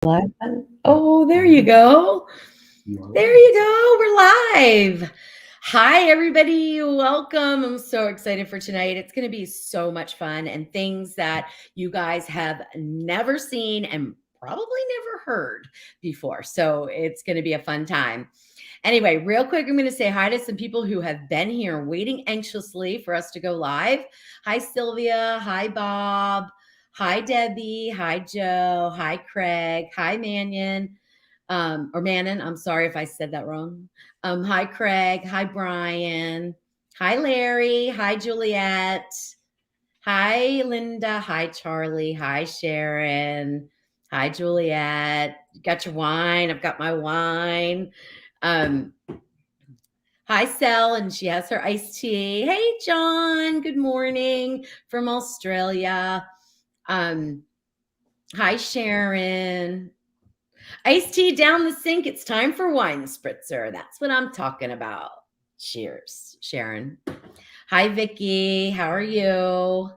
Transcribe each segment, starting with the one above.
Live button. Oh, there you go. There you go. We're live. Hi, everybody. Welcome. I'm so excited for tonight. It's going to be so much fun and things that you guys have never seen and probably never heard before. So it's going to be a fun time. Anyway, real quick, I'm going to say hi to some people who have been here waiting anxiously for us to go live. Hi, Sylvia. Hi, Bob. Hi, Debbie. Hi, Joe. Hi, Craig. Hi, Mannion. Or Manon. I'm sorry if I said that wrong. Hi, Craig. Hi, Brian. Hi, Larry. Hi, Juliet. Hi, Linda. Hi, Charlie. Hi, Sharon. Hi, Juliet. You got your wine? I've got my wine. Hi, Sel, and she has her iced tea. Hey, John. Good morning from Australia. Hi, Sharon. Iced tea down the sink. It's time for wine spritzer. That's what I'm talking about. Cheers, Sharon. Hi, Vicky. How are you?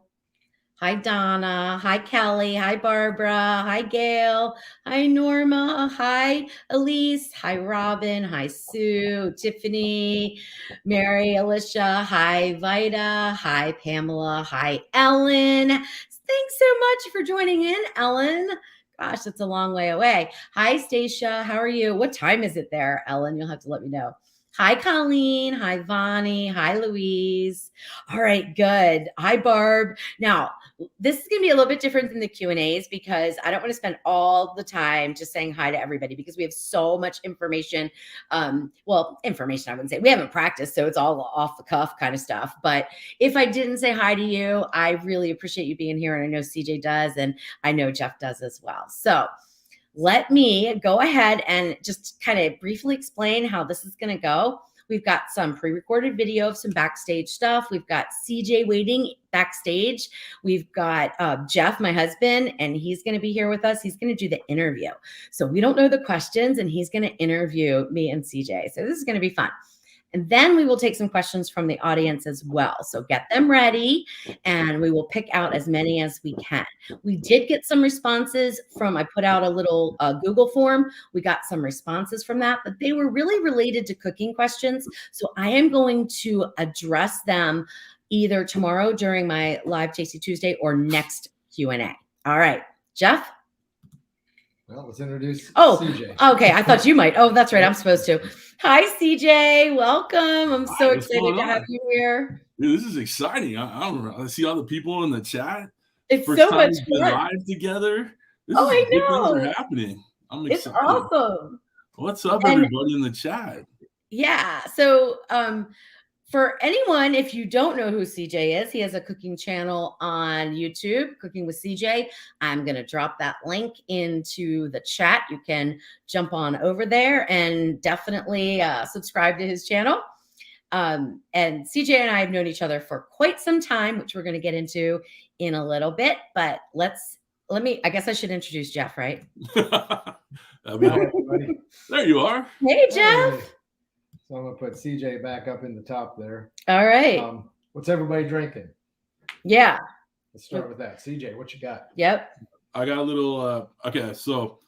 Hi, Donna. Hi, Kelly. Hi, Barbara. Hi, Gail. Hi, Norma. Hi, Elise. Hi, Robin. Hi, Sue. Tiffany. Mary, Alicia. Hi, Vida. Hi, Pamela. Hi, Ellen. Thanks so much for joining in, Ellen. Gosh, that's a long way away. Hi, Stacia. How are you? What time is it there, Ellen? You'll have to let me know. Hi, Colleen. Hi, Vonnie. Hi, Louise. All right, good. Hi, Barb. Now, this is going to be a little bit different than the Q&As because I don't want to spend all the time just saying hi to everybody because we have so much information. Information, I wouldn't say. We haven't practiced, so it's all off the cuff kind of stuff. But if I didn't say hi to you, I really appreciate you being here. And I know CJ does, and I know Jeff does as well. So let me go ahead and just kind of briefly explain how this is going to go. We've got some pre-recorded video of some backstage stuff. We've got CJ waiting backstage. We've got Jeff, my husband, and he's going to be here with us. He's going to do the interview. So we don't know the questions, and he's going to interview me and CJ. So this is going to be fun. And then we will take some questions from the audience as well. So get them ready, and we will pick out as many as we can. We did get some responses I put out a little Google form. We got some responses from that, but they were really related to cooking questions. So I am going to address them either tomorrow during my live Tasty Tuesday or next Q&A. All right, Jeff? Well, let's introduce CJ. Okay, I thought you might. Oh, that's right. I'm supposed to. Hi, CJ. Welcome. I'm so excited to have you here. Dude, this is exciting. I don't know. I see all the people in the chat. It's so much fun. Live together. I know. Things are happening. I'm excited. It's awesome. What's up, everybody in the chat? Yeah. So, for anyone, if you don't know who CJ is, he has a cooking channel on YouTube, Cooking with CJ. I'm going to drop that link into the chat. You can jump on over there and definitely subscribe to his channel. And CJ and I have known each other for quite some time, which we're going to get into in a little bit. But I guess I should introduce Jeff, right? There you are. Hey, Jeff. So I'm going to put CJ back up in the top there. All right. What's everybody drinking? Yeah. Let's start with that. CJ, what you got? Yep. I got a little, okay, so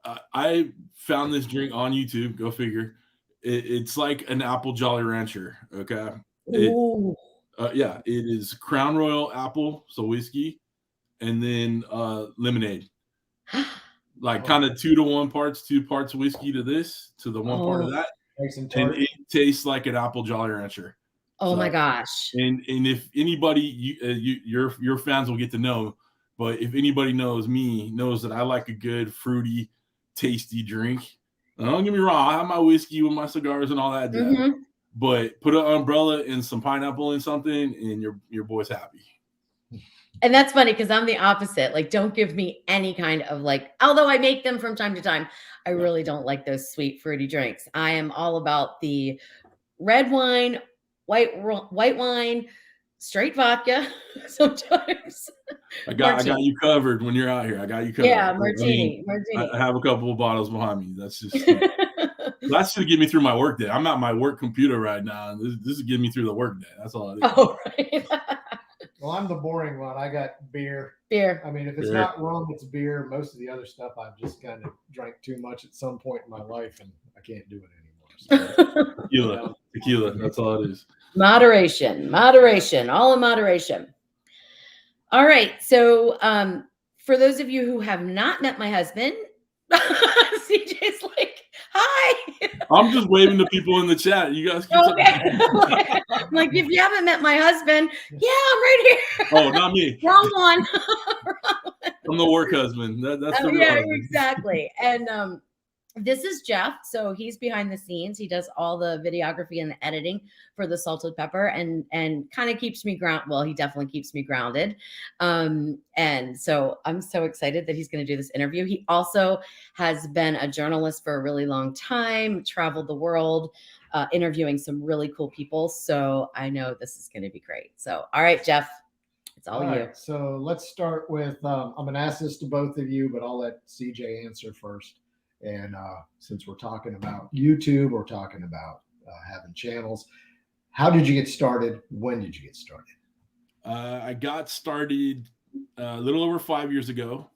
I found this drink on YouTube. Go figure. It's like an apple Jolly Rancher, okay? It is Crown Royal apple, so whiskey, and then lemonade. Like kind of 2 to 1 parts, 2 parts whiskey to this, to the 1 part of that. And it tastes like an apple Jolly Rancher. Oh my gosh! And if anybody your fans will get to know, but if anybody knows that I like a good fruity, tasty drink. Now, don't get me wrong, I have my whiskey with my cigars and all that jazz. Mm-hmm. But put an umbrella and some pineapple in something, and your boy's happy. And that's funny because I'm the opposite. Like, don't give me any kind of although I make them from time to time, I really don't like those sweet, fruity drinks. I am all about the red wine, white wine, straight vodka sometimes. I got you covered when you're out here. I got you covered. Yeah, martini. I have a couple of bottles behind me. That's just that's to get me through my work day. I'm at my work computer right now. This is getting me through the work day. That's all it is. Oh, right. Well, I'm the boring one. I got beer. Beer. I mean, if it's Beer. not rum, it's beer. Most of the other stuff I've just kind of drank too much at some point in my life, and I can't do it anymore. So, Tequila. That's all it is. Moderation, all in moderation. All right. So, for those of you who have not met my husband, CJ's like, hi. I'm just waving to people in the chat. You guys keep Okay. Like, if you haven't met my husband, yeah, I'm right here. Oh, not me. Wrong one. I'm the work husband. That's the real yeah, husband. exactly. And this is Jeff. So he's behind the scenes. He does all the videography and the editing for the Salted Pepper, and kind of keeps me grounded. Well, he definitely keeps me grounded. And so I'm so excited that he's going to do this interview. He also has been a journalist for a really long time, traveled the world, interviewing some really cool people. So I know this is going to be great. So, all right, Jeff, it's all you. Right, so let's start with, I'm going to ask this to both of you, but I'll let CJ answer first. And since we're talking about YouTube, we're talking about having channels. How did you get started? When did you get started? I got started a little over 5 years ago.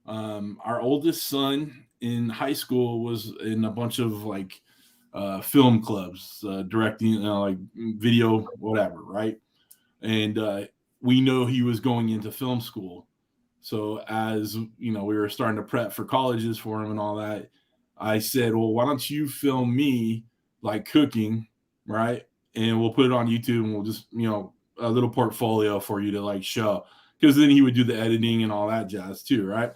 Our oldest son in high school was in a bunch of like film clubs, directing, like video, whatever, right? And we know he was going into film school. So as you know, we were starting to prep for colleges for him and all that. I said, well, why don't you film me like cooking, right? And we'll put it on YouTube, and we'll just, a little portfolio for you to like show. Because then he would do the editing and all that jazz too, right?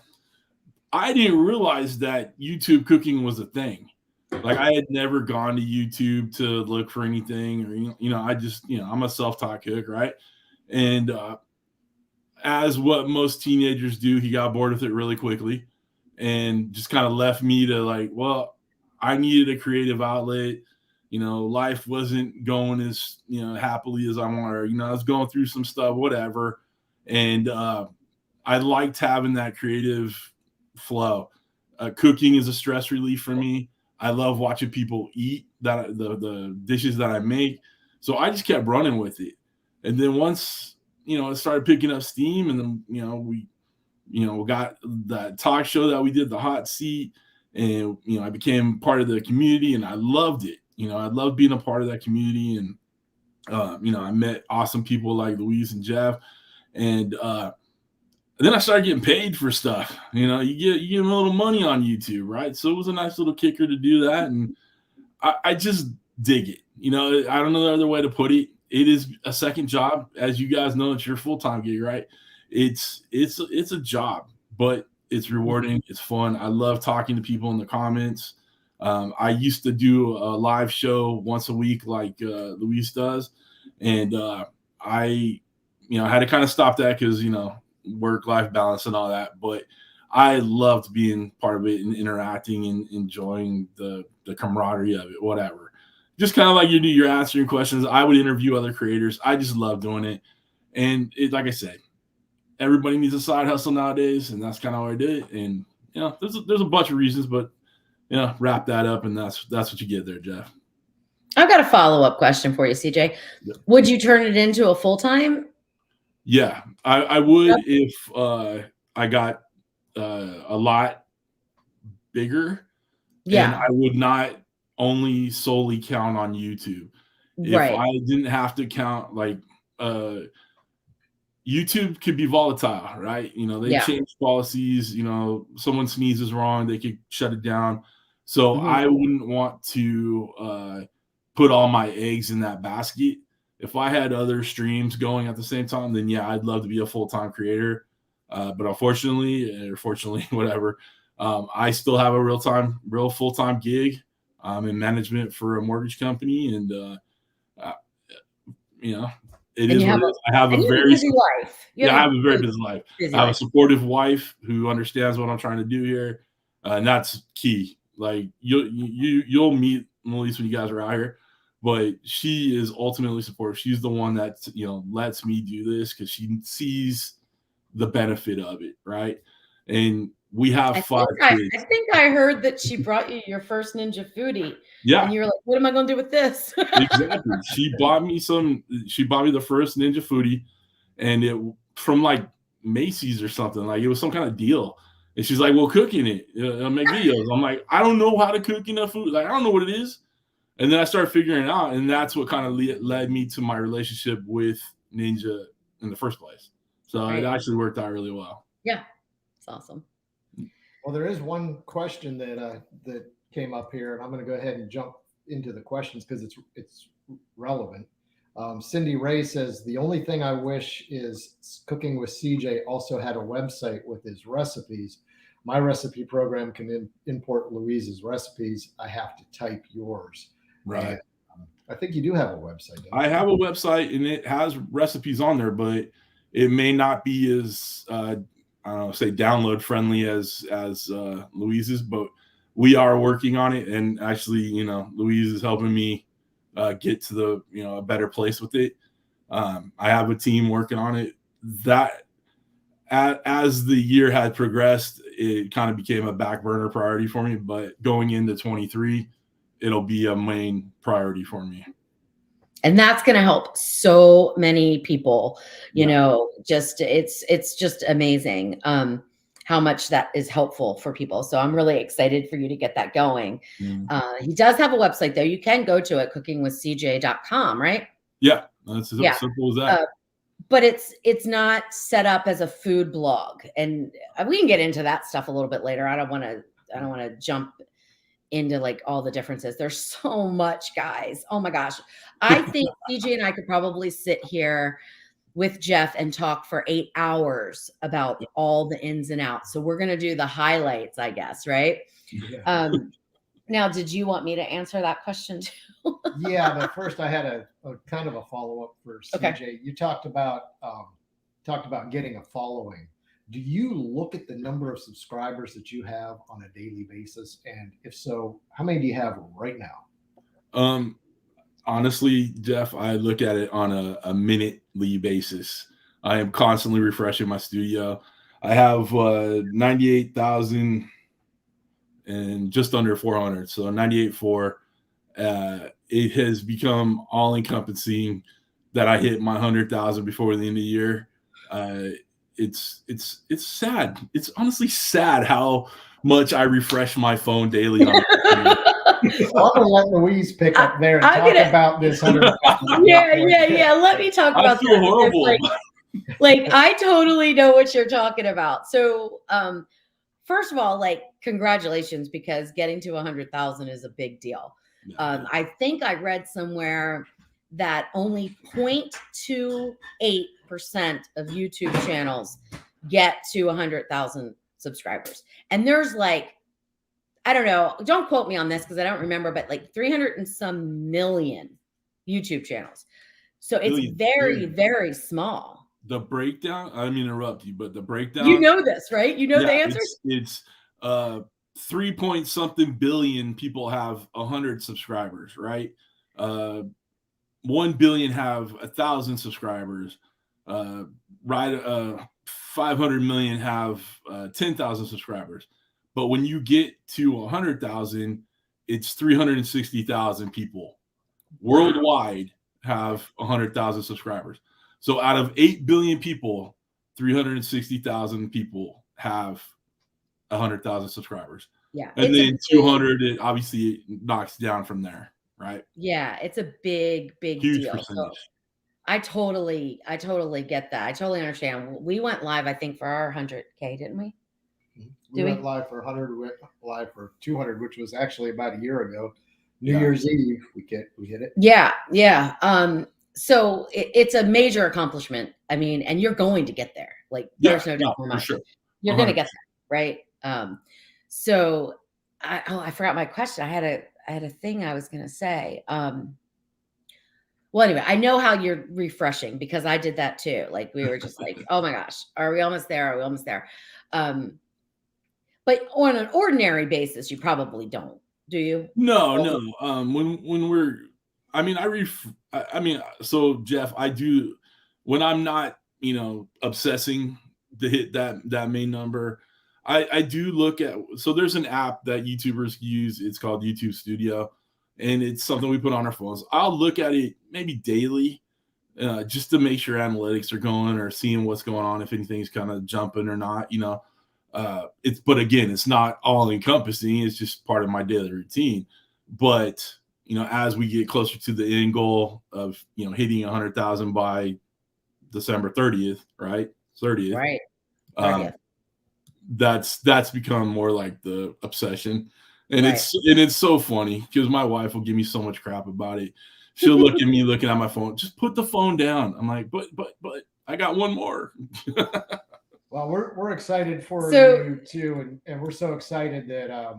I didn't realize that YouTube cooking was a thing. Like, I had never gone to YouTube to look for anything, or, I just, I'm a self-taught cook, right? And as what most teenagers do, he got bored with it really quickly and just kind of left me to like, well, I needed a creative outlet. Life wasn't going as, happily as I wanted, I was going through some stuff, whatever. And I liked having that creative flow. Cooking is a stress relief for me. I love watching people eat the dishes that I make. So I just kept running with it. And then once, it started picking up steam, and then, we got that talk show that we did, the hot seat, and, I became part of the community, and I loved it. I loved being a part of that community. And, I met awesome people like Louise and Jeff, and then I started getting paid for stuff. You get a little money on YouTube, right? So it was a nice little kicker to do that. And I just dig it. I don't know the other way to put it. It is a second job. As you guys know, it's your full-time gig, right? It's a job, but it's rewarding. It's fun. I love talking to people in the comments. I used to do a live show once a week like Louise does. And I had to kind of stop that because, work-life balance and all that. But I loved being part of it and interacting and enjoying the camaraderie of it, whatever. Just kind of like you're answering questions. I would interview other creators. I just love doing it. And like I said, everybody needs a side hustle nowadays, and that's kind of how I did it. And there's a bunch of reasons, but wrap that up, and that's what you get there, Jeff. I've got a follow-up question for you, CJ. Yep. Would you turn it into a full-time? Yeah, I would if I got a lot bigger. Yeah. And I would not only solely count on YouTube. Right. If I didn't have to count, like, YouTube could be volatile, right? They change policies. Someone sneezes wrong, they could shut it down. So I wouldn't want to put all my eggs in that basket. If I had other streams going at the same time, then yeah, I'd love to be a full-time creator. But unfortunately, or fortunately, whatever, I still have a real full-time gig. I'm in management for a mortgage company, and it is what it is. I have a very busy life. I have a very busy life. I have a supportive wife who understands what I'm trying to do here, and that's key. Like, you'll meet Melissa when you guys are out here, but she is ultimately supportive. She's the one that lets me do this because she sees the benefit of it, right? And we have 5 kids. I think I heard that she brought you your first Ninja Foodie. Yeah. And you were like, what am I going to do with this? Exactly. She bought me the first Ninja Foodie. and it from like Macy's or something. Like it was some kind of deal. And she's like, well, cooking it, I'll make videos. I'm like, I don't know how to cook enough food. Like, I don't know what it is. And then I started figuring it out. And that's what kind of led me to my relationship with Ninja in the first place. So it actually worked out really well. Yeah. It's awesome. Well, there is one question that came up here, and I'm going to go ahead and jump into the questions because it's relevant. Cindy Ray says, the only thing I wish is Cooking with CJ also had a website with his recipes. My recipe program can import Louise's recipes. I have to type yours. Right. I think you do have a website. I have a website, and it has recipes on there, but it may not be as, I don't know, say download friendly as Louise's, but we are working on it. And actually, Louise is helping me get to the a better place with it. I have a team working on it. That as the year had progressed, it kind of became a back burner priority for me. But going into 23, it'll be a main priority for me. And that's going to help so many people. It's just amazing how much that is helpful for people. So I'm really excited for you to get that going. He does have a website though. You can go to it, cookingwithcj.com, right? Yeah, that's as simple as that. But it's not set up as a food blog, and we can get into that stuff a little bit later. I don't want to jump into like all the differences. There's so much, guys. Oh my gosh. I think CJ and I could probably sit here with Jeff and talk for 8 hours about all the ins and outs. So we're going to do the highlights, I guess. Right. Yeah. Now, did you want me to answer that question too? Yeah, but first I had a kind of a follow-up for CJ. Okay. You talked about getting a following. Do you look at the number of subscribers that you have on a daily basis? And if so, how many do you have right now? Honestly, Jeff, I look at it on a minutely basis. I am constantly refreshing my studio. I have 98,000 and just under 400. So 98.4. It has become all encompassing that I hit my 100,000 before the end of the year. It's sad. It's honestly sad how much I refresh my phone daily. I'm gonna let Louise pick up there and talk about this 100,000. Yeah. Let me talk about that. Horrible. Like I totally know what you're talking about. So, first of all, like congratulations, because getting to 100,000 is a big deal. I think I read somewhere that only 0.28% of YouTube channels get to 100,000 subscribers. And there's like, I don't know, don't quote me on this because I don't remember, but like 300 and some million YouTube channels. So it's very, very small. The breakdown, I didn't interrupt you, but the breakdown. You know this, right? You know the answers? It's 3 point something billion people have 100 subscribers, right? 1 billion have 1,000 subscribers. 500 million have 10,000 subscribers. But when you get to 100,000, it's 360,000 people worldwide have 100,000 subscribers. So out of 8 billion people, 360,000 people have 100,000 subscribers. Yeah. And then 200, it obviously knocks down from there, right? Yeah. It's a big huge deal. Percentage. So I totally get that. I totally understand. We went live, I think, for our 100K, didn't we? We went live for 100, we went live for 200, which was actually about a year ago. New Year's Eve, we hit it. Yeah. So it's a major accomplishment. I mean, and you're going to get there. Like, there's no doubt in my mind. Sure. You're going to get there, right? So I forgot my question. I had a thing I was going to say. Well, anyway, I know how you're refreshing because I did that too. Like we were just like, oh my gosh, are we almost there? Are we almost there? But on an ordinary basis, you probably don't, do you? No. When we're, so Jeff, I do, when I'm not, obsessing to hit that main number, I do look at, so there's an app that YouTubers use. It's called YouTube Studio, and it's something we put on our phones. I'll look at it maybe daily just to make sure analytics are going or seeing what's going on, if anything's kind of jumping or not, but again, it's not all encompassing. It's just part of my daily routine. But, as we get closer to the end goal of, hitting 100,000 by December 30th, right? 30th. Right. 30th. That's become more like the obsession. And it's so funny because my wife will give me so much crap about it. She'll look at me looking at my phone, just put the phone down. I'm like, but I got one more. Well, we're excited for you too, and we're so excited that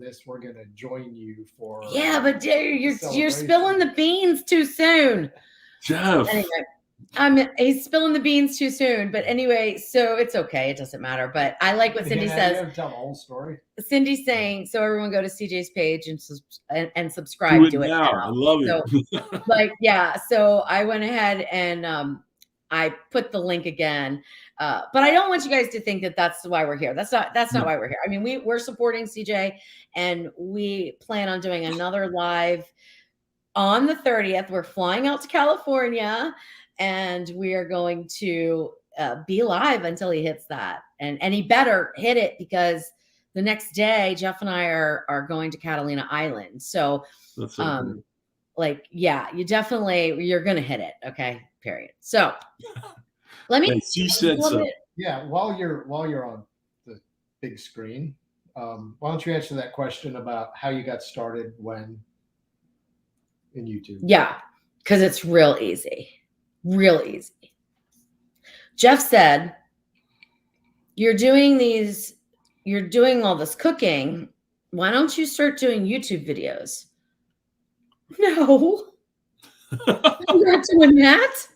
this. We're gonna join you for but you're spilling the beans too soon, Jeff. Anyway, he's spilling the beans too soon. But anyway, so it's okay. It doesn't matter. But I like what Cindy says. You have to tell the whole story. Cindy's saying, so everyone go to CJ's page and subscribe. Do it now. I love it. So I went ahead and I put the link again. But I don't want you guys to think that that's why we're here. That's not why we're here. I mean, we're supporting CJ, and we plan on doing another live on the 30th. We're flying out to California, and we are going to be live until he hits that. And he better hit it, because the next day Jeff and I are going to Catalina Island. So, that's so cool. you're going to hit it. Okay. Period. So let me. She said so. Yeah. While you're on the big screen, why don't you answer that question about how you got started when in YouTube? Yeah, because it's real easy. Real easy. Jeff said, you're doing all this cooking. Why don't you start doing YouTube videos? No, I'm not doing that.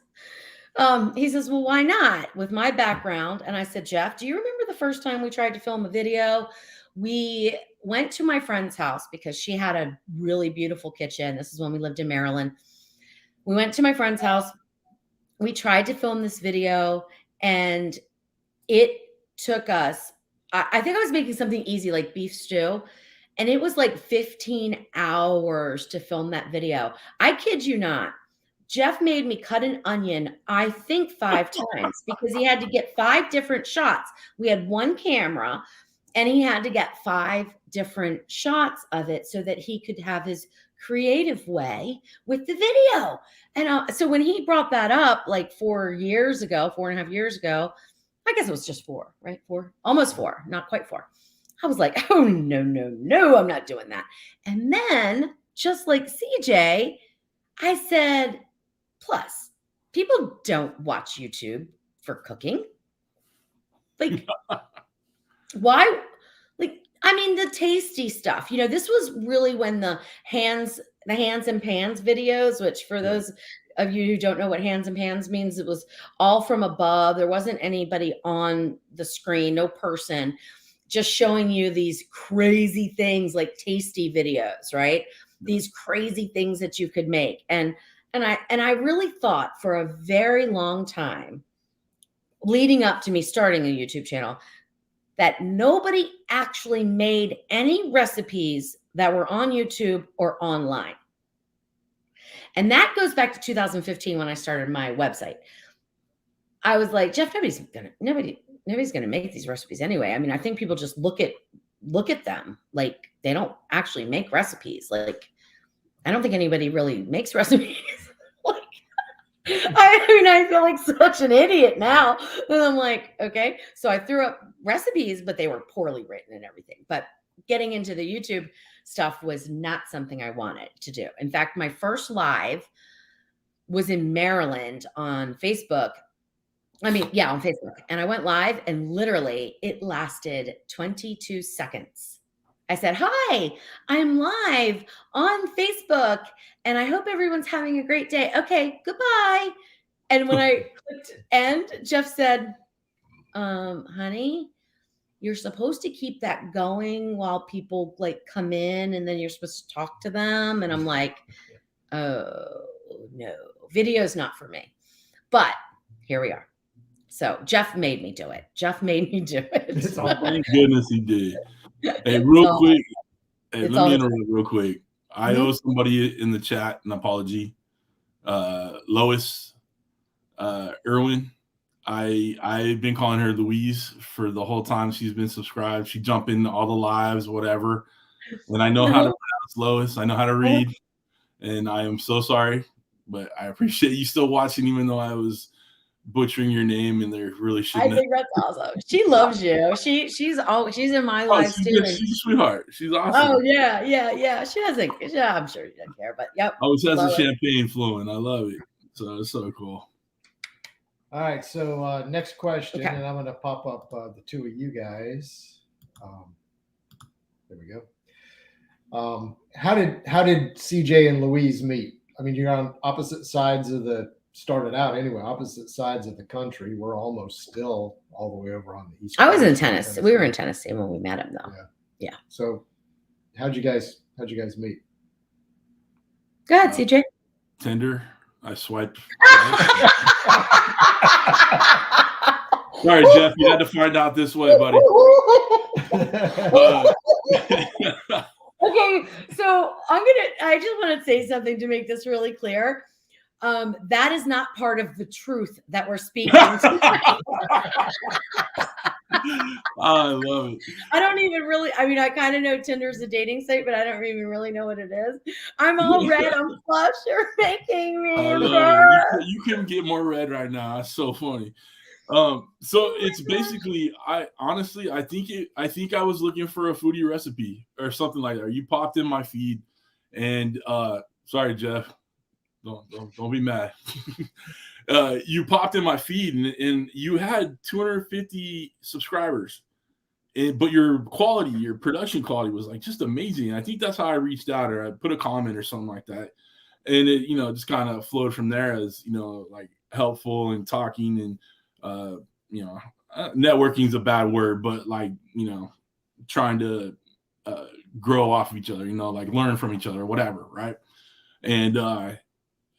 He says, well, why not? With my background. And I said, Jeff, do you remember the first time we tried to film a video? We went to my friend's house because she had a really beautiful kitchen. This is when we lived in Maryland. We went to my friend's house. We tried to film this video, and it took us, I think I was making something easy like beef stew, and it was like 15 hours to film that video. I kid you not. Jeff made me cut an onion, I think 5 times, because he had to get 5 different shots. We had one camera, and he had to get 5 different shots of it so that he could have his creative way with the video. And so when he brought that up like 4.5 years ago, I guess it was just 4, right? 4, almost 4, not quite 4. I was like, oh, no, I'm not doing that. And then, just like CJ, I said, plus, people don't watch YouTube for cooking. Like, why? Like, I mean, the tasty stuff. This was really when the hands and pans videos, which for those of you who don't know what hands and pans means, it was all from above. There wasn't anybody on the screen, no person, just showing you these crazy things like tasty videos, right? These crazy things that you could make. And I really thought for a very long time, leading up to me starting a YouTube channel, that nobody actually made any recipes that were on YouTube or online. And that goes back to 2015 when I started my website. I was like, Jeff, nobody's gonna make these recipes anyway. I mean, I think people just look at them like they don't actually make recipes. Like, I don't think anybody really makes recipes. I feel like such an idiot now. And I'm like, okay. So I threw up recipes, but they were poorly written and everything. But getting into the YouTube stuff was not something I wanted to do. In fact, my first live was in Maryland on Facebook. On Facebook. And I went live, and literally it lasted 22 seconds. I said, hi, I'm live on Facebook, and I hope everyone's having a great day. Okay, goodbye. And when I clicked end, Jeff said, honey, you're supposed to keep that going while people like come in, and then you're supposed to talk to them. And I'm like, oh no, video's not for me. But here we are. So Jeff made me do it. Thank goodness he did. Hey, real quick. Hey, let me interrupt real quick. I owe somebody in the chat an apology. Lois, Irwin. I've been calling her Louise for the whole time she's been subscribed. She jumped in all the lives, whatever. And I know how to pronounce Lois. I know how to read. And I am so sorry, but I appreciate you still watching, even though I was butchering your name and there really shouldn't. I think that's awesome. She loves you. She's in my lives too. She's a sweetheart. She's awesome. Oh yeah. She doesn't. Yeah, I'm sure she doesn't care. But yep. Always has the champagne flowing. I love it. So it's so cool. All right, so next question, and I'm going to pop up the two of you guys. There we go. How did CJ and Louise meet? I mean, you're on opposite sides of started out anyway, opposite sides of the country. We're almost still all the way over on the east. I was in Tennessee. We were in Tennessee when we met him, though. Yeah. So, how'd you guys meet? Go ahead, CJ. Tinder. I swiped. Sorry, Jeff. You had to find out this way, buddy. Okay, so I just want to say something to make this really clear. That is not part of the truth that we're speaking tonight. I love it. I don't even really, I kind of know Tinder's a dating site, but I don't even really know what it is. I'm all red. I'm flush. You're making me. You couldn't get more red right now. That's so funny. So it's basically, I think I was looking for a foodie recipe or something like that. You popped in my feed, and sorry, Jeff, don't be mad. You popped in my feed, and you had 250 subscribers, but your production quality was like just amazing. And I think that's how I reached out, or I put a comment or something like that, and it just kind of flowed from there as like helpful and talking and. Networking is a bad word, but like, trying to grow off of each other, like learn from each other, whatever. Right. And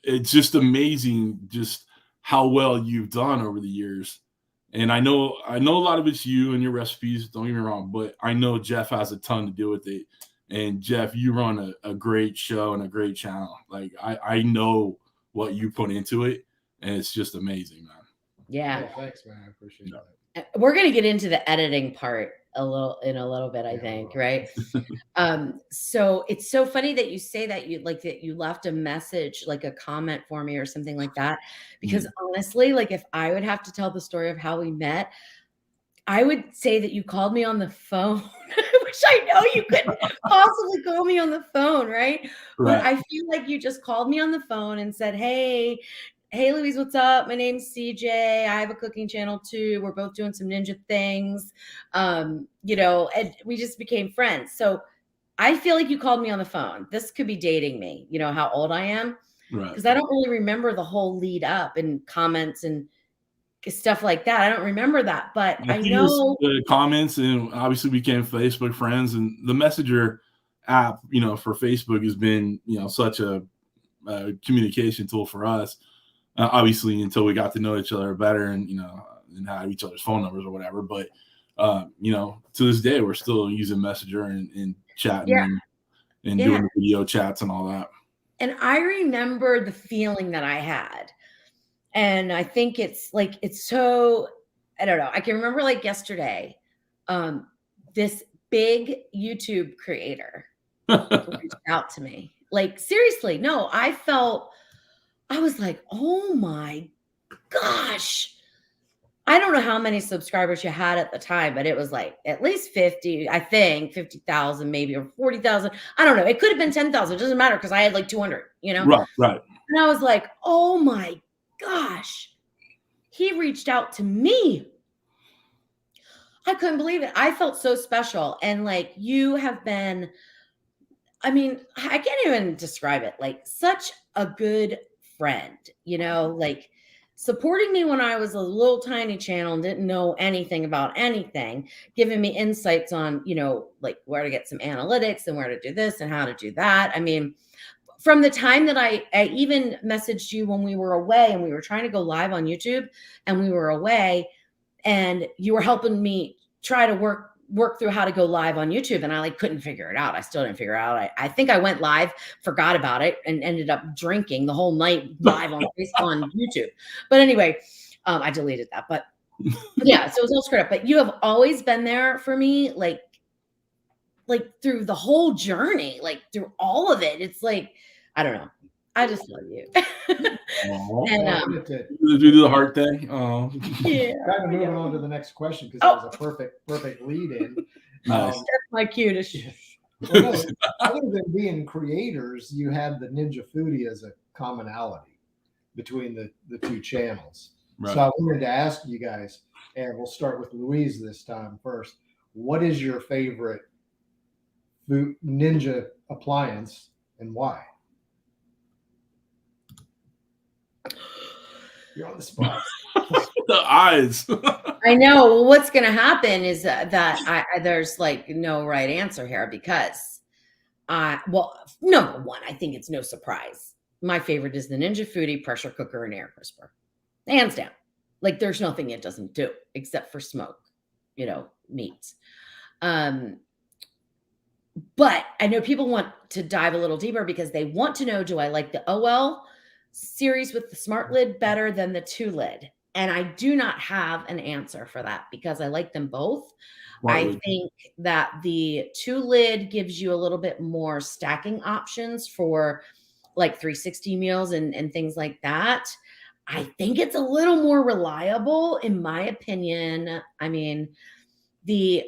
it's just amazing just how well you've done over the years. And I know a lot of it's you and your recipes, don't get me wrong, but I know Jeff has a ton to do with it. And Jeff, you run a great show and a great channel. Like I know what you put into it, and it's just amazing, man. Yeah. Thanks, man. I appreciate that. We're going to get into the editing part in a little bit, I think, right? So it's so funny that you say that you left a message, like a comment for me or something like that, because honestly, like if I would have to tell the story of how we met, I would say that you called me on the phone, which I know you couldn't possibly call me on the phone, right? But I feel like you just called me on the phone and said, Hey, Louise, what's up? My name's CJ. I have a cooking channel too. We're both doing some ninja things, and we just became friends. So I feel like you called me on the phone. This could be dating me, how old I am. Right. Because I don't really remember the whole lead up and comments and stuff like that. I don't remember that, but I know the comments, and obviously we became Facebook friends, and the Messenger app, for Facebook has been, such a communication tool for us. Obviously, until we got to know each other better and, and have each other's phone numbers or whatever. But, to this day, we're still using Messenger and chatting and doing video chats and all that. And I remember the feeling that I had. And I think it's so, I don't know. I can remember like yesterday, this big YouTube creator reached out to me. Like, seriously, no, I was like, oh my gosh. I don't know how many subscribers you had at the time, but it was like at least 50, I think 50,000 maybe, or 40,000. I don't know. It could have been 10,000. It doesn't matter because I had like 200, Right. And I was like, oh my gosh. He reached out to me. I couldn't believe it. I felt so special. And like you have been, I can't even describe it, like such a good friend, like supporting me when I was a little tiny channel and didn't know anything about anything, giving me insights on, like where to get some analytics and where to do this and how to do that. From the time that I even messaged you when we were away and we were trying to go live on YouTube and we were away and you were helping me try to work work through how to go live on YouTube, and I like couldn't figure it out. I still didn't figure it out. I think I went live, forgot about it, and ended up drinking the whole night live on YouTube. But anyway, I deleted that. But yeah, so it was all screwed up. But you have always been there for me, like through the whole journey, like through all of it. It's like, I don't know. I just love you. And do the heart thing. Oh, yeah. Kind of moving on to the next question because that was a perfect lead in. Nice. That's my cutest. Well, no, other than being creators, you had the Ninja Foodie as a commonality between the two channels. Right. So I wanted to ask you guys, and we'll start with Louise this time first. What is your favorite food Ninja appliance and why? You're on the spot. The eyes. I know. Well, what's going to happen is that there's like no right answer here because, well, number one, I think it's no surprise. My favorite is the Ninja Foodie pressure cooker and air crisper, hands down. Like there's nothing it doesn't do except for smoke, meats. But I know people want to dive a little deeper because they want to know, do I like the OL series with the smart lid better than the 2-lid? And I do not have an answer for that because I like them both. I think that the 2-lid gives you a little bit more stacking options for like 360 meals and things like that. I think it's a little more reliable in my opinion. I mean, the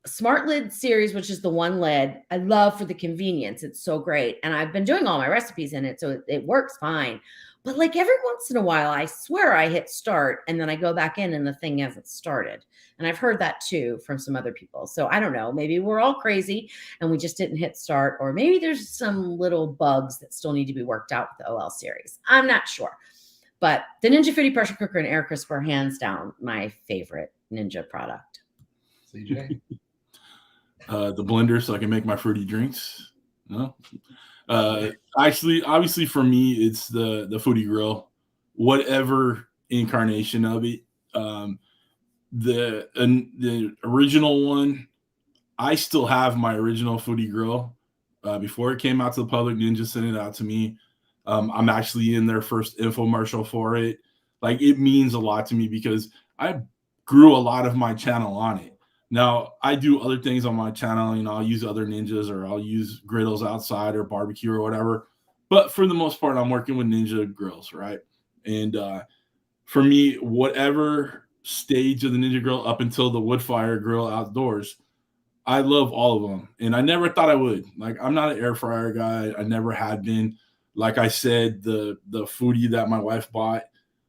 smart lid series, which is the 1 lid, I love for the convenience. It's so great. And I've been doing all my recipes in it, so it works fine. But like every once in a while, I swear I hit start and then I go back in and the thing hasn't started. And I've heard that too from some other people. So I don't know, maybe we're all crazy and we just didn't hit start, or maybe there's some little bugs that still need to be worked out with the OL series. I'm not sure. But the Ninja Foodie pressure cooker and air crisper, hands down, my favorite Ninja product. CJ? The blender so I can make my fruity drinks. No. Actually, obviously for me, it's the Foodie Grill, whatever incarnation of it. The original one, I still have my original Foodie Grill. Before it came out to the public, Ninja sent it out to me. I'm actually in their first infomercial for it. Like it means a lot to me because I grew a lot of my channel on it. Now, I do other things on my channel, I'll use other Ninjas or I'll use griddles outside or barbecue or whatever. But for the most part, I'm working with Ninja grills, right? And for me, whatever stage of the Ninja grill up until the wood fire grill outdoors, I love all of them. And I never thought I would. Like, I'm not an air fryer guy. I never had been. Like I said, the Foodie that my wife bought,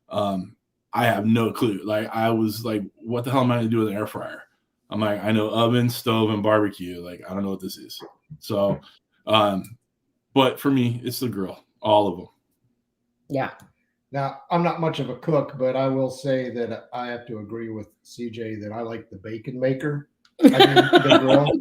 I have no clue. Like, I was like, what the hell am I going to do with an air fryer? I'm like, I know oven, stove, and barbecue. Like, I don't know what this is. So, but for me, it's the grill, all of them. Yeah. Now, I'm not much of a cook, but I will say that I have to agree with CJ that I like the bacon maker. I mean, the grill.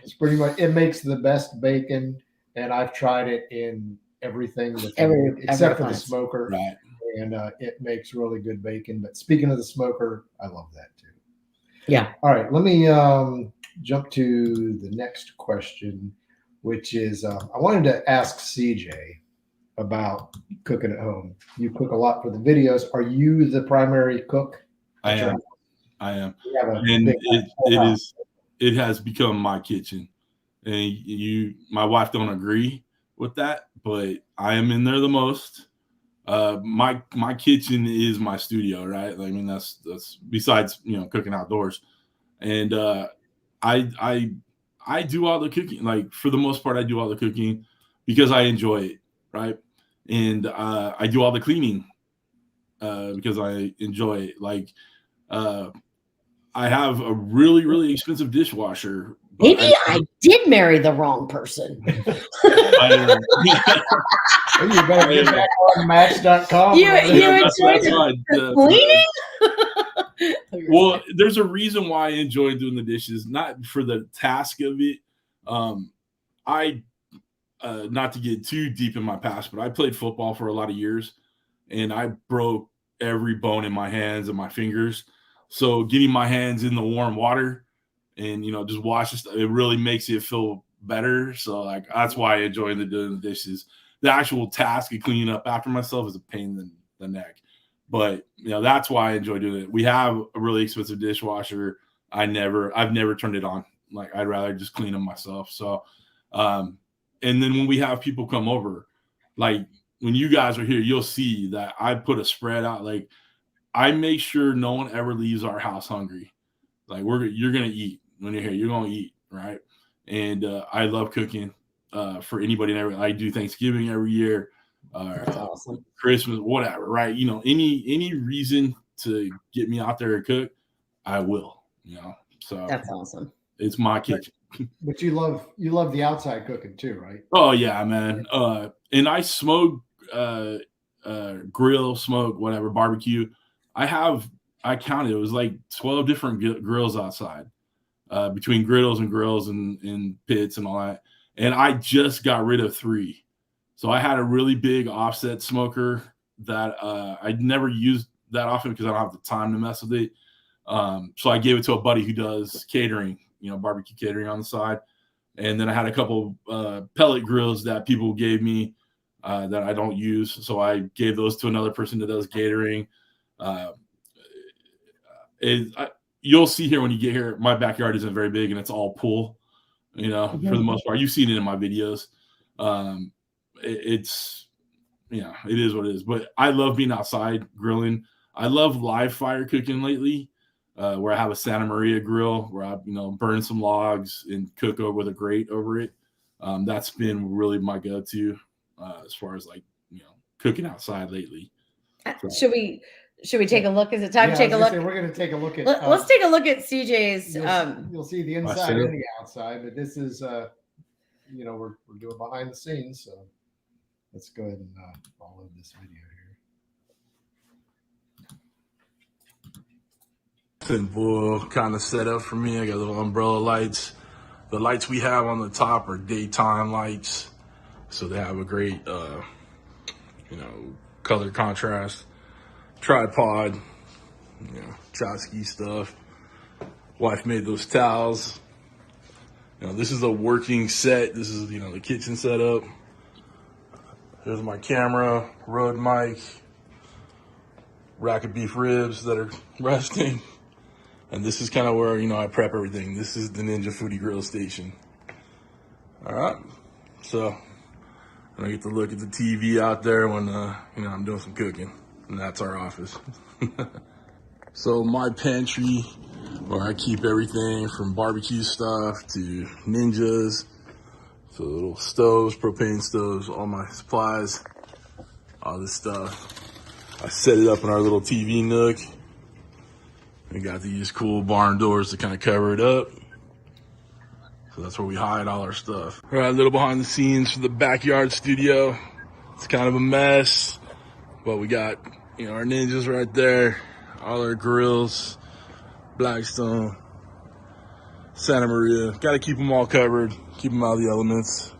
It's pretty much, it makes the best bacon, and I've tried it in everything except for the smoker. Right. And it makes really good bacon. But speaking of the smoker, I love that too. Yeah. All right. Let me jump to the next question, which is I wanted to ask CJ about cooking at home. You cook a lot for the videos. Are you the primary cook? I am. And it has become my kitchen. And my wife don't agree with that, but I am in there the most. My kitchen is my studio, right? I mean, that's besides cooking outdoors, and I do all the cooking. Like for the most part, I do all the cooking because I enjoy it, right? And I do all the cleaning because I enjoy it. Like I have a really, really expensive dishwasher. Maybe I did marry the wrong person. You better get back on Match.com. You enjoy the cleaning? Well, there's a reason why I enjoy doing the dishes, not for the task of it. I not to get too deep in my past, but I played football for a lot of years, and I broke every bone in my hands and my fingers. So getting my hands in the warm water and just wash it. It really makes you feel better. So like that's why I enjoy doing the dishes. The actual task of cleaning up after myself is a pain in the neck, but that's why I enjoy doing it. We have a really expensive dishwasher. I've never turned it on. Like I'd rather just clean them myself. So, and then when we have people come over, like when you guys are here, you'll see that I put a spread out. Like I make sure no one ever leaves our house hungry. Like you're gonna eat when you're here. You're gonna eat, right? And I love cooking for anybody and everyone. I do Thanksgiving every year, That's awesome. Christmas, whatever, right? Any reason to get me out there and cook, I will. So That's awesome. It's my kitchen. But you love the outside cooking too, right? Oh yeah, man. And I smoke, grill, smoke, whatever, barbecue. I counted. It was like 12 different grills outside, between griddles and grills and pits and all that. And I just got rid of 3. So I had a really big offset smoker that I'd never used that often because I don't have the time to mess with it. So I gave it to a buddy who does catering, barbecue catering on the side. And then I had a couple pellet grills that people gave me that I don't use. So I gave those to another person that does catering. You'll see here when you get here, my backyard isn't very big and it's all pool, for the most part. You've seen it in my videos. It is what it is. But I love being outside grilling. I love live fire cooking lately. Where I have a Santa Maria grill where I, burn some logs and cook over with a grate over it. That's been really my go-to as far as cooking outside lately. So. Should we take a look? Is it time to take a look? We're going to take a look at. Let's take a look at CJ's. You'll see the inside and the outside, but this is, we're doing behind the scenes. So let's go ahead and follow this video here. Simple kind of setup for me. I got little umbrella lights. The lights we have on the top are daytime lights, so they have a great, color contrast. Tripod, Chotski stuff. Wife made those towels. This is a working set. This is, the kitchen setup. Here's my camera, Rode mic, rack of beef ribs that are resting. And this is kind of where, I prep everything. This is the Ninja Foodie Grill Station. All right. So I get to look at the TV out there when, I'm doing some cooking. And that's our office. So my pantry, where I keep everything from barbecue stuff to Ninjas, to little stoves, propane stoves, all my supplies, all this stuff. I set it up in our little TV nook. We got these cool barn doors to kind of cover it up. So that's where we hide all our stuff. All right, a little behind the scenes for the backyard studio. It's kind of a mess, but we got, our Ninjas right there, all our grills, Blackstone, Santa Maria. Got to keep them all covered, keep them out of the elements.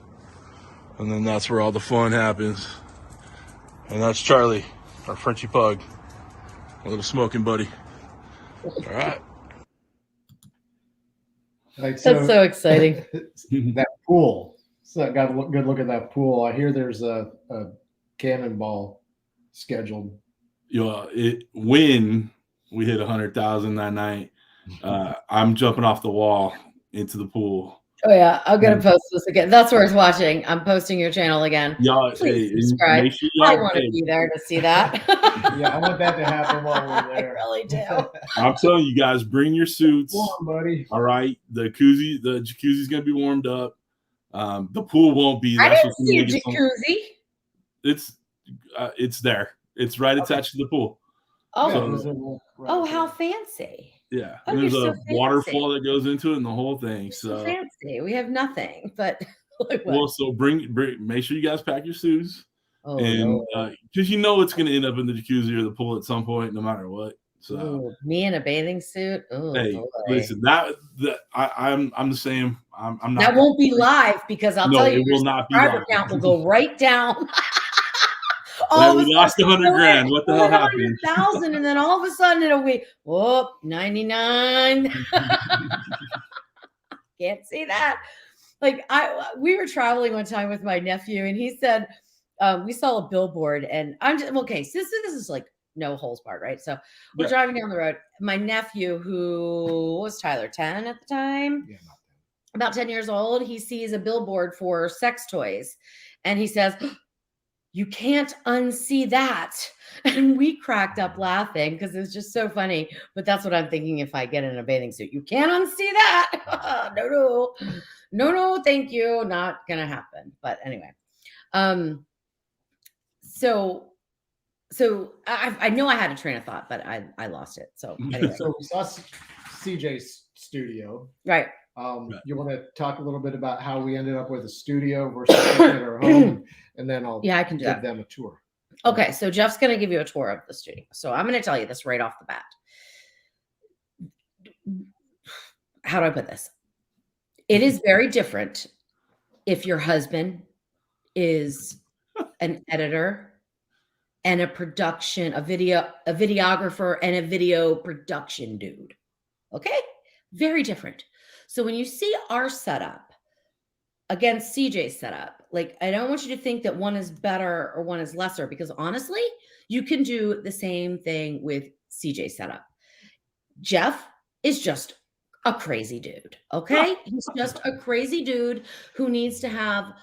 And then that's where all the fun happens. And that's Charlie, our Frenchie pug, a little smoking buddy. All right. That's so exciting. That pool. So I got a good look at that pool. I hear there's a cannonball scheduled. When we hit 100,000 that night, I'm jumping off the wall into the pool. Oh yeah, I'm gonna post this again. That's where it's watching. I'm posting your channel again. Y'all, please subscribe. Sure I want to be there to see that. Yeah, I want that to happen while we're there. I really do. I'm telling you guys, bring your suits. Come on, buddy. All right, the jacuzzi's gonna be warmed up. The pool won't be. I didn't see a jacuzzi. It's there. It's right attached to the pool. Oh, So, how fancy! Yeah, Oh, there's you're a so waterfall that goes into it and the whole thing. So fancy. We have nothing, but so make sure you guys pack your suits, and because it's going to end up in the jacuzzi or the pool at some point, no matter what. So me in a bathing suit. Oh, hey, boy. listen, I'm the same. I'm not. That won't be live because I'll tell you, it will not be subscriber live. count will go right down. We lost 100 grand. What the hell happened? 100,000, and then all of a sudden it'll be 99. can't see that. Like we were traveling one time with my nephew, and he said we saw a billboard, and I'm just okay. So this is like no holes barred, right? So we're driving down the road. My nephew, who was Tyler, 10 at the time, about 10 years old, he sees a billboard for sex toys, and he says, "You can't unsee that." And we cracked up laughing because it was just so funny. But that's what I'm thinking if I get in a bathing suit. You can't unsee that. No, thank you. Not gonna happen. But anyway, so I know I had a train of thought, but I lost it. So anyway. So we saw CJ's studio. Right. You want to talk a little bit about how we ended up with a studio versus at our home, and then I can give them a tour. Okay, so Jeff's going to give you a tour of the studio. So I'm going to tell you this right off the bat. How do I put this? It is very different if your husband is an editor and a videographer and a video production dude. Okay? Very different. So when you see our setup against CJ's setup, like, I don't want you to think that one is better or one is lesser, because honestly, you can do the same thing with CJ's setup. Jeff is just a crazy dude. Okay. He's just a crazy dude who needs to have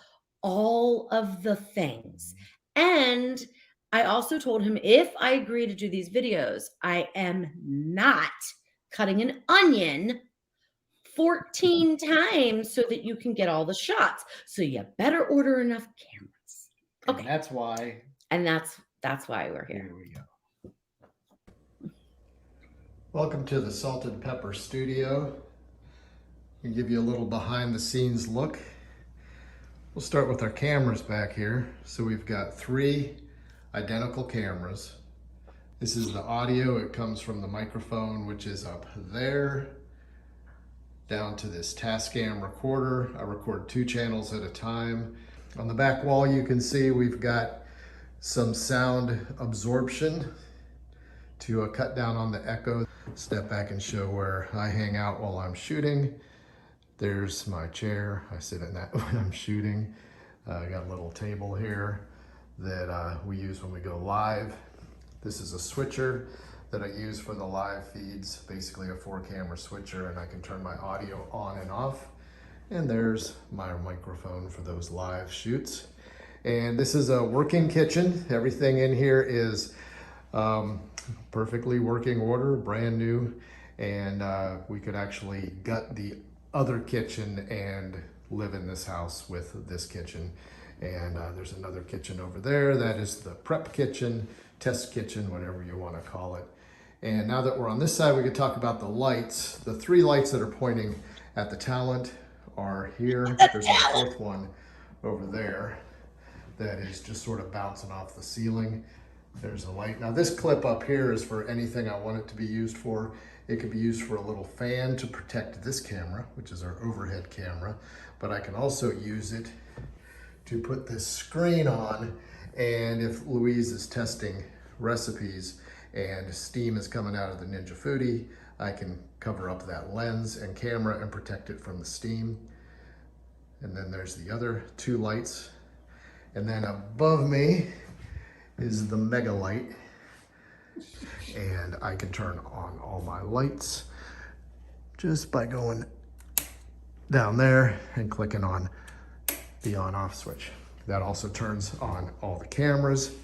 all of the things. And I also told him, if I agree to do these videos, I am not cutting an onion 14 times so that you can get all the shots. So you better order enough cameras. Okay. And that's why. And that's why we're here. Here we go. Welcome to the Salt and Pepper Studio. I'll give you a little behind the scenes look. We'll start with our cameras back here. So we've got 3 identical cameras. This is the audio. It comes from the microphone, which is up there, down to this Tascam recorder. I record 2 channels at a time. On the back wall, you can see we've got some sound absorption to cut down on the echo. Step back and show where I hang out while I'm shooting. There's my chair. I sit in that when I'm shooting. I got a little table here that we use when we go live. This is a switcher that I use for the live feeds, basically a 4-camera switcher, and I can turn my audio on and off. And there's my microphone for those live shoots. And this is a working kitchen. Everything in here is perfectly working order, brand new. And we could actually gut the other kitchen and live in this house with this kitchen. And there's another kitchen over there. That is the prep kitchen, test kitchen, whatever you want to call it. And now that we're on this side, we could talk about the lights. The 3 lights that are pointing at the talent are here. There's a 4th one over there that is just sort of bouncing off the ceiling. There's a light. Now this clip up here is for anything I want it to be used for. It could be used for a little fan to protect this camera, which is our overhead camera, but I can also use it to put this screen on, and if Louise is testing recipes and steam is coming out of the Ninja Foodie, I can cover up that lens and camera and protect it from the steam. And then there's the other 2 lights. And then above me is the mega light. And I can turn on all my lights just by going down there and clicking on the on-off switch. That also turns on all the cameras,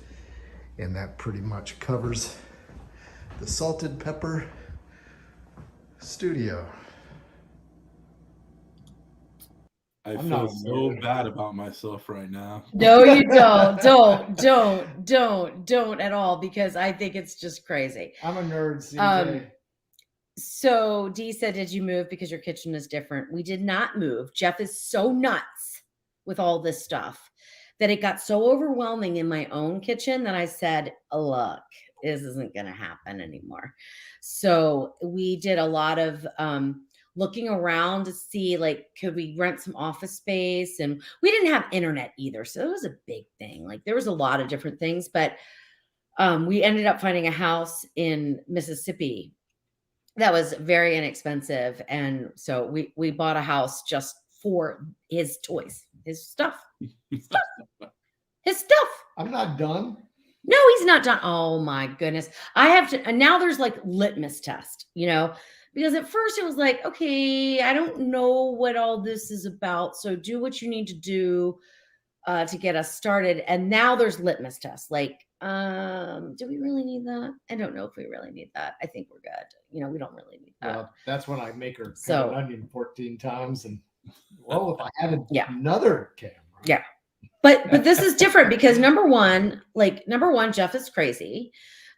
and that pretty much covers the Salt and Pepper Studio. I feel so bad about myself right now. No, you don't. Don't at all, because I think it's just crazy. I'm a nerd, CJ. So Dee said, did you move because your kitchen is different? We did not move. Jeff is so nuts with all this stuff that it got so overwhelming in my own kitchen that I said, look, this isn't going to happen anymore. So we did a lot of looking around to see, like, could we rent some office space? And we didn't have internet either. So it was a big thing. Like, there was a lot of different things, but we ended up finding a house in Mississippi that was very inexpensive. And so we bought a house just for his toys, his stuff, his stuff. I'm not done. No, he's not done. Oh my goodness. I have to, and now there's like litmus test, because at first it was like, okay, I don't know what all this is about. So do what you need to do to get us started. And now there's litmus tests. Like, do we really need that? I don't know if we really need that. I think we're good. We don't really need that. Well, that's when I make her So- cut an onion 14 times. And well, if I had Yeah. another camera. Yeah. But this is different because number one, Jeff is crazy.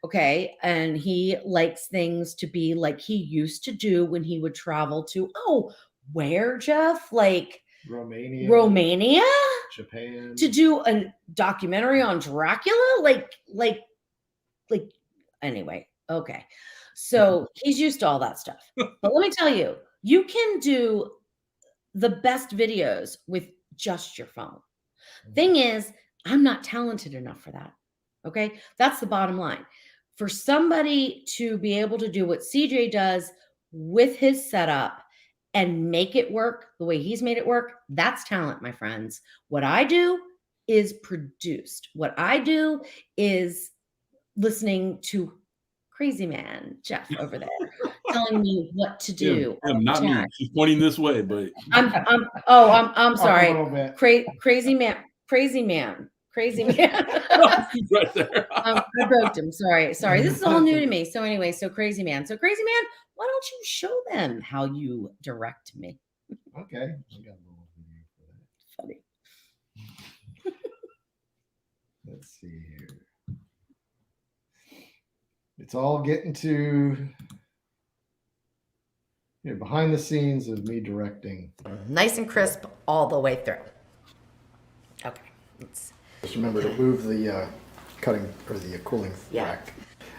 Okay. And he likes things to be like he used to do when he would travel to, where, Jeff? Like Romania? Japan. To do a documentary on Dracula? Like anyway. Okay. So he's used to all that stuff. But let me tell you, you can do the best videos with just your phone. Thing is, I'm not talented enough for that. Okay. That's the bottom line. For somebody to be able to do what CJ does with his setup and make it work the way he's made it work, that's talent, my friends. What I do is produced. What I do is listening to crazy man Jeff over there telling me what to do. Not me. She's pointing this way, but I'm sorry. A little bit. Crazy man. he's right there. I broke him. Sorry. This is all new to me. So anyway, crazy man, why don't you show them how you direct me? Okay. I got a little video for that. Funny. Let's see here. It's all getting to behind the scenes of me directing. Nice and crisp all the way through. Okay. Just remember to move the cutting or the cooling Yeah. rack.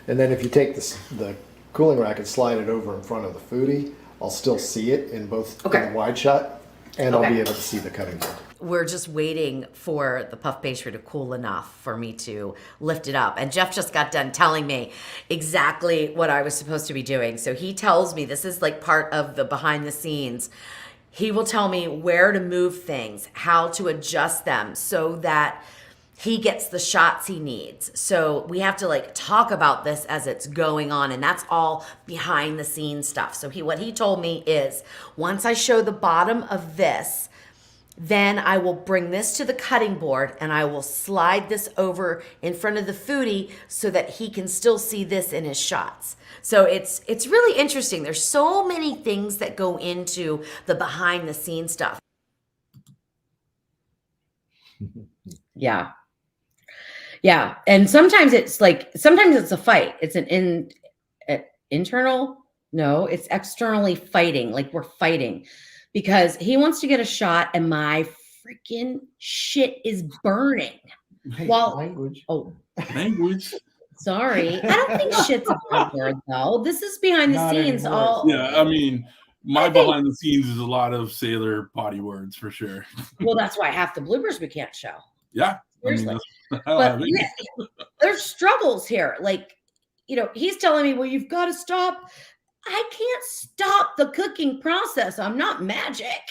And then if you take the cooling rack and slide it over in front of the foodie, I'll still see it in both Okay. in the wide shot, and I'll Okay. be able to see the cutting board. We're just waiting for the puff pastry to cool enough for me to lift it up. And Jeff just got done telling me exactly what I was supposed to be doing. So he tells me, this is like part of the behind the scenes. He will tell me where to move things, how to adjust them so that he gets the shots he needs. So we have to like talk about this as it's going on, and that's all behind the scenes stuff. So what he told me is, once I show the bottom of this, then I will bring this to the cutting board and I will slide this over in front of the foodie so that he can still see this in his shots. So it's really interesting. There's so many things that go into the behind the scenes stuff. Yeah. Yeah. And sometimes it's a fight. It's an internal. No, it's externally fighting. Like we're fighting because he wants to get a shot and my freaking shit is burning. Hey, Well- language. Oh, Language. sorry. I don't think shit's a bad word though. This is behind the Not scenes. anymore. All Yeah, I mean, my I think- behind the scenes is a lot of sailor potty words for sure. well, that's why half the bloopers we can't show. Yeah. I mean, Seriously. that's the hell out But of it. there's struggles here. Like, he's telling me, well, you've got to stop. I can't stop the cooking process. I'm not magic,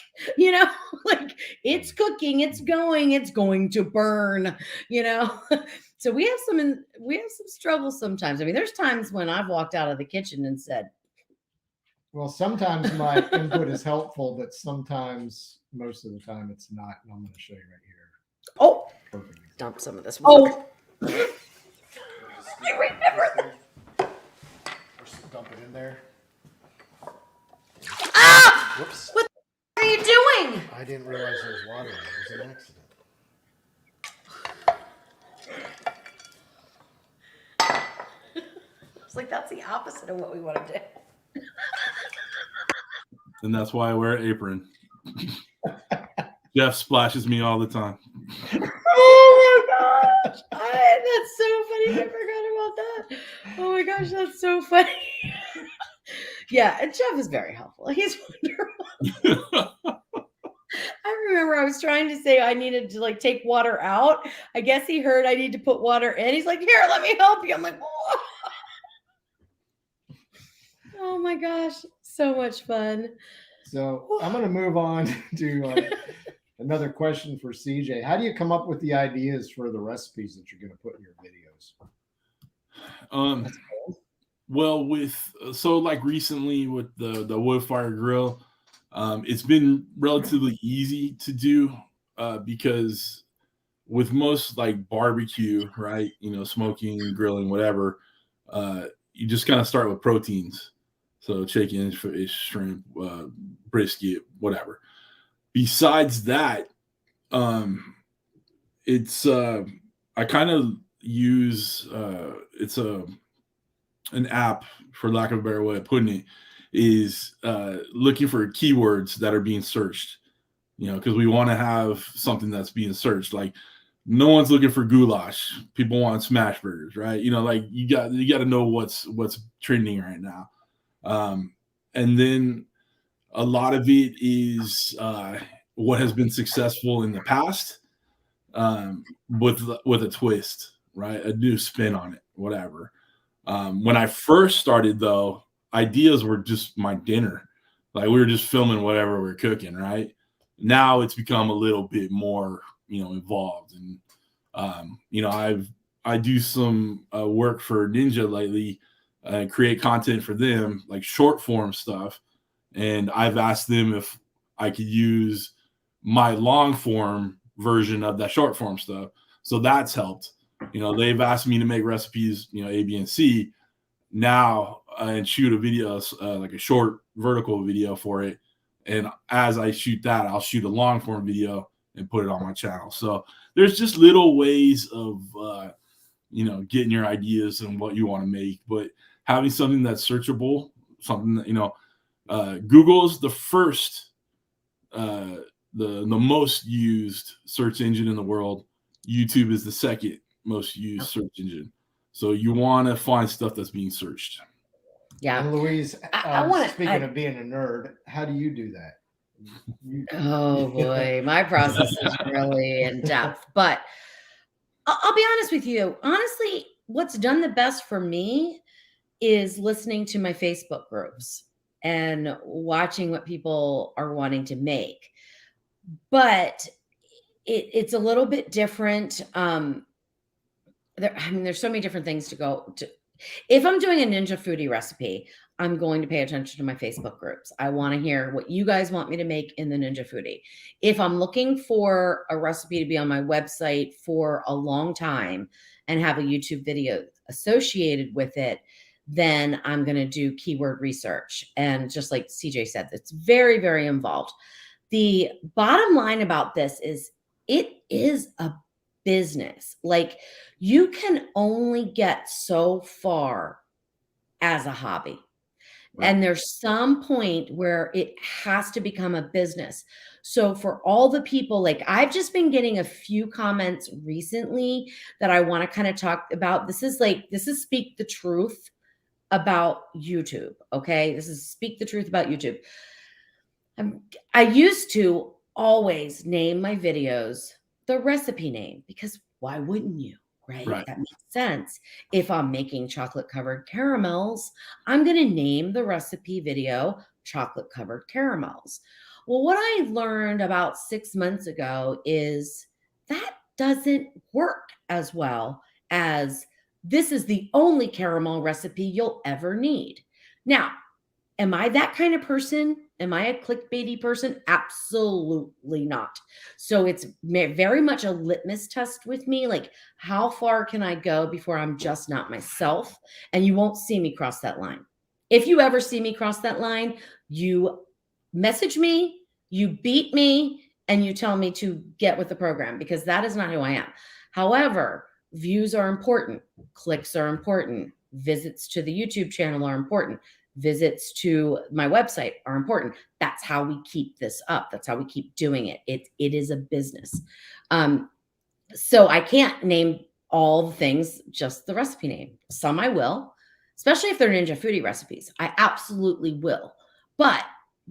like it's cooking, it's going to burn, So we have some struggles sometimes. I mean, there's times when I've walked out of the kitchen and said, Well, sometimes my input is helpful, but sometimes, most of the time, it's not. And I'm going to show you right here. oh, Perfect. dump some of this water. I remember Just dump it in there. Ah! Whoops. What are you doing? I didn't realize there was water in it. It was an accident. It's like, that's the opposite of what we want to do. And that's why I wear an apron. Jeff splashes me all the time. Oh my gosh. That's so funny. I forgot about that. Oh my gosh, that's so funny. Yeah, and Jeff is very helpful. He's wonderful. I remember I was trying to say I needed to like take water out. I guess he heard I need to put water in. He's like, here, let me help you. I'm like, whoa. Oh my gosh, so much fun. So I'm going to move on to another question for CJ. How do you come up with the ideas for the recipes that you're going to put in your videos? Well, so like recently with the wood fire grill, it's been relatively easy to do because with most like barbecue, right? Smoking, grilling, whatever. You just kind of start with proteins, so chicken, fish, shrimp, brisket, whatever. Besides that, it's I kind of use it's an app, for lack of a better way of putting it, is looking for keywords that are being searched. Because we want to have something that's being searched. Like, no one's looking for goulash. People want smash burgers, right? Like you got to know what's trending right now. And then a lot of it is what has been successful in the past, with a twist, right? A new spin on it, whatever. When I first started, though, ideas were just my dinner. Like, we were just filming whatever we're cooking, right? Now it's become a little bit more, involved. And, I do some work for Ninja lately, create content for them, like short form stuff. And I've asked them if I could use my long form version of that short form stuff. So that's helped. They've asked me to make recipes, A, B, and C now, and shoot a video, like a short vertical video for it. And as I shoot that, I'll shoot a long form video and put it on my channel. So there's just little ways of, getting your ideas and what you want to make, but having something that's searchable, something that, Google is the first, the most used search engine in the world. YouTube is the second most used search engine. So you want to find stuff that's being searched. Yeah. And Louise, speaking of being a nerd, how do you do that? Oh boy, my process is really in depth, but I'll be honest with you. Honestly, what's done the best for me is listening to my Facebook groups and watching what people are wanting to make. But it's a little bit different. There's so many different things to go to. If I'm doing a Ninja foodie recipe, I'm going to pay attention to my Facebook groups. I want to hear what you guys want me to make in the Ninja foodie. If I'm looking for a recipe to be on my website for a long time and have a YouTube video associated with it, then I'm going to do keyword research. And just like CJ said, it's very, very involved. The bottom line about this is it is a business. Like, you can only get so far as a hobby. Right. And there's some point where it has to become a business. So for all the people, like, I've just been getting a few comments recently that I want to kind of talk about. This is speak the truth about YouTube. Okay. This is speak the truth about YouTube. I used to always name my videos the recipe name, because why wouldn't you? Right? That makes sense. If I'm making chocolate covered caramels, I'm going to name the recipe video chocolate covered caramels. Well, what I learned about 6 months ago is that doesn't work as well as this is the only caramel recipe you'll ever need. Now, am I that kind of person? Am I a clickbaity person? Absolutely not. So it's very much a litmus test with me. Like, how far can I go before I'm just not myself? And you won't see me cross that line. If you ever see me cross that line, you message me, you beat me, and you tell me to get with the program, because that is not who I am. However, views are important. Clicks are important. Visits to the YouTube channel are important. Visits to my website are important. That's how we keep this up. That's how we keep doing it. It is a business. So I can't name all the things, just the recipe name. Some I will, especially if they're Ninja foodie recipes. I absolutely will. But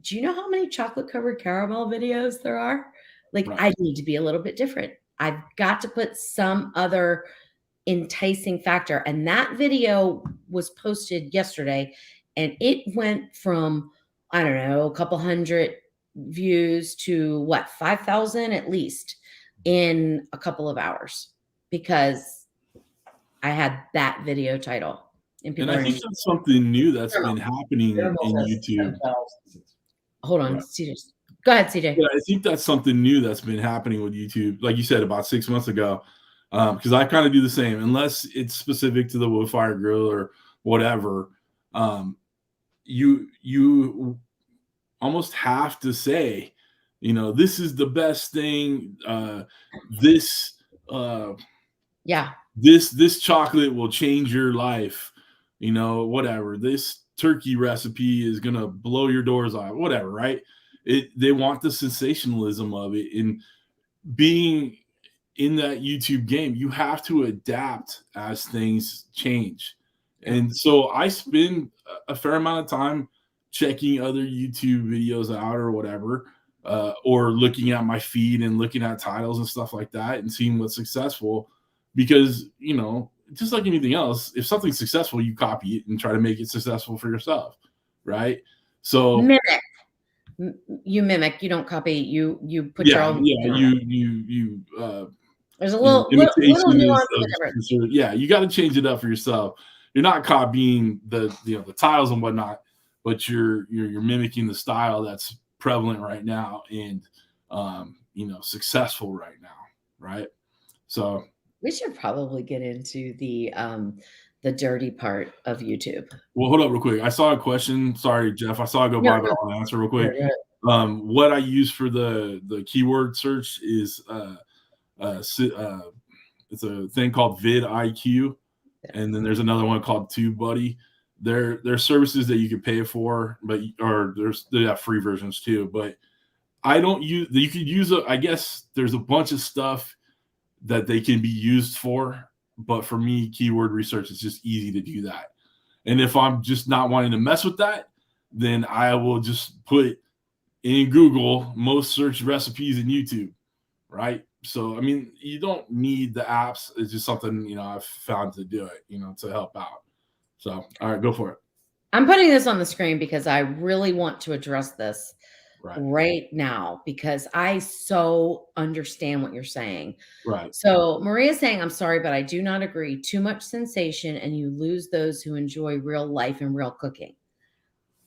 do you know how many chocolate covered caramel videos there are? Like, right. I need to be a little bit different. I've got to put some other enticing factor. And that video was posted yesterday. and it went from, I don't know, a couple hundred views to what, 5,000 at least in a couple of hours, because I had that video title. And I think that's something new that's been happening in YouTube. Hold on, CJ. Go ahead, CJ. Yeah, I think that's something new that's been happening with YouTube, like you said, about 6 months ago. Because I kind of do the same, unless it's specific to the wood fire grill or whatever. You almost have to say, this is the best thing. This chocolate will change your life. Whatever. This turkey recipe is gonna blow your doors off. Whatever, right? They want the sensationalism of it, and being in that YouTube game, you have to adapt as things change. And so I spend a fair amount of time checking other YouTube videos out or whatever, or looking at my feed and looking at titles and stuff like that and seeing what's successful, because, just like anything else, if something's successful, you copy it and try to make it successful for yourself. Right. So you mimic, you don't copy, you put your own. There's a little nuance. You got to change it up for yourself. You're not copying the tiles and whatnot, but you're mimicking the style that's prevalent right now and successful right now, right? So we should probably get into the dirty part of YouTube. Well, hold up real quick. I saw a question. Sorry, Jeff. I saw it go by, but I'll answer real quick. What I use for the keyword search is it's a thing called vidIQ, and then there's another one called TubeBuddy. They're services that you can pay for, they have free versions too. But I don't use. You could use I guess there's a bunch of stuff that they can be used for, but for me, keyword research is just easy to do that. And if I'm just not wanting to mess with that, then I will just put in Google most searched recipes in YouTube, right? So, I mean, you don't need the apps. It's just something, I've found to do it, to help out. So, all right, go for it. I'm putting this on the screen because I really want to address this right now, because I so understand what you're saying. Right. So Maria's saying, I'm sorry, but I do not agree. Too much sensation and you lose those who enjoy real life and real cooking.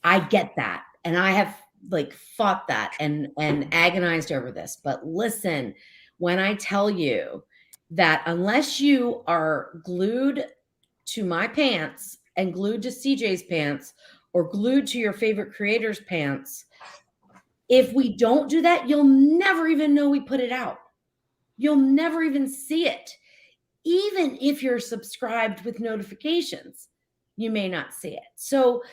I get that. And I have fought that and agonized over this. But listen, when I tell you that unless you are glued to my pants and glued to CJ's pants or glued to your favorite creator's pants, if we don't do that, you'll never even know we put it out. You'll never even see it. Even if you're subscribed with notifications, you may not see it. So,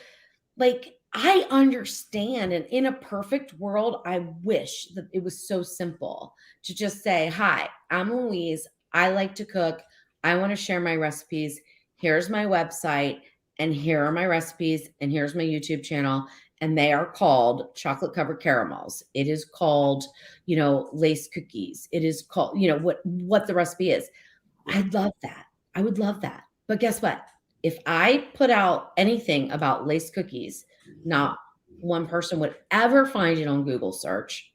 I understand. And in a perfect world, I wish that it was so simple to just say, hi, I'm Louise. I like to cook. I want to share my recipes. Here's my website. And here are my recipes. And here's my YouTube channel. And they are called chocolate covered caramels. It is called, lace cookies. It is called, what the recipe is. I'd love that. I would love that. But guess what? If I put out anything about lace cookies, not one person would ever find it on Google search.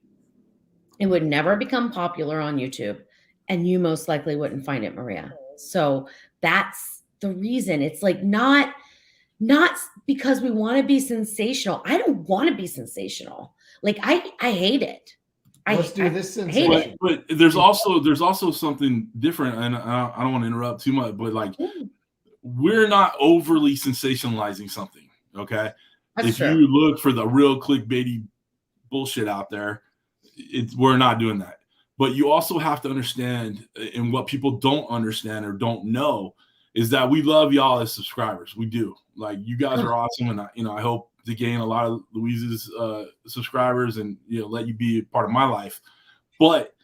It would never become popular on YouTube. And you most likely wouldn't find it, Maria. So that's the reason. It's not because we want to be sensational. I don't want to be sensational. I hate it. Let's do this sensation. But there's also something different, and I don't want to interrupt too much, but we're not overly sensationalizing something. Okay, That's true. You look for the real clickbaity bullshit out there, we're not doing that. But you also have to understand, and what people don't understand or don't know, is that we love y'all as subscribers. We do. You guys are awesome, and I hope to gain a lot of Louise's subscribers and let you be a part of my life. But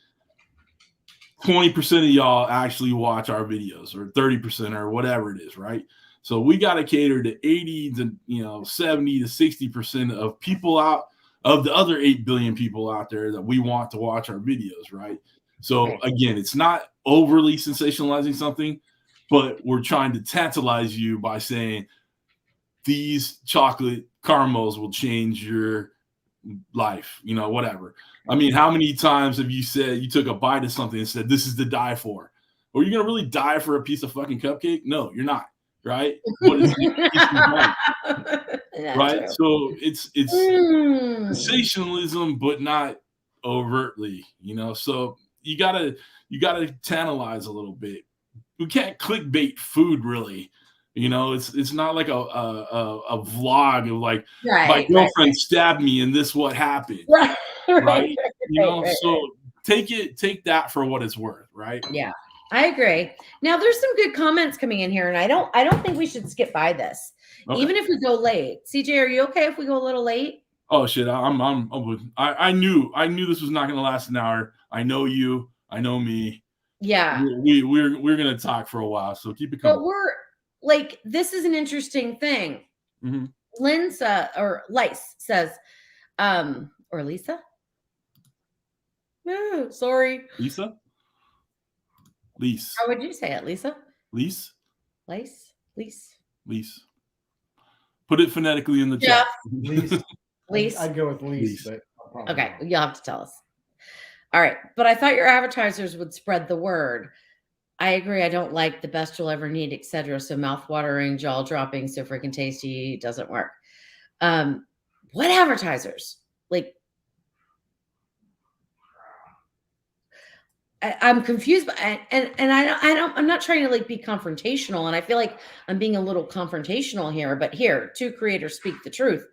20% of y'all actually watch our videos, or 30%, or whatever it is, right? So we got to cater to 80 to 70 to 60% of people out of the other 8 billion people out there that we want to watch our videos, right? So again, it's not overly sensationalizing something, but we're trying to tantalize you by saying, these chocolate caramels will change your life, whatever. I mean, how many times have you said you took a bite of something and said, this is to die for? Are you going to really die for a piece of fucking cupcake? No, you're not. Right. But it's right. True. So it's sensationalism, but not overtly, so you gotta tantalize a little bit. We can't clickbait food, really. It's not like a vlog of like, my girlfriend stabbed me and this what happened. Right. So take that for what it's worth. Right. Yeah, I agree. Now there's some good comments coming in here, and I don't think we should skip by this. Okay. Even if we go late. CJ, are you okay if we go a little late? Oh shit, I knew this was not going to last an hour. I know you, I know me. Yeah. We're going to talk for a while, so keep it coming. But we're like, this is an interesting thing. Mm-hmm. Lice says, or Lisa? No, sorry. Lisa? How would you say it, Lisa? Lease? Lease. Put it phonetically in the chat. Lease. I'd go with lease. But okay, you'll have to tell us. All right, but I thought your advertisers would spread the word. I agree. I don't like the best you'll ever need, etc. So mouth-watering, jaw-dropping, so freaking tasty doesn't work. What advertisers? Like, I'm confused, I'm not trying to like be confrontational, and I feel like I'm being a little confrontational here. But here, two creators speak the truth.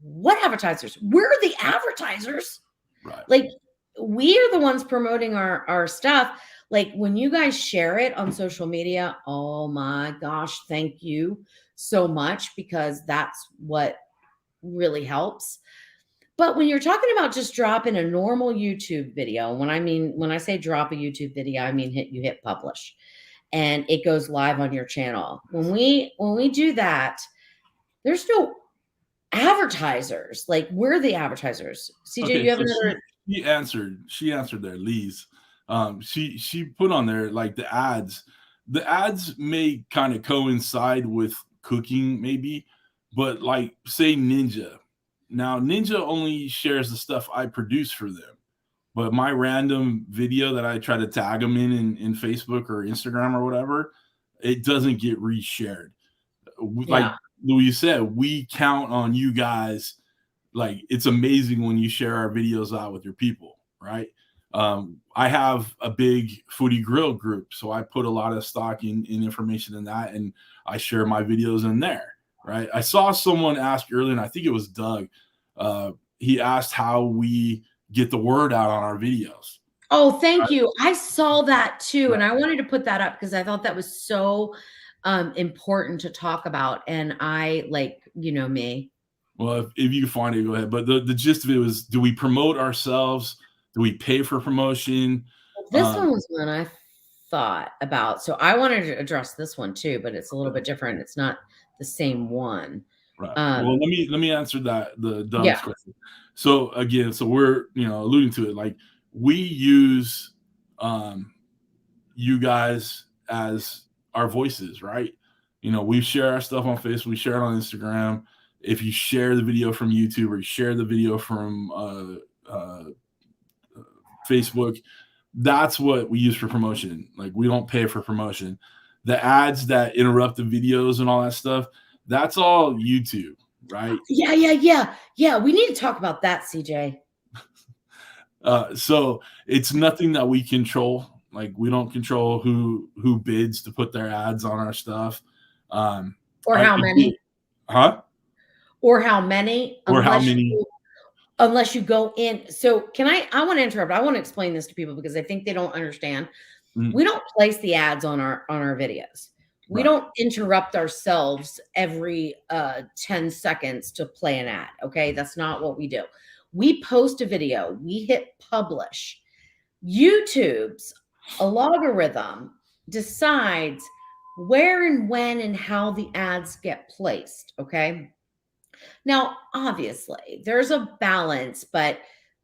What advertisers? We're the advertisers. Right. Like, we are the ones promoting our stuff. Like, when you guys share it on social media, oh my gosh, thank you so much, because that's what really helps. But when you're talking about just dropping a normal YouTube video, when I say drop a YouTube video, I mean you hit publish and it goes live on your channel. When we do that, there's no advertisers. Like, we're the advertisers. CJ, okay, you have another. She answered there, Lise. She put on there like the ads. The ads may kind of coincide with cooking, maybe, but like, say Ninja. Now, Ninja only shares the stuff I produce for them, but my random video that I try to tag them in Facebook or Instagram or whatever, it doesn't get reshared. Like Louise said, we count on you guys. Like, it's amazing when you share our videos out with your people, right? I have a big foodie grill group, so I put a lot of stock in information in that, and I share my videos in there. Right. I saw someone ask earlier, and I think it was Doug. He asked how we get the word out on our videos. Oh, thank you. I saw that too. And I wanted to put that up because I thought that was so important to talk about. And I me. Well, if you can find it, go ahead. But the gist of it was, do we promote ourselves? Do we pay for promotion? This one was one I thought about. So I wanted to address this one too, but it's a little bit different. It's not the same one. Right. Well, let me answer the Doug's question. So again, we're alluding to it, like, we use you guys as our voices, right? We share our stuff on Facebook, we share it on Instagram. If you share the video from YouTube or you share the video from Facebook, that's what we use for promotion. Like, we don't pay for promotion. The ads that interrupt the videos and all that stuff, that's all YouTube, right? Yeah. We need to talk about that, CJ. So it's nothing that we control. Like, we don't control who bids to put their ads on our stuff. Or how many. Huh? Or how many. Or how many. Unless you go in. So I want to interrupt. I want to explain this to people because I think they don't understand. Mm-hmm. We don't place the ads on our videos. We don't interrupt ourselves every 10 seconds to play an ad. Okay. That's not what we do. We post a video, we hit publish. YouTube's algorithm decides where and when and how the ads get placed. Okay. Now, obviously, there's a balance, but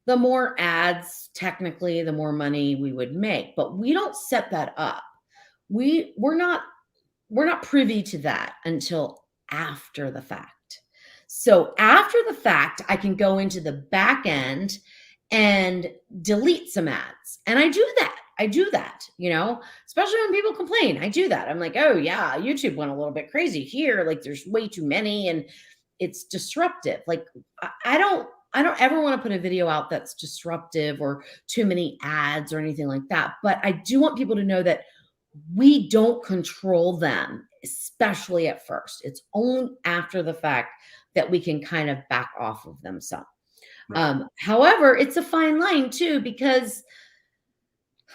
the more ads, technically, the more money we would make. But we don't set that up. We're not privy to that until after the fact. So after the fact, I can go into the back end and delete some ads. And I do that. Especially when people complain. I do that. I'm like, oh yeah, YouTube went a little bit crazy here. Like there's way too many and it's disruptive. Like I don't ever want to put a video out that's disruptive or too many ads or anything like that. But I do want people to know that we don't control them, especially at first. It's only after the fact that we can kind of back off of them some. Right. However, it's a fine line too, because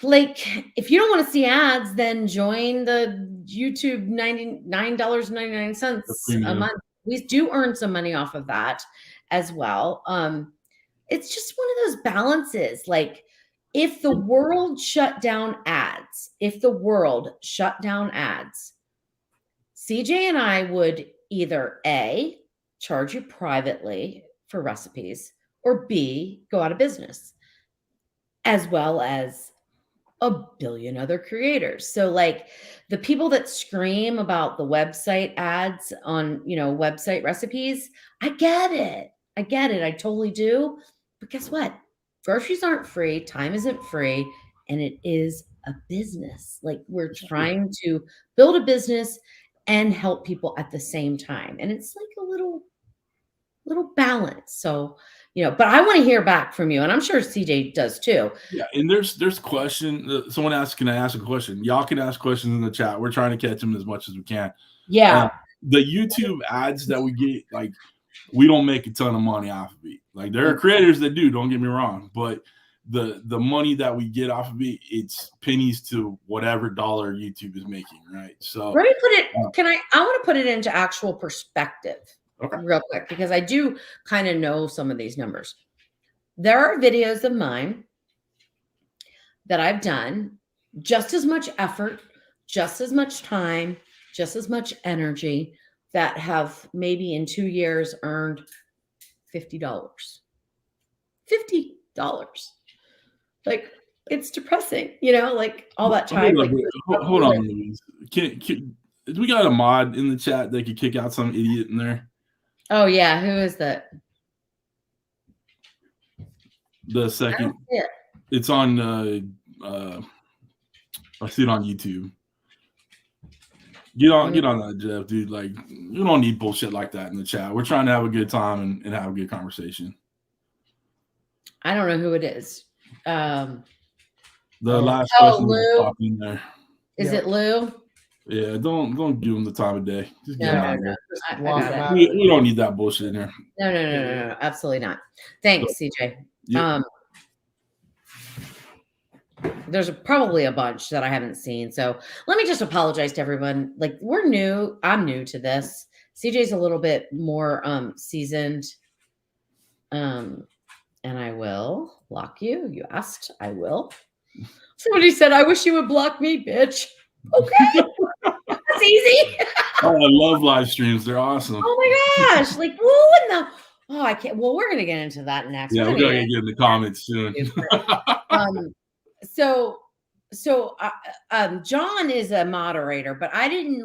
like if you don't want to see ads, then join the YouTube $99.99 a month. We do earn some money off of that as well. It's just one of those balances. Like if the world shut down ads, CJ and I would either A, charge you privately for recipes, or B, go out of business, as well as a billion other creators. So like the people that scream about the website ads on, website recipes, I get it. I totally do. But guess what? Groceries aren't free. Time isn't free. And it is a business. Like we're trying to build a business and help people at the same time. And it's like a little balance. So, but I want to hear back from you, and I'm sure CJ does too. Yeah, and there's question. Someone asked, "Can I ask a question?" Y'all can ask questions in the chat. We're trying to catch them as much as we can. Yeah. The YouTube ads that we get, like, we don't make a ton of money off of it. Like, there are creators that do. Don't get me wrong, but the money that we get off of it, it's pennies to whatever dollar YouTube is making, right? So let me put it. I want to put it into actual perspective. Okay. Real quick, because I do kind of know some of these numbers. There are videos of mine that I've done, just as much effort, just as much time, just as much energy, that have maybe in 2 years earned $50. $50. Like, it's depressing, like all that time. Hold on, Louise. We got a mod in the chat that could kick out some idiot in there. Oh yeah, who is that? The second, it's on. I see it on YouTube. Get on that, Jeff, dude. Like, you don't need bullshit like that in the chat. We're trying to have a good time and have a good conversation. I don't know who it is. The last person Lou. popped in there. Is it Lou? Yeah, don't give him the time of day. Just get him out of there. We don't need that bullshit in there. No, absolutely not. Thanks, CJ. Yeah. There's probably a bunch that I haven't seen. So let me just apologize to everyone. Like, we're new. I'm new to this. CJ's a little bit more seasoned. And I will block you. You asked, I will. Somebody said, I wish you would block me, bitch. Okay. That's easy. Oh, I love live streams. They're awesome. Oh my gosh. Like, who in the I can't. Well, we're gonna get into that next. Yeah, we're gonna get in the comments soon. John is a moderator, but I didn't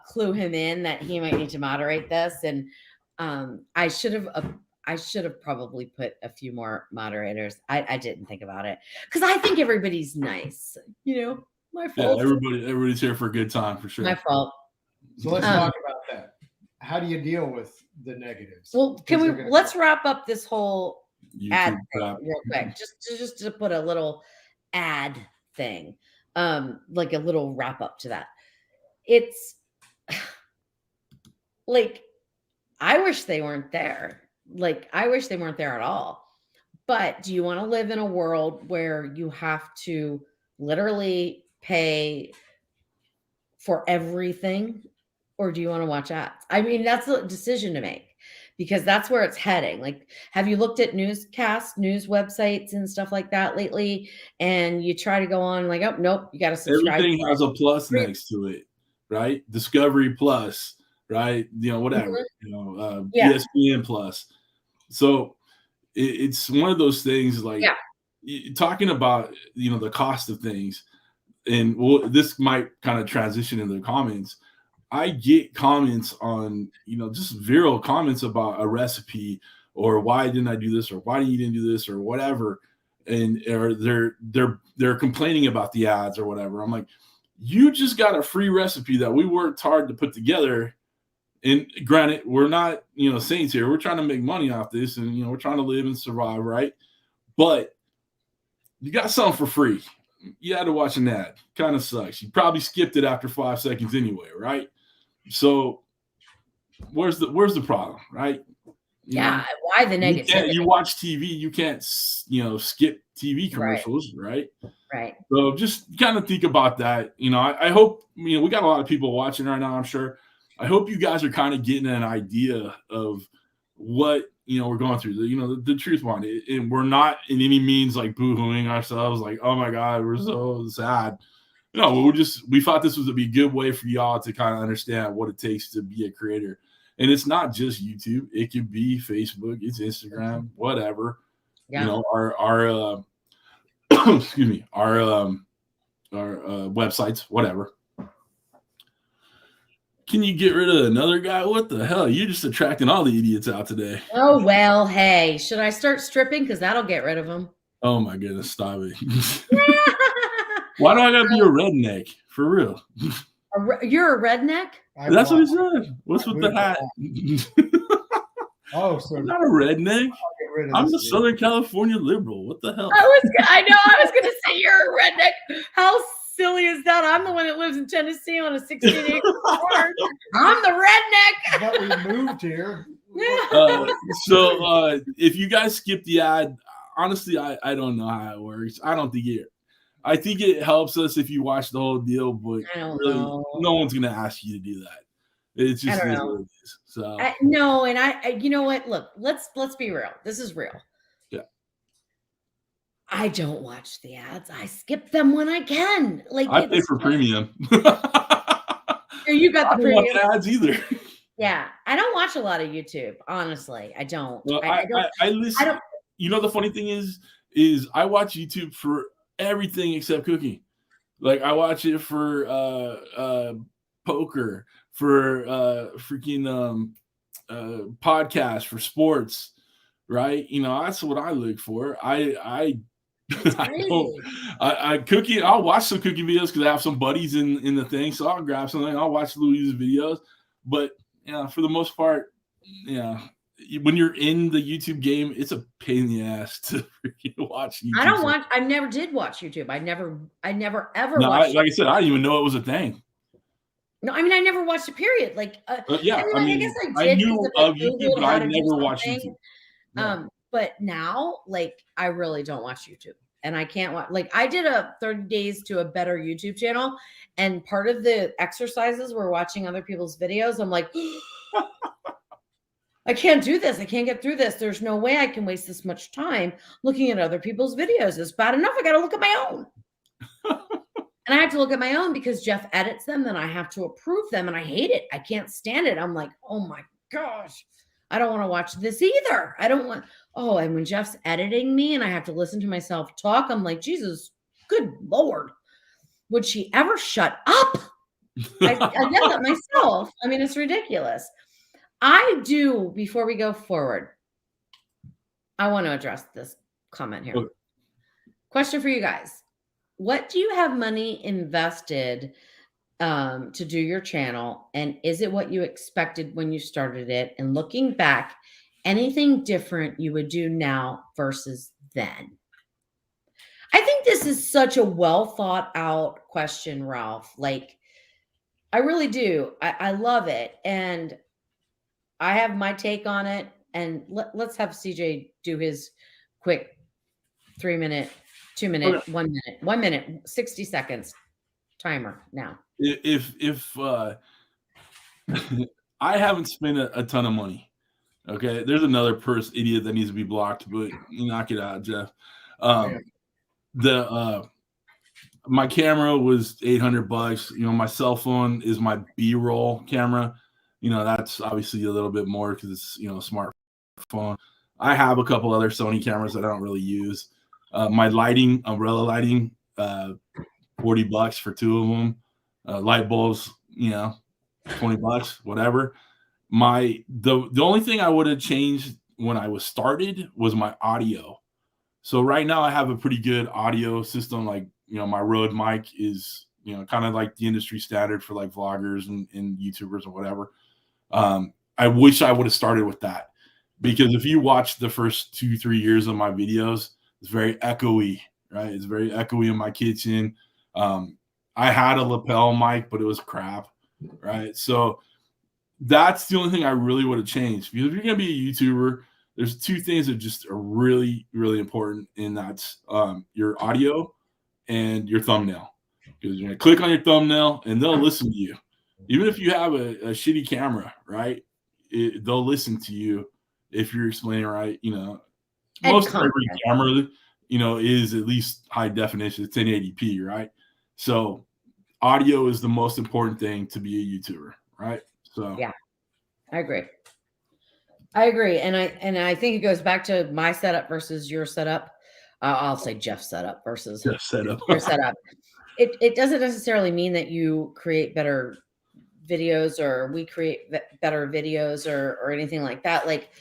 clue him in that he might need to moderate this. And I should have probably put a few more moderators. I didn't think about it because I think everybody's nice, my fault. Yeah, everybody's here for a good time, for sure. My fault. So let's talk about that. How do you deal with the negatives? Well, let's wrap up this whole ad thing real quick. Just to put a little ad thing, like a little wrap up to that. It's like, I wish they weren't there. Like, I wish they weren't there at all. But do you want to live in a world where you have to literally pay for everything? Or do you want to watch ads? I mean, that's a decision to make because that's where it's heading. Like, have you looked at news websites and stuff like that lately? And you try to go on like, oh, nope, you got to subscribe. Everything has a plus next to it, right? Discovery Plus, right? Whatever, ESPN Plus. So it's one of those things like talking about, the cost of things. And this might kind of transition into the comments. I get comments on, just virile comments about a recipe, or why didn't I do this, or why you didn't do this, or whatever, or they're complaining about the ads or whatever. I'm like, you just got a free recipe that we worked hard to put together. And granted, we're not, saints here. We're trying to make money off this, and we're trying to live and survive, right? But you got something for free. You had to watch an ad. Kind of sucks. You probably skipped it after 5 seconds anyway, right? So where's the problem, right? Why the negativity? You watch TV, you can't skip TV commercials, right? So just kind of think about that. I hope we got a lot of people watching right now, I'm sure. I hope you guys are kind of getting an idea of what we're going through, the truth behind it. And we're not in any means like boo-hooing ourselves, like, oh my God, we're so sad. No, we thought this would be a good way for y'all to kind of understand what it takes to be a creator. And it's not just YouTube. It could be Facebook, it's Instagram, whatever. Yeah. Our excuse me, our websites, whatever. Can you get rid of another guy? What the hell? You're just attracting all the idiots out today. Oh, well, hey, should I start stripping? Because that'll get rid of them. Oh my goodness, stop it. Why do I gotta be a redneck? For real. You're a redneck? That's what he said. What's with the hat? So I'm not a redneck. I'm a Southern California liberal. What the hell? I was gonna say you're a redneck. How silly is that? I'm the one that lives in Tennessee on a 16-acre farm. I'm the redneck. But we moved here. So if you guys skip the ad, honestly, I don't know how it works. I think it helps us if you watch the whole deal, but really, no one's gonna ask you to do that. It's just what it is. So no, and I you know what? Look, let's be real. This is real. Yeah. I don't watch the ads. I skip them when I can. Like, I pay for premium. You got the premium. I don't watch ads either. Yeah, I don't watch a lot of YouTube. Honestly, I don't. Well, I listen. I don't. The funny thing is I watch YouTube for everything except cooking. Like, I watch it for poker, for freaking podcasts, for sports, right? That's what I look for. I cooking. I'll watch some cooking videos because I have some buddies in the thing, so I'll grab something. I'll watch Louise's videos, but for the most part, when you're in the YouTube game, it's a pain in the ass to freaking watch YouTube. I never did watch YouTube. I never ever watched. Like I said, I didn't even know it was a thing. No, I mean, I never watched it, period. Like, I guess I did. I knew of YouTube, but I never watched YouTube. No. But now, like, I really don't watch YouTube, and I can't watch. Like, I did a 30 days to a better YouTube channel, and part of the exercises were watching other people's videos. I'm like, I can't do this. I can't get through this. There's no way I can waste this much time looking at other people's videos. It's bad enough. I got to look at my own. And I have to look at my own because Jeff edits them. Then I have to approve them. And I hate it. I can't stand it. I'm like, oh my gosh, I don't want to watch this either. I don't want. Oh, and when Jeff's editing me and I have to listen to myself talk, I'm like, Jesus, good Lord. Would she ever shut up? I yell at myself. I mean, it's ridiculous. I do, before we go forward, I want to address this comment here. Okay. Question for you guys. What do you have money invested to do your channel? And is it what you expected when you started it? And looking back, anything different you would do now versus then? I think this is such a well thought out question, Ralph. Like, I really do. I love it. And I have my take on it, and let's have CJ do his quick 3 minute, 2 minute, okay. 1 minute, 60 seconds timer now. If I haven't spent a ton of money, okay, there's another idiot that needs to be blocked, but you knock it out, Jeff. My camera was $800. My cell phone is my B-roll camera. That's obviously a little bit more because it's, a smartphone. I have a couple other Sony cameras that I don't really use. My lighting, umbrella lighting, $40 for 2 of them. Light bulbs, $20, whatever. The only thing I would have changed when I was started was my audio. So right now I have a pretty good audio system. Like, my Rode mic is, kind of like the industry standard for like vloggers and YouTubers or whatever. I wish I would have started with that, because if you watch the first 2-3 years of my videos, it's very echoey, right? It's very echoey in my kitchen. I had a lapel mic, but it was crap, right? So that's the only thing I really would have changed. Because if you're going to be a YouTuber, there's two things that just are really, really important, and that's your audio and your thumbnail. Because you're going to click on your thumbnail and they'll listen to you. Even if you have a shitty camera, right? They'll listen to you if you're explaining right. Most every camera, is at least high definition, 1080p, right? So audio is the most important thing to be a YouTuber, right? So yeah, I agree. And I think it goes back to my setup versus your setup. I'll say Jeff's setup versus your setup. Your setup. It doesn't necessarily mean that you create better videos or we create better videos or anything like that. Like,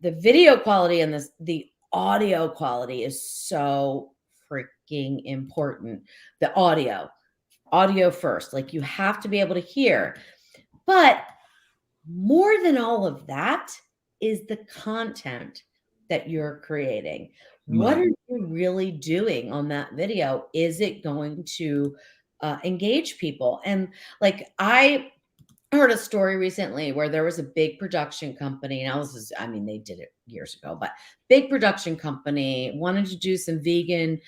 the video quality and the audio quality is so freaking important. The audio first, like, you have to be able to hear. But more than all of that is the content that you're creating. What are you really doing on that video? Is it going to engage people? And like, I heard a story recently where there was a big production company. Now they did it years ago, but big production company wanted to do some vegan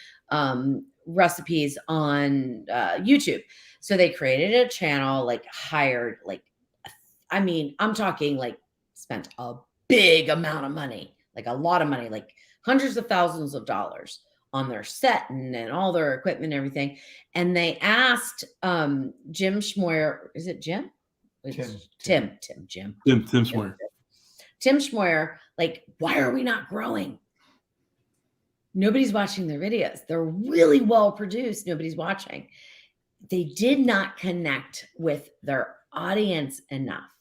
recipes on YouTube. So they created a channel, like hired, I'm talking like spent a big amount of money, like a lot of money, like hundreds of thousands of dollars on their set and all their equipment and everything. And they asked Jim Schmoyer, is it Jim? Tim Schmoyer. Tim Schmoyer, like, why are we not growing? Nobody's watching their videos. They're really well produced. Nobody's watching. They did not connect with their audience enough.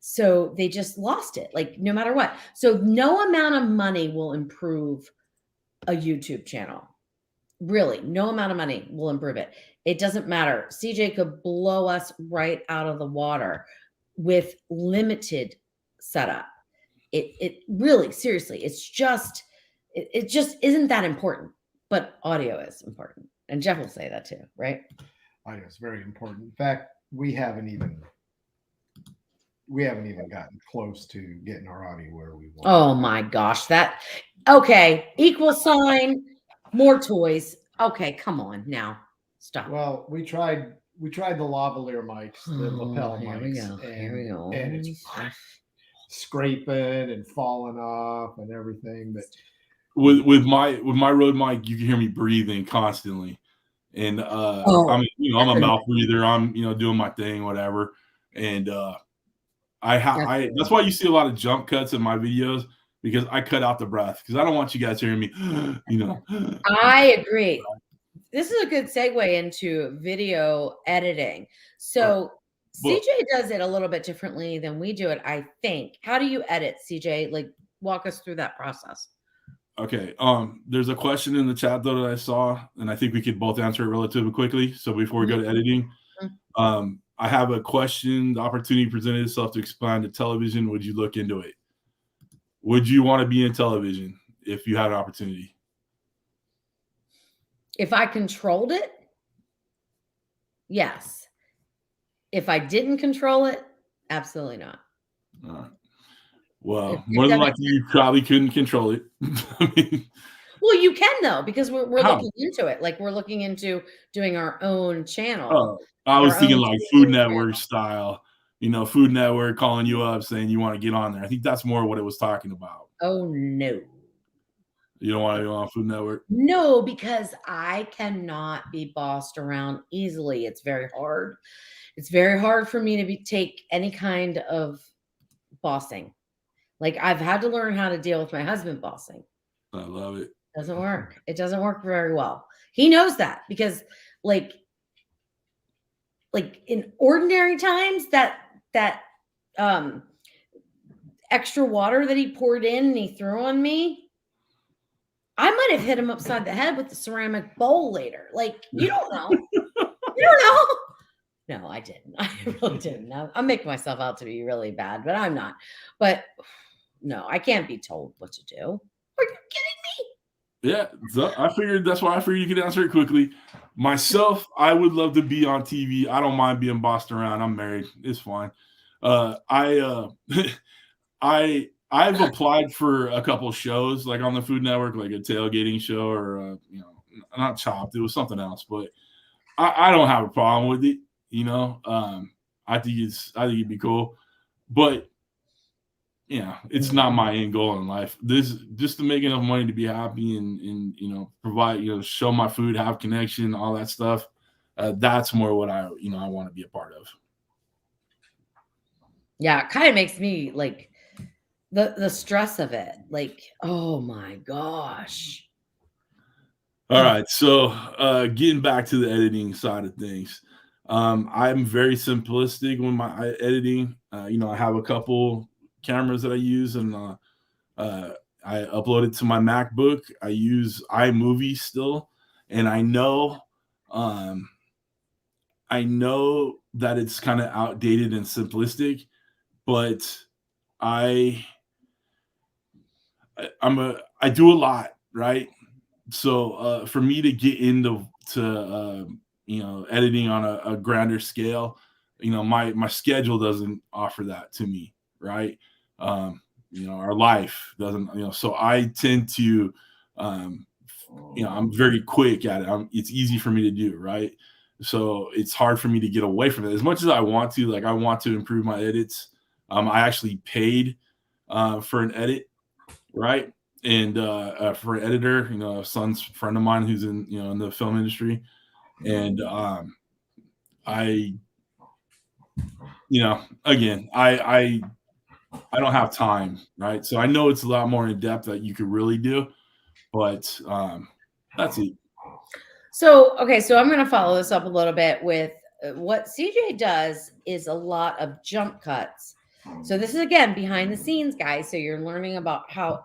So they just lost it, like, no matter what. So no amount of money will improve a YouTube channel. Really, no amount of money will improve it. It doesn't matter. CJ could blow us right out of the water with limited setup. It really, seriously, it just isn't that important. But audio is important. And Jeff will say that too, right? Audio is very important. In fact, we haven't even gotten close to getting our audio where we want. Oh my gosh. Okay. Equal sign, more toys. Okay, come on now. Stop. Well, we tried the lavalier mics, the lapel mics. Here we go. And it's scraping and falling off and everything. But with my Rode mic, you can hear me breathing constantly. And I'm a mouth breather. I'm doing my thing, whatever. And that's why you see a lot of jump cuts in my videos, because I cut out the breath, because I don't want you guys hearing me. I agree. This is a good segue into video editing. So CJ does it a little bit differently than we do it, I think. How do you edit, CJ? Like, walk us through that process. Okay. There's a question in the chat though that I saw, and I think we could both answer it relatively quickly. So before we go to editing, I have a question. The opportunity presented itself to expand to television. Would you look into it? Would you want to be in television if you had an opportunity? If I controlled it, yes. If I didn't control it, absolutely not. All right. Well, more than likely, you probably couldn't control it. Well, you can though, because we're looking into it. Like, we're looking into doing our own channel. Oh, I was thinking like Food Network style. Food Network calling you up saying you want to get on there. I think that's more what it was talking about. Oh no. You don't want to go on Food Network? No, because I cannot be bossed around easily. It's very hard. It's very hard for me to take any kind of bossing. Like, I've had to learn how to deal with my husband bossing. I love it. Doesn't work. It doesn't work very well. He knows that, because, like, like in ordinary times, that extra water that he poured in and he threw on me, I might have hit him upside the head with the ceramic bowl later. Like, you don't know. You don't know. No, I didn't. I really didn't. I'm making myself out to be really bad, but I'm not. But no, I can't be told what to do. Are you kidding me? Yeah, so I figured that's why I figured you could answer it quickly. Myself, I would love to be on TV. I don't mind being bossed around. I'm married. It's fine. I've applied for a couple shows like on the Food Network, like a tailgating show or not Chopped. It was something else, but I don't have a problem with it. I think it'd be cool, but it's not my end goal in life. This just to make enough money to be happy and provide, show my food, have connection, all that stuff. That's more what I want to be a part of. Yeah, it kind of makes me like the stress of it. Like, oh my gosh. All right. So getting back to the editing side of things. I'm very simplistic with my editing. I have a couple cameras that I use, and I upload it to my MacBook. I use iMovie still, and I know that it's kind of outdated and simplistic, but I do a lot, right? So for me to get into editing on a grander scale, my schedule doesn't offer that to me, right? Our life doesn't, so I tend to, I'm very quick at it. It's easy for me to do, right? So it's hard for me to get away from it as much as I want to. Like, I want to improve my edits. I actually paid for an edit, right? And for an editor, a son's friend of mine who's in the film industry. And again, I don't have time, right? So I know it's a lot more in depth that you could really do, but that's it. So, okay, so I'm going to follow this up a little bit with what CJ does is a lot of jump cuts. So this is, again, behind the scenes, guys. So you're learning about how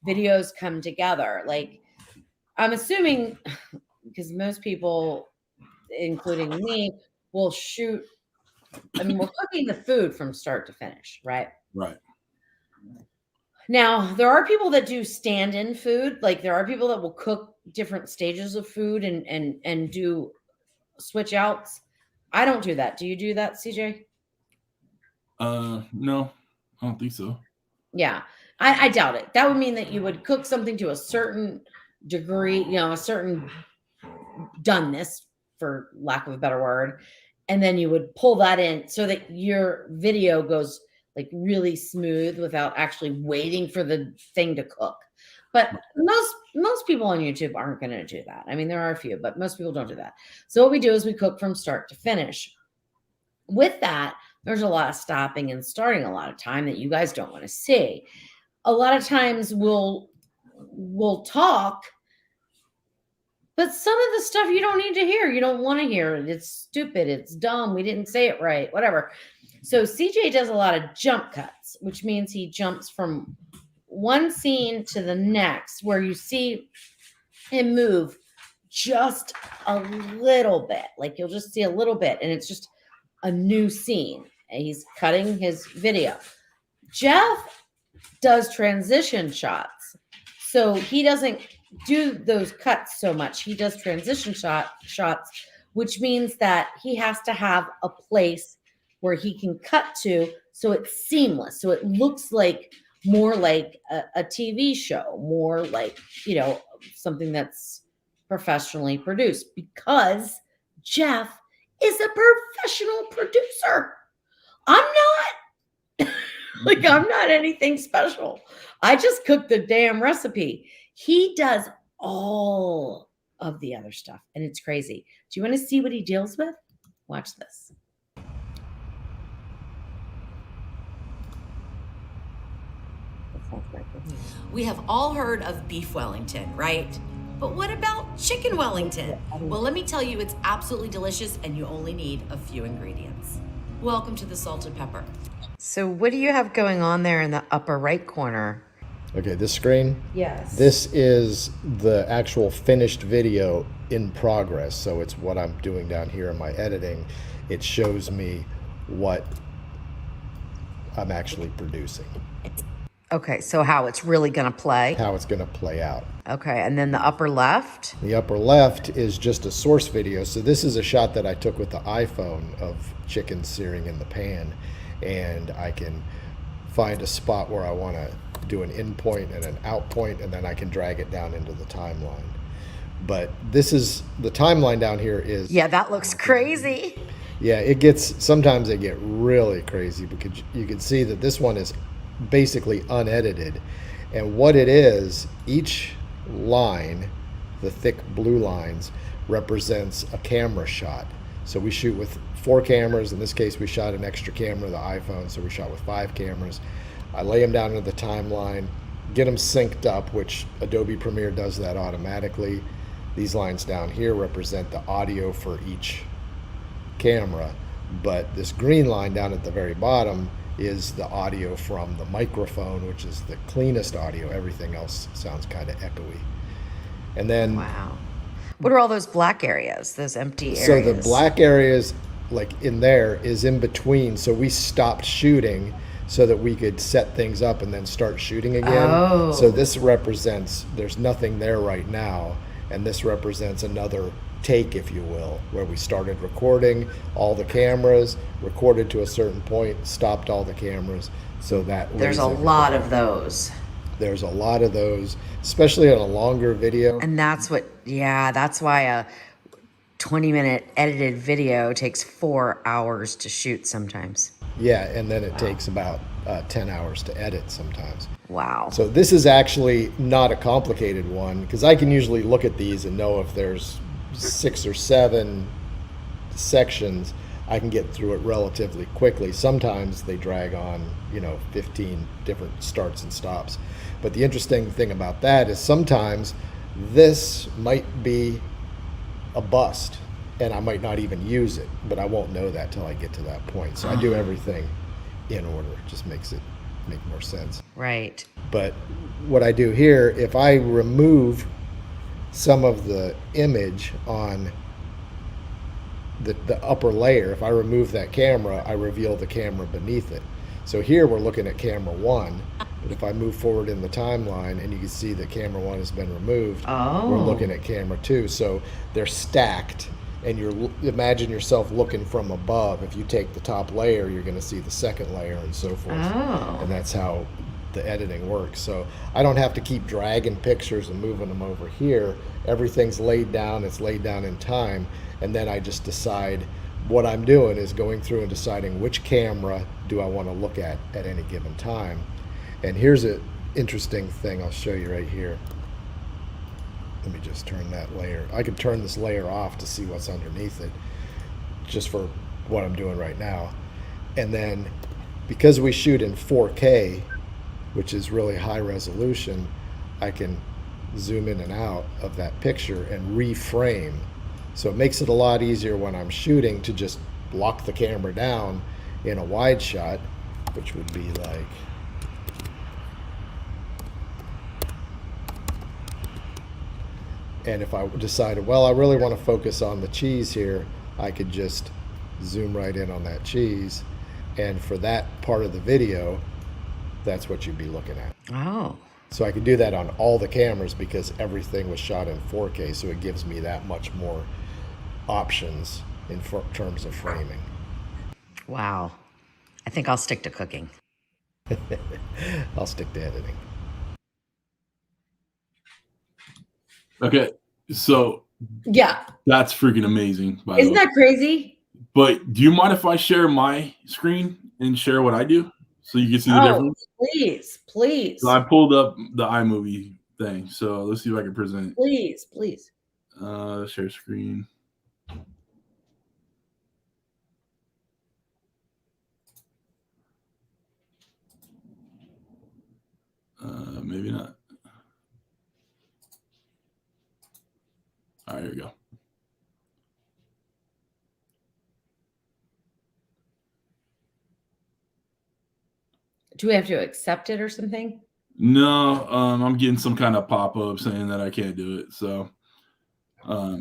videos come together. Like, I'm assuming, because most people, including me, will shoot. I mean, we're cooking the food from start to finish, right? Right. Now, there are people that do stand-in food. Like, there are people that will cook different stages of food and do switch outs. I don't do that. Do you do that, CJ? No, I don't think so. Yeah, I doubt it. That would mean that you would cook something to a certain degree, a certain doneness, for lack of a better word, and then you would pull that in so that your video goes like really smooth without actually waiting for the thing to cook. But most people on YouTube aren't going to do that. I mean, there are a few, but most people don't do that. So what we do is we cook from start to finish. With that, there's a lot of stopping and starting a lot of time that you guys don't want to see. A lot of times we'll talk, but some of the stuff you don't need to hear. You don't want to hear it. It's stupid. It's dumb. We didn't say it right, whatever. So CJ does a lot of jump cuts, which means he jumps from one scene to the next where you see him move just a little bit. Like, you'll just see a little bit, and it's just a new scene. And he's cutting his video. Jeff does transition shots. So he doesn't do those cuts so much. He does transition shots, which means that he has to have a place where he can cut to so it's seamless. So it looks like more like a TV show, more like, something that's professionally produced, because Jeff is a professional producer. I'm not. I'm not anything special. I just cook the damn recipe. He does all of the other stuff, and it's crazy. Do you want to see what he deals with? Watch this. We have all heard of beef Wellington, right? But what about chicken Wellington? Well, let me tell you, it's absolutely delicious and you only need a few ingredients. Welcome to the salted pepper. So what do you have going on there in the upper right corner? Okay, this screen? Yes. This is the actual finished video in progress. So it's what I'm doing down here in my editing. It shows me what I'm actually producing. Okay, so how it's really gonna play? How it's going to play out. Okay, and then the upper left? The upper left is just a source video. So this is a shot that I took with the iPhone of chicken searing in the pan. And I can find a spot where I want to do an in point and an out point, and then I can drag it down into the timeline. But this is the timeline down here is... Yeah, that looks crazy. Yeah, sometimes they get really crazy because you can see that this one is basically unedited. And what it is, each line, the thick blue lines, represents a camera shot. So we shoot with 4 cameras. In this case, we shot an extra camera, the iPhone, so we shot with 5 cameras. I lay them down into the timeline, get them synced up, which Adobe Premiere does that automatically. These lines down here represent the audio for each camera, but this green line down at the very bottom is the audio from the microphone, which is the cleanest audio. Everything else sounds kind of echoey. And then... Wow. What are all those black areas, those empty areas? So the black areas, like in there, is in between. So we stopped shooting so that we could set things up and then start shooting again. Oh. So this represents, there's nothing there right now. And this represents another take, if you will, where we started recording all the cameras, recorded to a certain point, stopped all the cameras. So that there's a lot of those. There's a lot of those, especially on a longer video. And that's why a 20-minute edited video takes 4 hours to shoot sometimes. Yeah, and then it takes about 10 hours to edit sometimes. Wow. So this is actually not a complicated one, because I can usually look at these and know if there's 6 or 7 sections, I can get through it relatively quickly. Sometimes they drag on, 15 different starts and stops. But the interesting thing about that is sometimes this might be a bust and I might not even use it, but I won't know that till I get to that point. So I do everything in order. It just makes it make more sense. Right. But what I do here, if I remove some of the image on the upper layer, if I remove that camera, I reveal the camera beneath it. So here we're looking at camera 1, but if I move forward in the timeline and you can see that camera 1 has been removed, we're looking at camera 2. So they're stacked, and imagine yourself looking from above. If you take the top layer, you're going to see the second layer and so forth. And that's how the editing works. So I don't have to keep dragging pictures and moving them over here. Everything's laid down. It's laid down in time. And then I just decide what I'm doing is going through and deciding which camera do I want to look at any given time. And here's an interesting thing I'll show you right here. Let me just turn that layer. I could turn this layer off to see what's underneath it, just for what I'm doing right now. And then because we shoot in 4K, which is really high resolution, I can zoom in and out of that picture and reframe. So it makes it a lot easier when I'm shooting to just lock the camera down in a wide shot, which would be like, and if I decided, well, I really want to focus on the cheese here, I could just zoom right in on that cheese. And for that part of the video, that's what you'd be looking at. Oh. So I could do that on all the cameras because everything was shot in 4K, so it gives me that much more options in terms of framing. Wow. I think I'll stick to cooking. I'll stick to editing. Okay, so yeah, that's freaking amazing. By Isn't that crazy? But do you mind if I share my screen and share what I do so you can see the difference? Please, please. So I pulled up the iMovie thing. So let's see if I can present. Please, please. Share screen. Maybe not. All right, here we go. Do we have to accept it or something? No, I'm getting some kind of pop-up saying that I can't do it. So I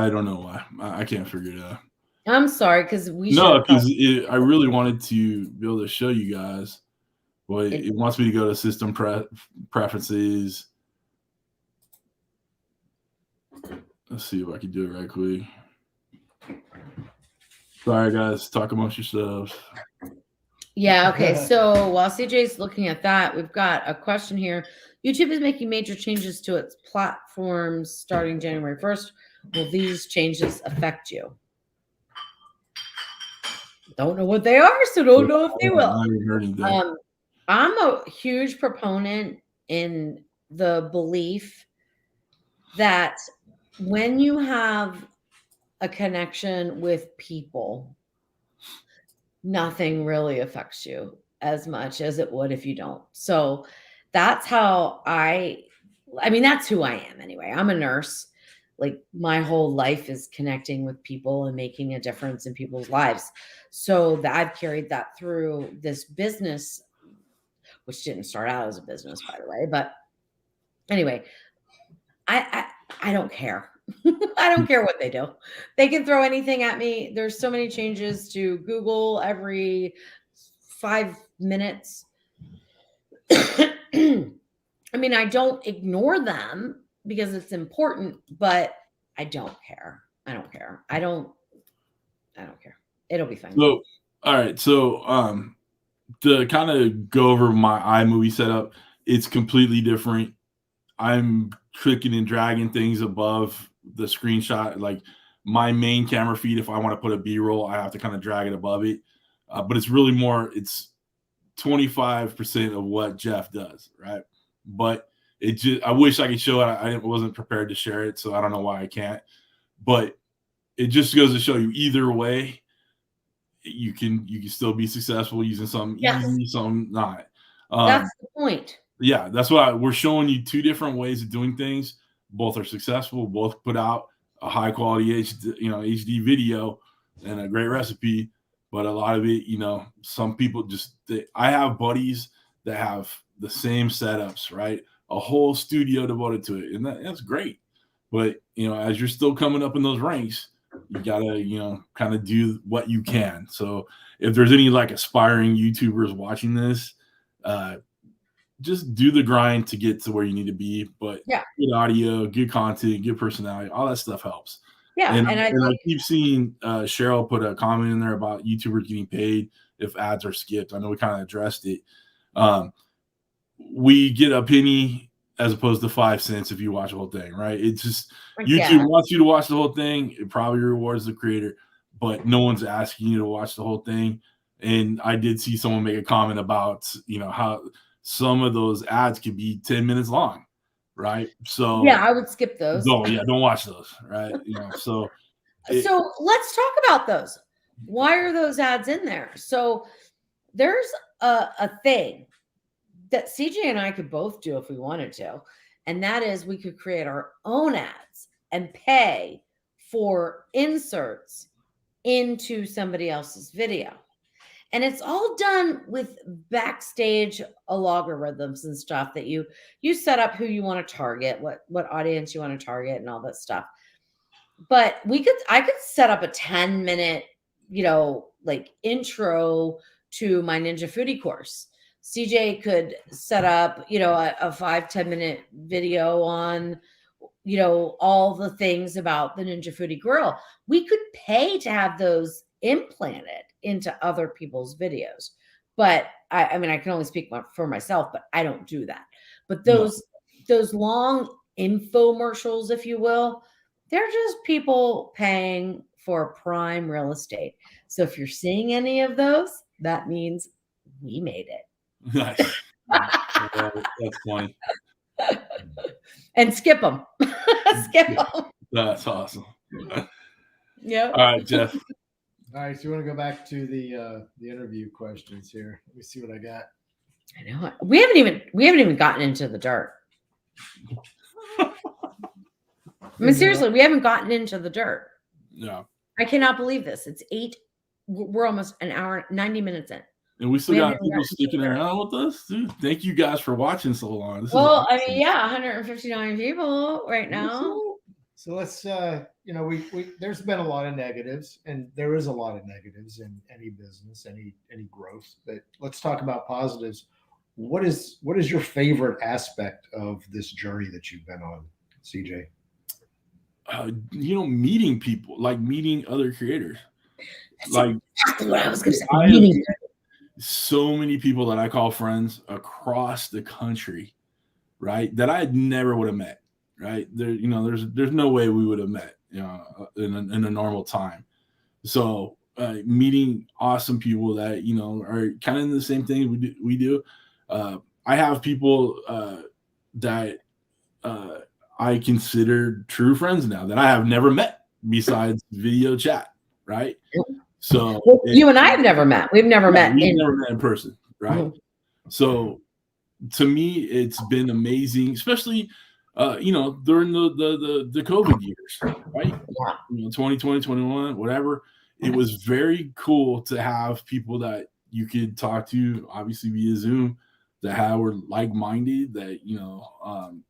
don't know why. I can't figure it out. I'm sorry, because we No, should. because I really wanted to be able to show you guys, but it wants me to go to system preferences. Let's see if I can do it right quick. Sorry, guys. Talk amongst yourselves. Yeah, okay. So while CJ's looking at that, we've got a question here. YouTube is making major changes to its platforms starting January 1st. Will these changes affect you? Don't know what they are, so don't know if they will. I haven't heard anything. I'm a huge proponent in the belief that when you have a connection with people, nothing really affects you as much as it would if you don't. So that's how I mean, that's who I am anyway. I'm a nurse. Like my whole life is connecting with people and making a difference in people's lives. So that I've carried that through this business, which didn't start out as a business, by the way. But anyway, I don't care. I don't care what they do. They can throw anything at me. There's so many changes to Google every 5 minutes. I mean, I don't ignore them because it's important, but I don't care. I don't care. I don't care. It'll be fine. So, all right. So, to kind of go over my iMovie setup, it's completely different. I'm clicking and dragging things above the screenshot. Like my main camera feed, if I want to put a B-roll, I have to kind of drag it above it. But it's really more, it's 25% of what Jeff does, right? But it just, I wish I could show it. I wasn't prepared to share it, so I don't know why I can't. But it just goes to show you either way, you can still be successful using some easy, some not. That's the point. Yeah, that's why we're showing you two different ways of doing things. Both are successful. Both put out a high quality HD video and a great recipe. But a lot of it, some people I have buddies that have the same setups, right? A whole studio devoted to it, and that's great. But as you're still coming up in those ranks, you gotta kind of do what you can. So if there's any like aspiring YouTubers watching this, just do the grind to get to where you need to be. But good audio, good content, good personality, all that stuff helps. Yeah, and I keep seeing Cheryl put a comment in there about YouTubers getting paid if ads are skipped. I know we kind of addressed it. We get a penny as opposed to 5 cents if you watch the whole thing, right? It's just YouTube wants you to watch the whole thing. It probably rewards the creator, but no one's asking you to watch the whole thing. And I did see someone make a comment about how some of those ads could be 10 minutes long, right? So yeah, I would skip those. Don't watch those, right? So let's talk about those. Why are those ads in there? So there's a thing that CJ and I could both do if we wanted to, and that is we could create our own ads and pay for inserts into somebody else's video. And it's all done with backstage algorithms and stuff that you set up who you want to target, what audience you want to target and all that stuff. But I could set up a 10-minute, like intro to my Ninja Foodie course. CJ could set up, a 5-10 minute video on, all the things about the Ninja Foodie Grill. We could pay to have those implanted into other people's videos. But I mean, I can only speak for myself, but I don't do that. But those long infomercials, if you will, they're just people paying for prime real estate. So if you're seeing any of those, that means we made it. Nice. That's funny. And skip them. Skip them. That's awesome. Yeah. All right, Jeff. All right, so you want to go back to the interview questions here? Let me see what I got. I know we haven't even gotten into the dirt. I mean, seriously, we haven't gotten into the dirt. Yeah. I cannot believe this. It's 8. We're almost an hour, 90 minutes in. And we still We got haven't even people gotten into sticking the dirt. around with us, dude. Thank you guys for watching so long. This is Well, I awesome. mean, yeah, 159 people right now. So let's, we there's been a lot of negatives, and there is a lot of negatives in any business, any growth. But let's talk about positives. What is your favorite aspect of this journey that you've been on, CJ? Meeting people, like meeting other creators. That's Like exactly what I was going to say. I Meeting. so many people that I call friends across the country, right? That I never would have met, right? There, there's no way we would have met, in a normal time. So meeting awesome people that are kind of in the same thing we do. I have people that I consider true friends now that I have never met besides video chat, right? So well, you and I have never met. We've never met. We've never met in person, right? Mhm. So to me, it's been amazing, especially during the COVID years, right? Yeah. 2020, 21, whatever. It was very cool to have people that you could talk to, obviously via Zoom, that were like-minded, that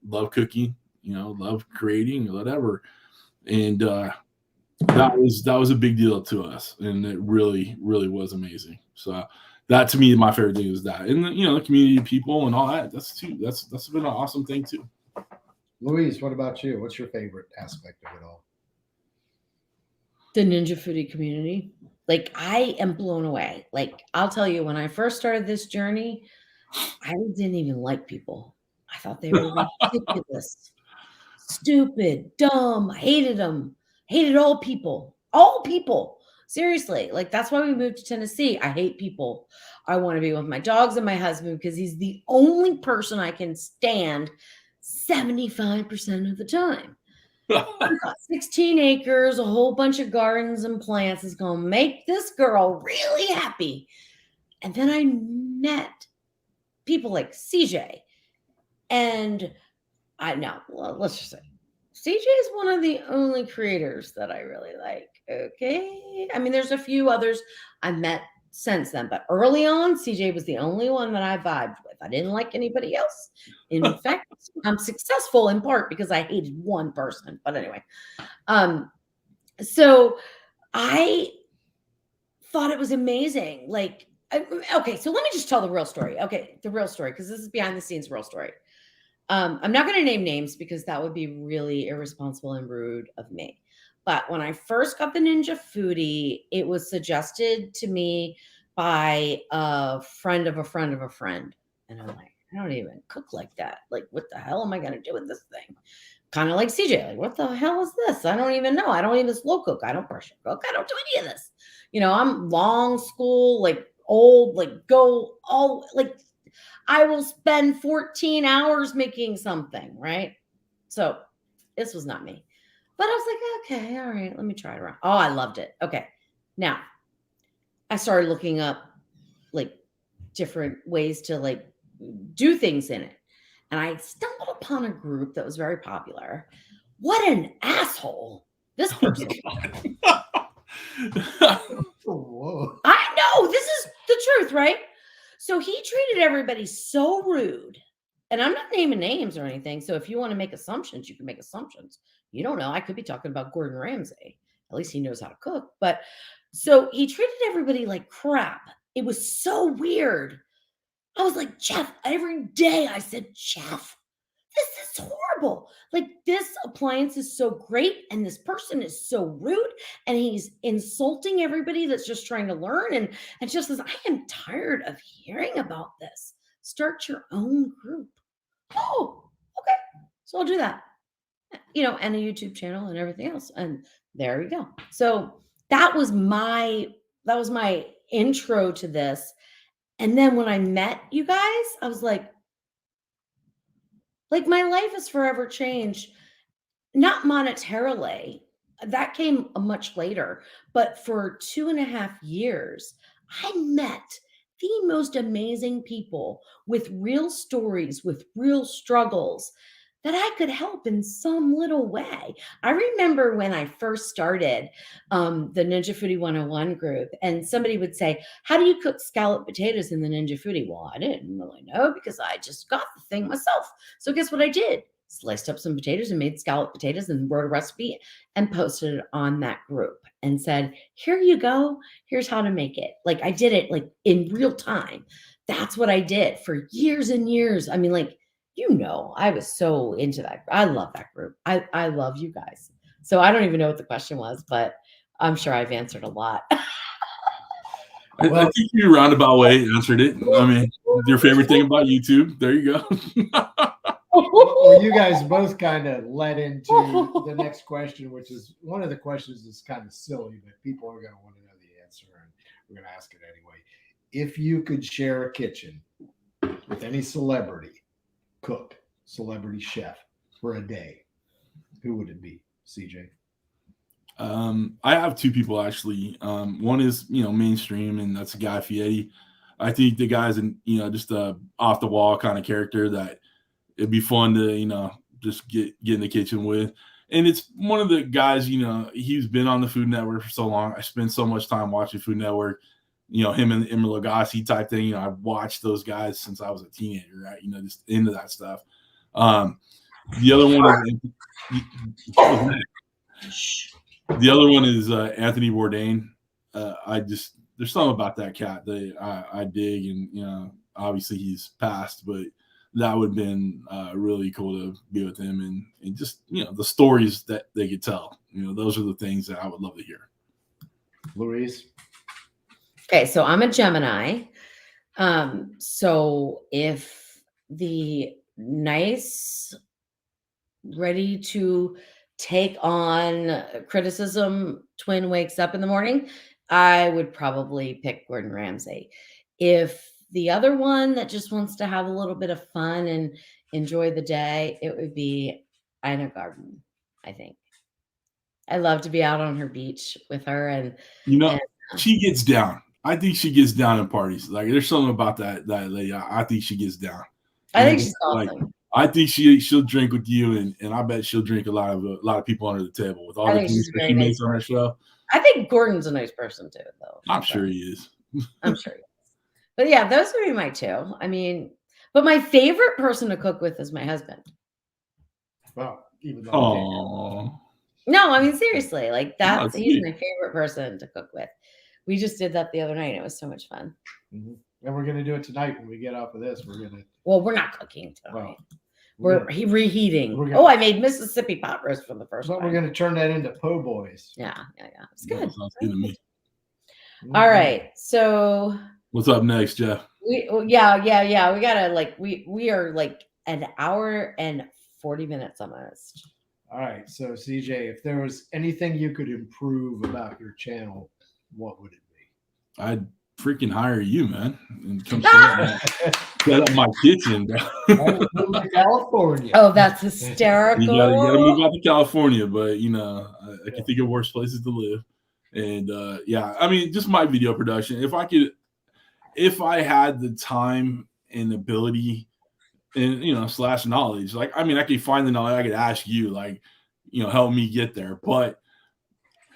love cooking, love creating, whatever. And that was a big deal to us, and it really, really was amazing. So that, to me, my favorite thing is that, and the community of people and all that. That's been an awesome thing too. Louise, what about you? What's your favorite aspect of it all? The Ninja Foodie community. Like, I am blown away. Like, I'll tell you, when I first started this journey, I didn't even like people. I thought they were ridiculous, stupid, dumb. I hated them. Hated all people. All people. Seriously. Like, that's why we moved to Tennessee. I hate people. I want to be with my dogs and my husband because he's the only person I can stand 75% of the time. We got 16 acres, a whole bunch of gardens and plants. Is going to make this girl really happy. And then I met people like CJ. And let's just say CJ is one of the only creators that I really like. Okay. I mean, there's a few others I met since then, but early on, CJ was the only one that I vibed with. I didn't like anybody else. In fact, I'm successful in part because I hated one person. But anyway, so I thought it was amazing. Like, okay, so let me just tell the real story. Okay, the real story, because this is behind the scenes real story. I'm not going to name names because that would be really irresponsible and rude of me. But when I first got the Ninja Foodie, it was suggested to me by a friend of a friend of a friend. And I'm like, I don't even cook like that. Like, what the hell am I going to do with this thing? Kind of like CJ, like, what the hell is this? I don't even know. I don't even slow cook. I don't pressure cook. I don't do any of this. I'm long school, like old, like go all, like I will spend 14 hours making something, right? So this was not me. But I was like, okay, all right, let me try it around. Oh, I loved it. Okay. Now, I started looking up like different ways to like do things in it. And I stumbled upon a group that was very popular. What an asshole this person. Whoa. I know, this is the truth, right? So he treated everybody so rude. And I'm not naming names or anything. So if you want to make assumptions, you can make assumptions. You don't know. I could be talking about Gordon Ramsay. At least he knows how to cook. But so he treated everybody like crap. It was so weird. I was like, Jeff, every day I said, Jeff, this is horrible. Like, this appliance is so great, and this person is so rude, and he's insulting everybody that's just trying to learn. And just says, I am tired of hearing about this. Start your own group. Oh, okay. So I'll do that. And a YouTube channel and everything else. And there we go. So that was my intro to this. And then when I met you guys, I was like my life has forever changed, not monetarily. That came much later, but for 2.5 years, I met the most amazing people with real stories, with real struggles that I could help in some little way. I remember when I first started the Ninja Foodie 101 group, and somebody would say, how do you cook scalloped potatoes in the Ninja Foodie? Well, I didn't really know because I just got the thing myself. So guess what I did? Sliced up some potatoes and made scalloped potatoes and wrote a recipe and posted it on that group and said, here you go. Here's how to make it. Like I did it like in real time. That's what I did for years and years. I mean, like, I was so into that. I love that group. I love you guys. So I don't even know what the question was, but I'm sure I've answered a lot. I think you roundabout way answered it. I mean, your favorite thing about YouTube. There you go. Well, you guys both kind of led into the next question, which is one of the questions is kind of silly, but people are going to want to know the answer, and we're going to ask it anyway. If you could share a kitchen with any celebrity, cook, celebrity chef for a day, who would it be, CJ? I have two people actually. One is mainstream, and that's Guy Fieri. I think the guy's just a off the wall kind of character that it'd be fun to just get in the kitchen with. And it's one of the guys, he's been on the Food Network for so long. I spend so much time watching Food Network. Him and Emma Lagasse type thing. I've watched those guys since I was a teenager, right? Just into that stuff. The other one is Anthony Bourdain. There's something about that cat that I dig, and obviously he's passed, but that would have been really cool to be with him and just the stories that they could tell. Those are the things that I would love to hear. Louise. Okay, so I'm a Gemini. So if the nice, ready to take on criticism twin wakes up in the morning, I would probably pick Gordon Ramsay. If the other one that just wants to have a little bit of fun and enjoy the day, it would be Ina Garten, I think. I love to be out on her beach with her. And she gets down. I think she gets down in parties. Like there's something about that lady. I think she gets down. I think she's awesome. I think she'll drink with you, and I bet she'll drink a lot of people under the table with all the things that she makes on her show. I think Gordon's a nice person too, though. I'm sure he is. I'm sure he is. But yeah, those would be my two. I mean, but my favorite person to cook with is my husband. Well, even though no, I mean seriously, like he's my favorite person to cook with. We just did that the other night. It was so much fun. Mm-hmm. And we're going to do it tonight when we get off of this. Well, we're not cooking tonight. We're reheating. I made Mississippi pot roast for the first time. We're going to turn that into po' boys. Yeah. It's good. Sounds good to me. All right. So what's up next, Jeff? We gotta we are like an hour and 40 minutes almost. All right. So CJ, if there was anything you could improve about your channel, what would it be? I'd freaking hire you, man, and come set up my kitchen. Move to California. Oh, that's hysterical. You gotta move out to California, but I can think of worse places to live. And I mean, just my video production. If I had the time and ability and / knowledge, like I mean, I could find the knowledge. I could ask you, help me get there, but.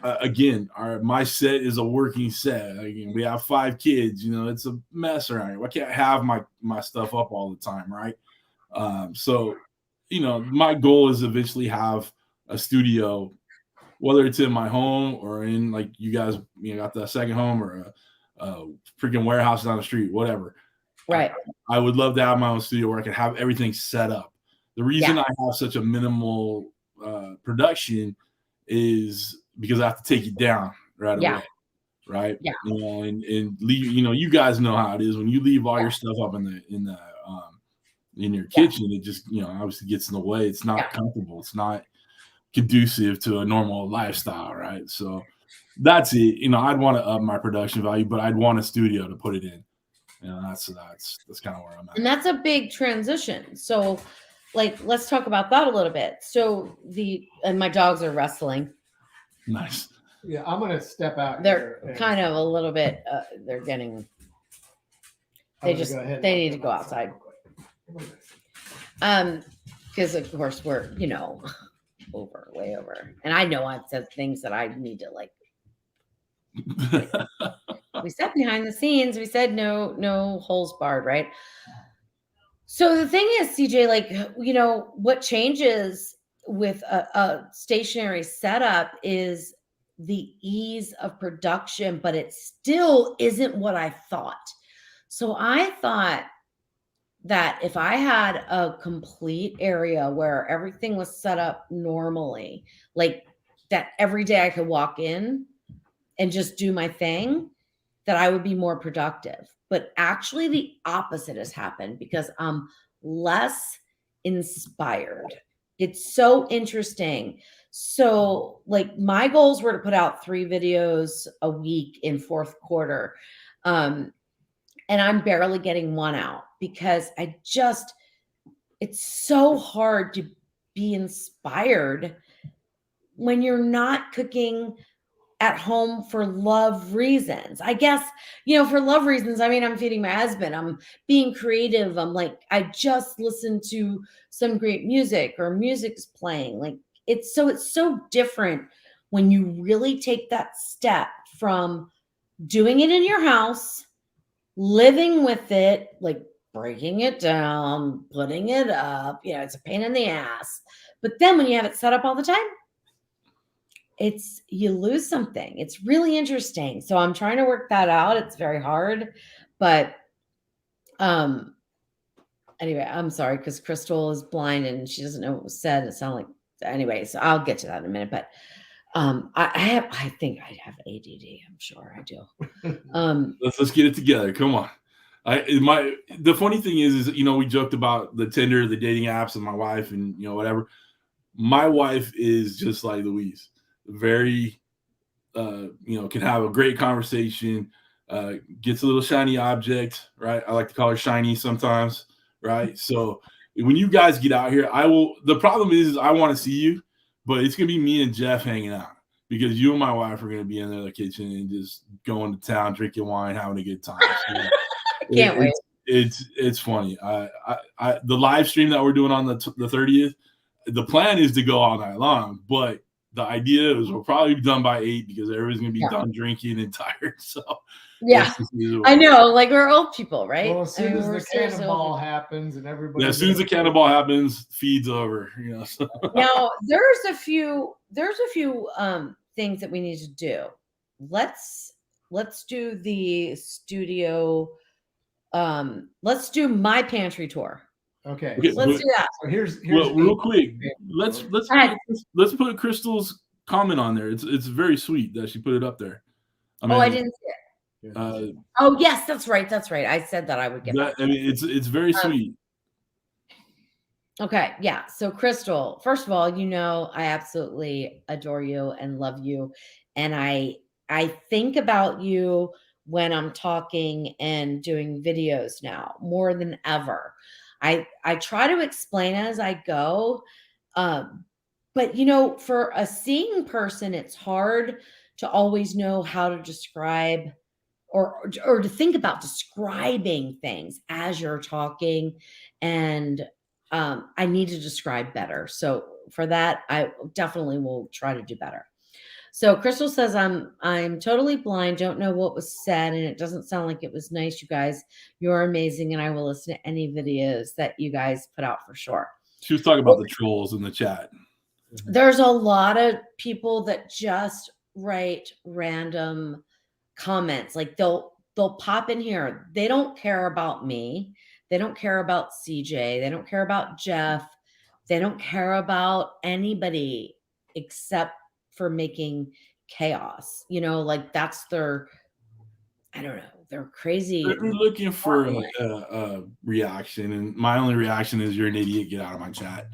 Again, my set is a working set. Again, we have 5 kids. It's a mess around here. I can't have my stuff up all the time, right? So, my goal is eventually have a studio, whether it's in my home or in like you guys, got the second home or a freaking warehouse down the street, whatever. Right. I would love to have my own studio where I can have everything set up. The reason I have such a minimal production is because I have to take it down right away, right? Yeah. And leave. You guys know how it is when you leave all your stuff up in your kitchen. It just obviously gets in the way. It's not comfortable. It's not conducive to a normal lifestyle, right? So that's it. I'd want to up my production value, but I'd want a studio to put it in. That's kind of where I'm at. And that's a big transition. So, let's talk about that a little bit. So and my dogs are wrestling. Nice. Yeah, I'm going to step out. They're kind of a little bit. They're getting. They need to go outside. because of course we're, way over. And I know I've said things that I need to like. We said behind the scenes, we said no holes barred, right? So the thing is, CJ, like, what changes with a stationary setup is the ease of production, but it still isn't what I thought. So I thought that if I had a complete area where everything was set up normally, like that every day I could walk in and just do my thing, that I would be more productive. But actually, the opposite has happened because I'm less inspired. It's so interesting. So, like, my goals were to put out 3 videos a week in fourth quarter. And I'm barely getting one out because it's so hard to be inspired when you're not cooking at home for love reasons. I guess, for love reasons, I mean, I'm feeding my husband, I'm being creative. I'm like, I just listened to some great music or music's playing. Like it's so different when you really take that step from doing it in your house, living with it, like breaking it down, putting it up, it's a pain in the ass. But then when you have it set up all the time, you lose something. It's really interesting. So I'm trying to work that out. It's very hard, but anyway, I'm sorry because Crystal is blind and she doesn't know what was said. It sounded like anyway. So I'll get to that in a minute. But I think I have ADD. I'm sure I do. Let's get it together. Come on. The funny thing is we joked about the Tinder, the dating apps, and my wife, and whatever. My wife is just like Louise. Very can have a great conversation, gets a little shiny object, right? I like to call her shiny sometimes, right? So when you guys get out here, the problem is I want to see you, but it's gonna be me and Jeff hanging out because you and my wife are gonna be in the kitchen and just going to town, drinking wine, having a good time. Can't wait. It's funny. The live stream that we're doing on the 30th, the plan is to go all night long, but the idea is we'll probably be done by 8 because everybody's gonna be done drinking and tired. So yeah, I know, like we're old people, right? Well, as soon as the cannonball happens and everybody, as soon as the cannonball happens, feed's over. So. Now there's a few things that we need to do. Let's do the studio. Let's do my pantry tour. Okay, let's do that. So here's real quick. Let's put Crystal's comment on there. It's very sweet that she put it up there. I didn't see it. Oh yes, that's right. I said that I would get that. I mean, it's very sweet. Okay, yeah. So Crystal, first of all, I absolutely adore you and love you, and I think about you when I'm talking and doing videos now more than ever. I try to explain as I go. But for a seeing person, it's hard to always know how to describe or to think about describing things as you're talking. And I need to describe better. So for that, I definitely will try to do better. So Crystal says, I'm totally blind, don't know what was said, and it doesn't sound like it was nice, you guys. You're amazing, and I will listen to any videos that you guys put out for sure. She was talking about the trolls in the chat. There's a lot of people that just write random comments. Like they'll pop in here. They don't care about me. They don't care about CJ. They don't care about Jeff. They don't care about anybody except for making chaos, like that's their, I don't know, they're crazy. They're looking for a reaction, and my only reaction is you're an idiot, get out of my chat.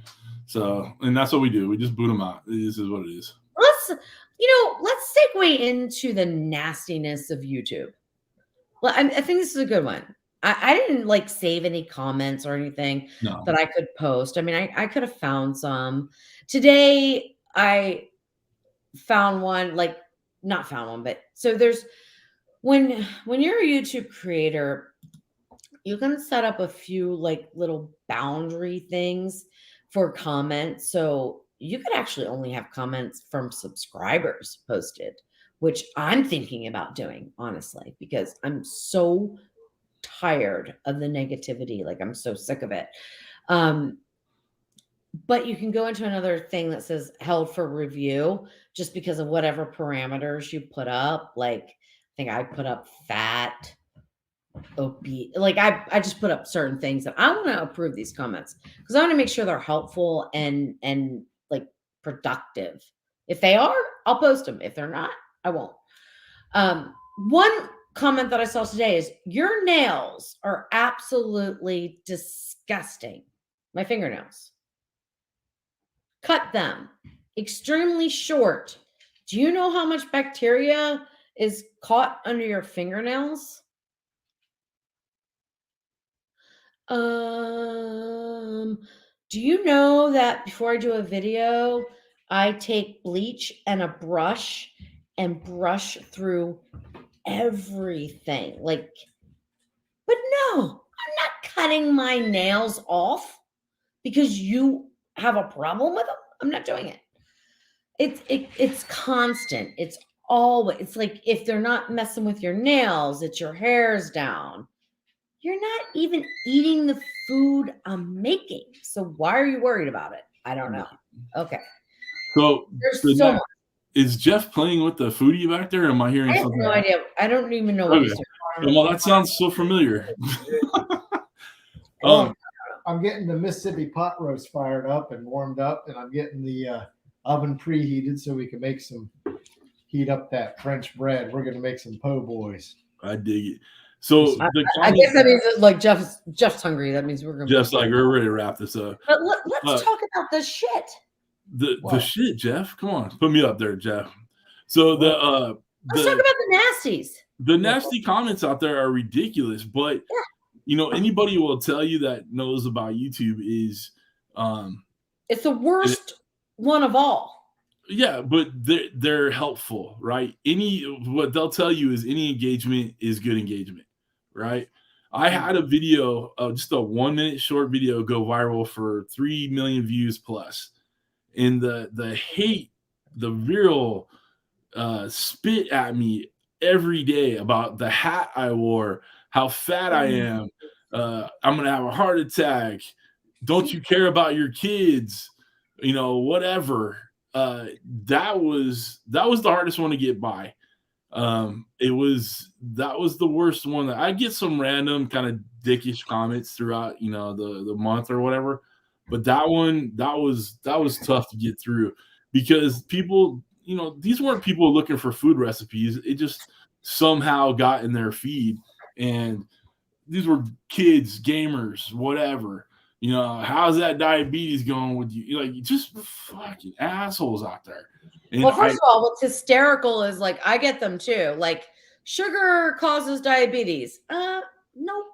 So, and that's what we do. We just boot them out. This is what it is. Let's segue into the nastiness of YouTube. Well, I think this is a good one. I didn't like save any comments or anything that I could post. I mean, I could have found some. Today, I found one, like not found one, but so there's when you're a YouTube creator, you can set up a few like little boundary things for comments. So you could actually only have comments from subscribers posted, which I'm thinking about doing, honestly, because I'm so tired of the negativity. Like, I'm so sick of it. But you can go into another thing that says held for review just because of whatever parameters you put up. Like, I think I put up fat, obese. Like, I just put up certain things that I want to approve these comments because I want to make sure they're helpful and like productive. If they are, I'll post them. If they're not, I won't. One comment that I saw today is your nails are absolutely disgusting. My fingernails. Cut them extremely short. Do you know how much bacteria is caught under your fingernails? Do you know that before I do a video, I take bleach and a brush and brush through everything? Like, but no, I'm not cutting my nails off because you have a problem with them. I'm not doing it. It's constant. It's always, it's like if they're not messing with your nails, it's your hair's down. You're not even eating the food I'm making. So why are you worried about it? I don't know. Okay. So There's so much. is Jeff playing with the foodie back there? Or am I hearing I have something? no idea. I don't even know what he's doing. Well, that sounds so familiar. I'm getting the Mississippi pot roast fired up and warmed up, and I'm getting the oven preheated so we can make some heat up that French bread. We're going to make some po' boys. I dig it. So I guess that means that, like, Jeff's hungry. That means we're going to. Jeff's like, we're ready to wrap this up. But let's talk about the shit. The shit, Jeff. Come on, put me up there, Jeff. So let's talk about the nasties. The nasty comments out there are ridiculous, but you know, anybody will tell you that knows about YouTube is it's the worst one of all. Yeah, but they're helpful, right? What they'll tell you is any engagement is good engagement, right? I had a video, just a 1 minute short video, go viral for 3 million views plus, and the hate, the real spit at me every day about the hat I wore, how fat I am, I'm gonna have a heart attack. Don't you care about your kids? You know, whatever. That was the hardest one to get by. That was the worst one. I get some random kind of dickish comments throughout, you know, the month or whatever, but that was tough to get through because people, you know, these weren't people looking for food recipes. It just somehow got in their feed, and these were kids, gamers, whatever. You know, how's that diabetes going with you? Like, just fucking assholes out there. And well, first of all, what's hysterical is, like, I get them too. Like, sugar causes diabetes. Nope.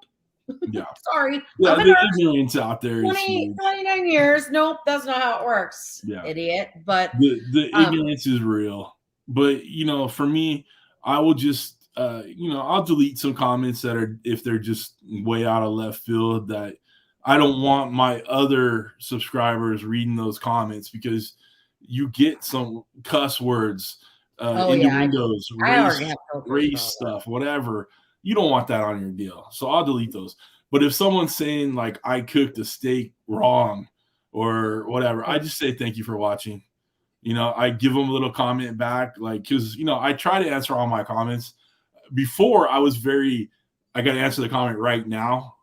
Yeah. Sorry. Yeah, the ignorance out there. 29 years. Nope, that's not how it works. Yeah. Idiot. But the ignorance is real. But, you know, for me, I will just you know, I'll delete some comments that are, if they're just way out of left field, that I don't want my other subscribers reading those comments, because you get some cuss words, innuendos, race stuff, whatever. You don't want that on your deal. So I'll delete those. But if someone's saying, like, I cooked a steak wrong or whatever, I just say thank you for watching. You know, I give them a little comment back, like, because, you know, I try to answer all my comments. Before, I got to answer the comment right now.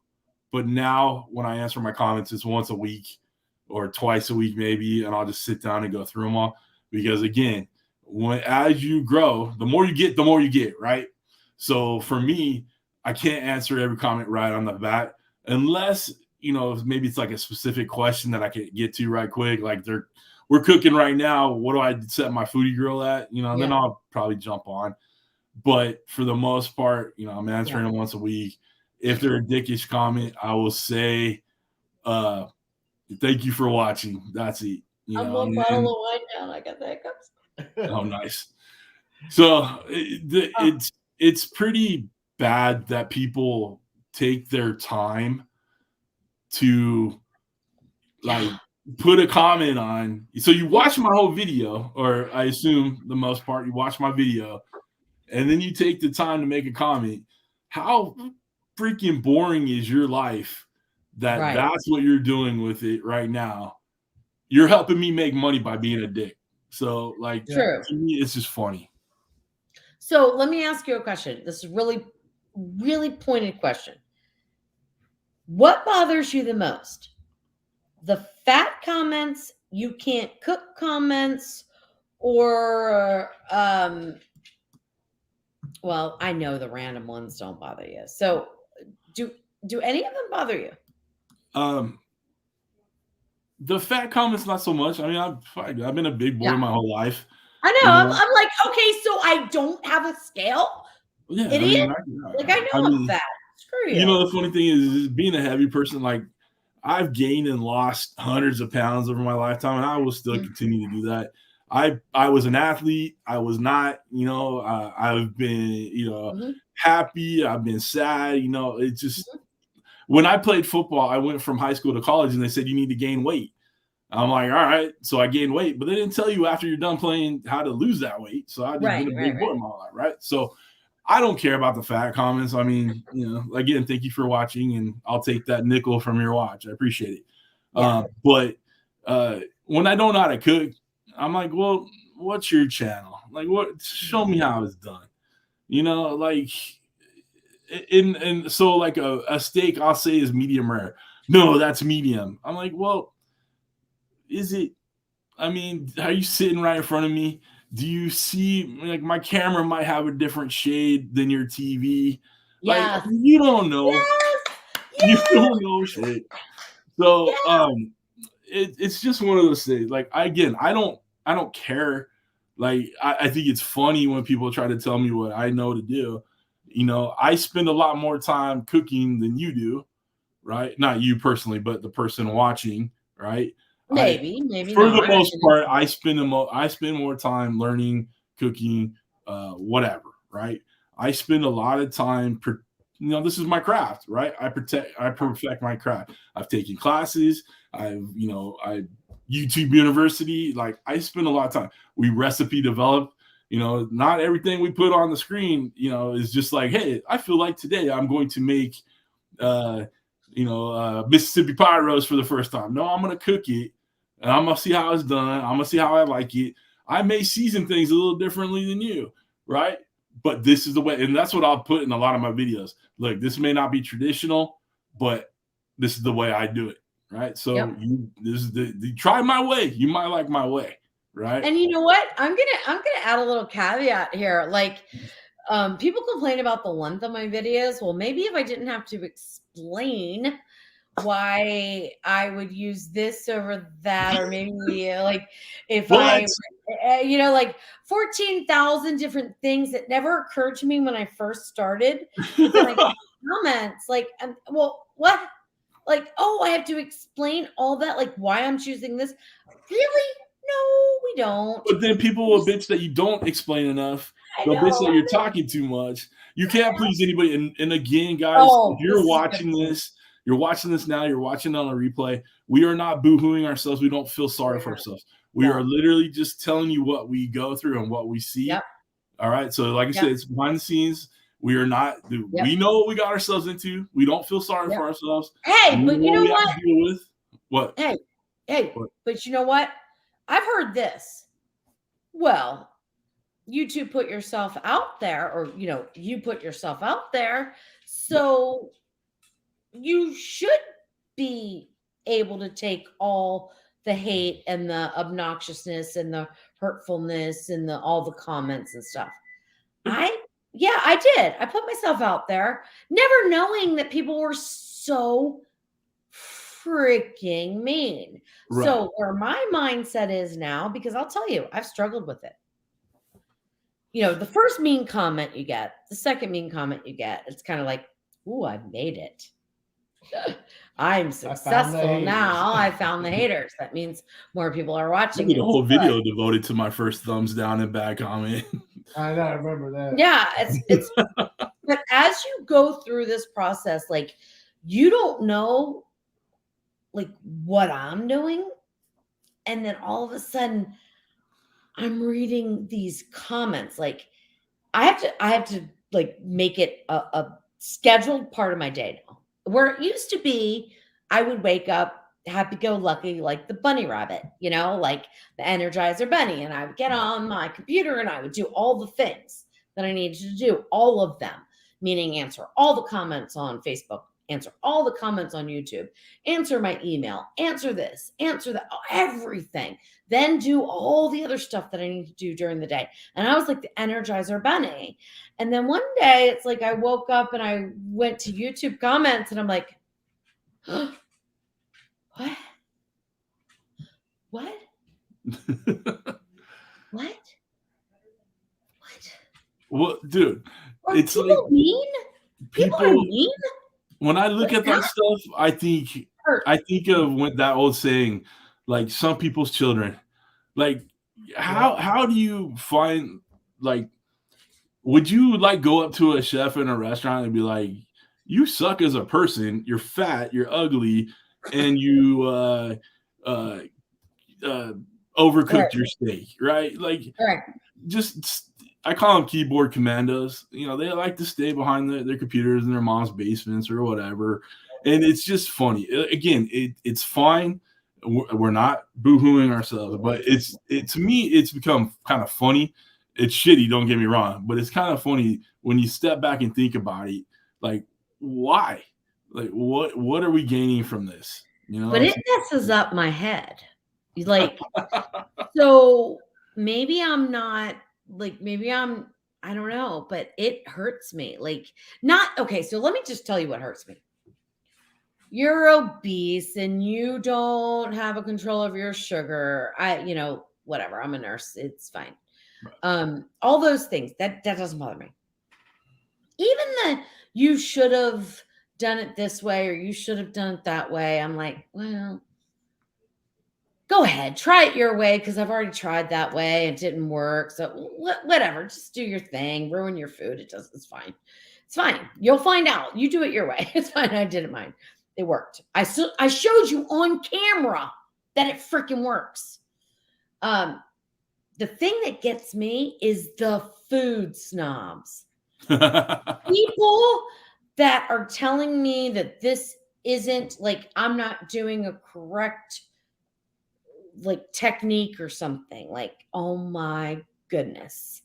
But now when I answer my comments, it's once a week or twice a week maybe, and I'll just sit down and go through them all. Because, again, as you grow, the more you get, right? So for me, I can't answer every comment right on the bat unless, you know, maybe it's like a specific question that I can get to right quick. Like, we're cooking right now. What do I set my foodie grill at? You know, then I'll probably jump on. But for the most part, you know, I'm answering them once a week. If they're a dickish comment, I will say, thank you for watching. That's it. I'm one bottle of wine down. I got the hiccups. Oh, nice. So it's pretty bad that people take their time to, like, put a comment on. So you watch my whole video, or I assume the most part, you watch my video, and then you take the time to make a comment. How freaking boring is your life that that's what you're doing with it right now? You're helping me make money by being a dick. So, like, True. to me, it's just funny. So let me ask you a question. This is really, really pointed question. What bothers you the most? The fat comments, you can't cook comments, or well, I know the random ones don't bother you. So do any of them bother you? The fat comments, not so much. I mean, I've been a big boy my whole life. I know. I'm like, okay, so I don't have a scale. Yeah, idiot. I know that. Screw you. You know, the funny thing is being a heavy person. Like, I've gained and lost hundreds of pounds over my lifetime, and I will still continue to do that. I was an athlete. I was not. You know, I've been happy. I've been sad. You know, it's just. When I played football, I went from high school to college, and they said you need to gain weight. I'm like, all right. So I gained weight, but they didn't tell you after you're done playing how to lose that weight. So I just been a big boy my life, right? So I don't care about the fat comments. I mean, again, thank you for watching, and I'll take that nickel from your watch. I appreciate it. Yeah. But when I don't know how to cook, I'm like, well, what's your channel? Like, what? Show me how it's done. You know, like. And so like a steak, I'll say is medium rare. No, that's medium. I'm like, well, is it? I mean, are you sitting right in front of me? Do you see, like, my camera might have a different shade than your TV? Yeah, like, you don't know. You don't know shit. So it's just one of those things. Like, I don't care. Like, I think it's funny when people try to tell me what I know to do. You know, I spend a lot more time cooking than you do, right? Not you personally, but the person watching, right? Maybe for the most part, I spend more time learning, cooking, whatever, right? I spend a lot of time. This is my craft, right? I perfect my craft. I've taken classes. I YouTube University. Like, I spend a lot of time. We recipe develop. Not everything we put on the screen, is just like, hey, I feel like today I'm going to make, Mississippi pie roast for the first time. No, I'm going to cook it, and I'm going to see how it's done. I'm going to see how I like it. I may season things a little differently than you, right? But this is the way, and that's what I'll put in a lot of my videos. Look, this may not be traditional, but this is the way I do it, right? So this is you try my way. You might like my way. Right. And you know what? I'm gonna add a little caveat here. Like, people complain about the length of my videos. Well, maybe if I didn't have to explain why I would use this over that, or maybe like if like 14,000 different things that never occurred to me when I first started. Like, comments, like, well, what? Like, oh, I have to explain all that, like why I'm choosing this. Really? No, we don't. But then people will bitch that you don't explain enough. They'll bitch that you're talking too much. You can't please anybody. And again, guys, if you're watching this now, you're watching on a replay. We are not boohooing ourselves. We don't feel sorry for ourselves. We are literally just telling you what we go through and what we see. Yep. All right. So like I said, it's behind the scenes. We are not, we know what we got ourselves into. We don't feel sorry for ourselves. Hey, but you know what? Deal with. What? Hey, but you know what? I've heard this. Well, you two put yourself out there, or, you put yourself out there. So you should be able to take all the hate and the obnoxiousness and the hurtfulness and all the comments and stuff. I did. I put myself out there, never knowing that people were so freaking mean. Right. So where my mindset is now, because I'll tell you, I've struggled with it. The first mean comment you get, the second mean comment you get, it's kind of like, ooh, I've made it. I'm successful now. I found the haters. That means more people are watching. I did a whole video devoted to my first thumbs down and bad comment. I know, I remember that. Yeah, it's but as you go through this process, like, you don't know, like, what I'm doing And then all of a sudden I'm reading these comments. Like I have to like make it a scheduled part of my day now. Where it used to be, I would wake up happy-go-lucky like the bunny rabbit, like the Energizer bunny, and I would get on my computer and I would do all the things that I needed to do, all of them, meaning answer all the comments on Facebook, answer all the comments on YouTube, answer my email, answer this, answer that, everything, then do all the other stuff that I need to do during the day. And I was like the Energizer bunny. And then one day it's like I woke up and I went to YouTube comments and I'm like, huh? What? What? What? Well, dude, Are it's people like mean? People are mean? when I look at that stuff, I think of when that old saying, like some people's children. Like, how do you find, like, would you like go up to a chef in a restaurant and be like, you suck as a person, you're fat, you're ugly, and you overcooked your steak, right? Like, just I call them keyboard commandos. They like to stay behind their computers in their mom's basements or whatever, and it's just funny. Again, it's fine. We're not boohooing ourselves, but to me, it's become kind of funny. It's shitty, don't get me wrong, but it's kind of funny when you step back and think about it. Like, why? Like, what are we gaining from this? But it messes up my head. Like, so maybe I'm not like, I don't know, but it hurts me. Like, okay. So let me just tell you what hurts me. You're obese and you don't have a control of your sugar. Whatever. I'm a nurse. It's fine. All those things that doesn't bother me. Even the you should have done it this way or you should have done it that way. I'm like, well, go ahead, try it your way because I've already tried that way. It didn't work. So whatever, just do your thing, ruin your food. It's fine. It's fine. You'll find out. You do it your way. It's fine. I did it mine. It worked. I showed you on camera that it freaking works. The thing that gets me is the food snobs. People that are telling me that this isn't like I'm not doing a correct like technique or something. Like, oh my goodness.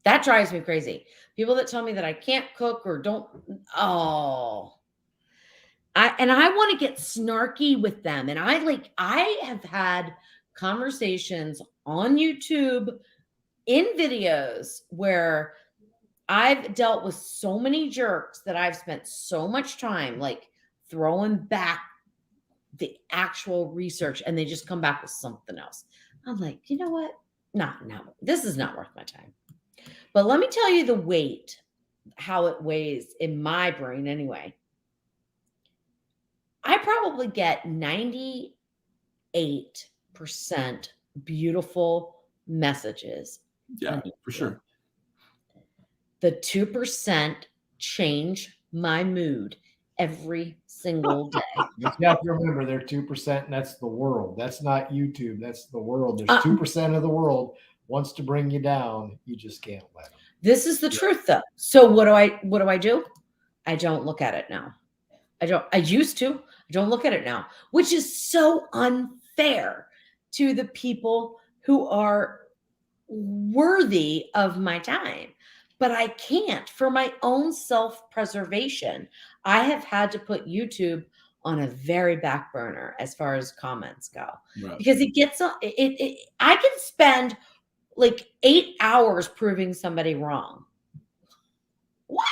That drives me crazy. People that tell me that I can't cook or don't, I want to get snarky with them. And I have had conversations on YouTube in videos where I've dealt with so many jerks that I've spent so much time like throwing back the actual research and they just come back with something else. I'm like, you know what? No, this is not worth my time. But let me tell you the weight, how it weighs in my brain anyway. I probably get 98% beautiful messages. Yeah, for sure. The 2% change my mood every single day. You have to remember they're 2%, and that's the world. That's not YouTube. That's the world. There's 2% of the world wants to bring you down. You just can't let them. This is the truth, though. So what do I do? I don't look at it now. I used to. I don't look at it now, which is so unfair to the people who are worthy of my time. But I can't. For my own self-preservation, I have had to put YouTube on a very back burner as far as comments go. Right. Because it gets it. I can spend like 8 hours proving somebody wrong. What?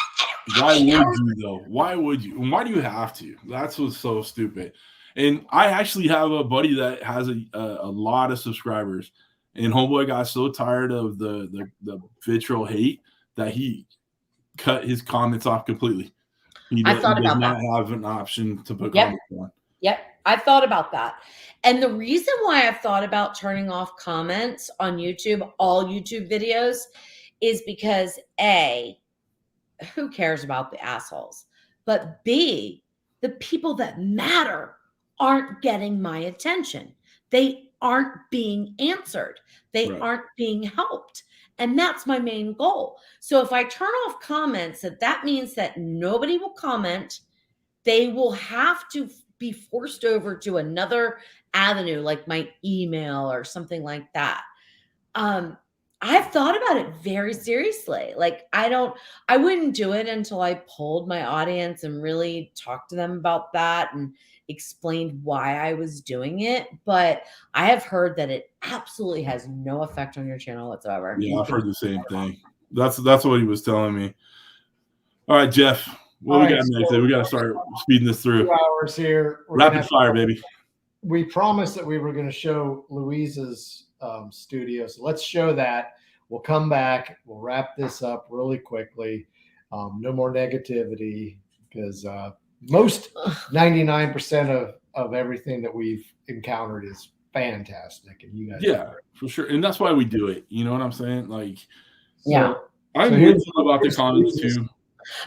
Why would you though? Why would you? Why do you have to? That's what's so stupid. And I actually have a buddy that has a lot of subscribers, and homeboy got so tired of the vitriol hate that he cut his comments off completely. He does not have an option to put comments on. Yep, I thought about that. And the reason why I've thought about turning off comments on YouTube, all YouTube videos, is because A, who cares about the assholes? But B, the people that matter aren't getting my attention. They aren't being answered. They Right. aren't being helped. And that's my main goal. So if I turn off comments, that means that nobody will comment. They will have to be forced over to another avenue, like my email or something like that. I've thought about it very seriously. Like I wouldn't do it until I polled my audience and really talked to them about that and explained why I was doing it. But I have heard that it absolutely has no effect on your channel whatsoever. Yeah, You I've can heard the same thing. That's what he was telling me. All right, Jeff, what All we right, got next? so We got to start speeding this through. 2 hours here. We're gonna Rapid have fire, baby. we promised that we were going to show Louise's studio. So let's show that. We'll come back. We'll wrap this up really quickly. No more negativity because most 99% of everything that we've encountered is fantastic. And you guys, Yeah, for sure. And that's why we do it. You know what I'm saying? Like, Yeah. I'm here's- with you about the here's comments Louise's- too.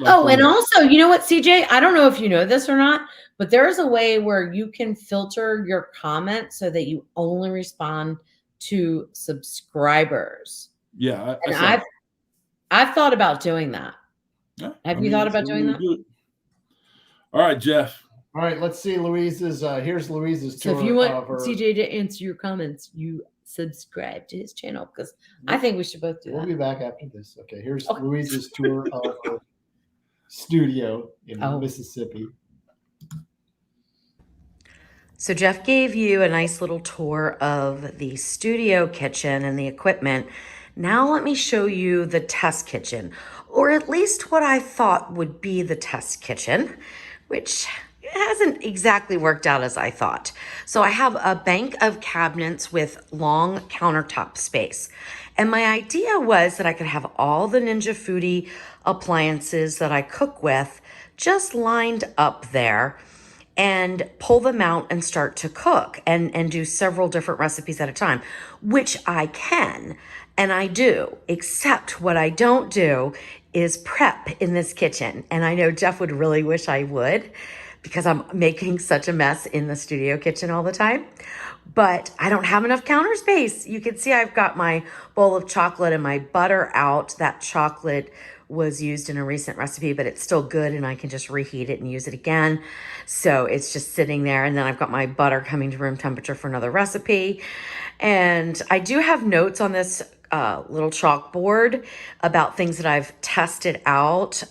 Like, Oh, and also, you know what, CJ? I don't know if you know this or not, but there is a way where you can filter your comments so that you only respond to subscribers. yeah, And I've thought about doing that. yeah, Have you thought about doing that? All right, Jeff. All right, let's see Louise's. Here's Louise's So tour if you want of her. CJ to answer your comments, you subscribe to his channel because I think we should both do We'll that. be back after this. Okay, here's Okay. Louise's tour of her studio in Oh. Mississippi. So Jeff gave you a nice little tour of the studio kitchen and the equipment. Now let me show you the test kitchen, or at least what I thought would be the test kitchen, which hasn't exactly worked out as I thought. So I have a bank of cabinets with long countertop space. And my idea was that I could have all the Ninja Foodie appliances that I cook with just lined up there and pull them out and start to cook and do several different recipes at a time, which I can and I do, except what I don't do is prep in this kitchen. And I know Jeff would really wish I would because I'm making such a mess in the studio kitchen all the time. But I don't have enough counter space. You can see I've got my bowl of chocolate and my butter out. That chocolate was used in a recent recipe, but it's still good and I can just reheat it and use it again. So it's just sitting there. And then I've got my butter coming to room temperature for another recipe. And I do have notes on this little chalkboard about things that I've tested out,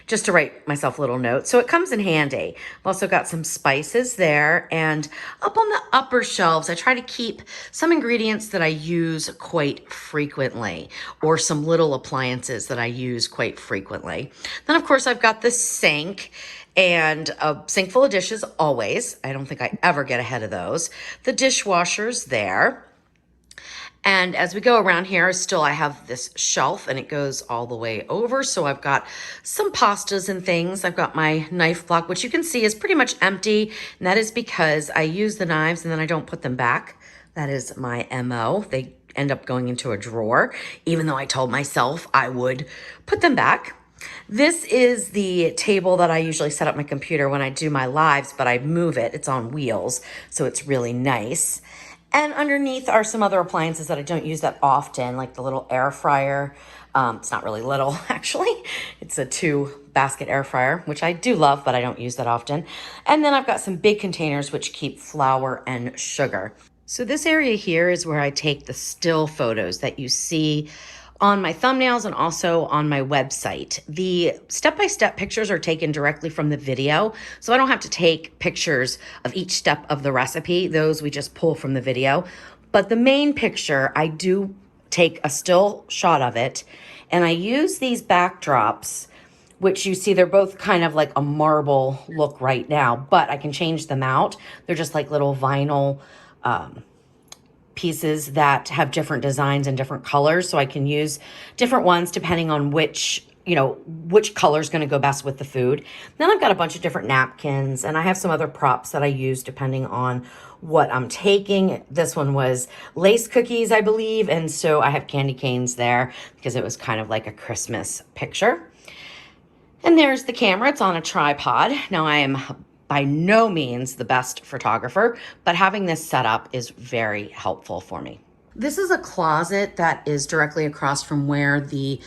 just to write myself little notes. So it comes in handy. I've also got some spices there, and up on the upper shelves, I try to keep some ingredients that I use quite frequently, or some little appliances that I use quite frequently. Then of course I've got the sink and a sink full of dishes always. I don't think I ever get ahead of those. The dishwasher's there. And as we go around here, still I have this shelf and it goes all the way over. So I've got some pastas and things. I've got my knife block, which you can see is pretty much empty. And that is because I use the knives and then I don't put them back. That is my MO. They end up going into a drawer, even though I told myself I would put them back. This is the table that I usually set up my computer when I do my lives, but I move it. It's on wheels, so it's really nice. And underneath are some other appliances that I don't use that often, like the little air fryer. It's not really little, actually. It's a 2-basket air fryer, which I do love, but I don't use that often. And then I've got some big containers which keep flour and sugar. So this area here is where I take the still photos that you see on my thumbnails and also on my website. The step-by-step pictures are taken directly from the video, so I don't have to take pictures of each step of the recipe. Those we just pull from the video. But the main picture, I do take a still shot of it, and I use these backdrops, which you see they're both kind of like a marble look right now, but I can change them out. They're just like little vinyl pieces that have different designs and different colors. So I can use different ones depending on which color is going to go best with the food. Then I've got a bunch of different napkins and I have some other props that I use depending on what I'm taking. This one was lace cookies, I believe. And so I have candy canes there because it was kind of like a Christmas picture. And there's the camera. It's on a tripod. Now I am by no means the best photographer, but having this set up is very helpful for me. This is a closet that is directly across from where the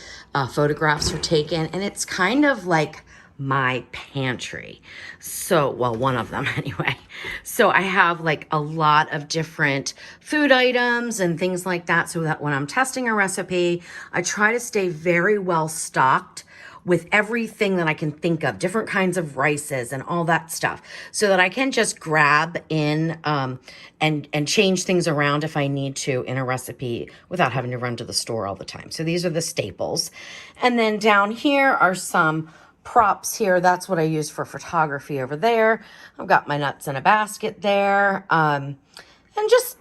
photographs are taken, and it's kind of like my pantry. So, well, one of them anyway. So I have like a lot of different food items and things like that, so that when I'm testing a recipe, I try to stay very well stocked with everything that I can think of, different kinds of rices and all that stuff, so that I can just grab in and change things around if I need to in a recipe without having to run to the store all the time. So these are the staples. And then down here are some props here. That's what I use for photography over there. I've got my nuts in a basket there. And just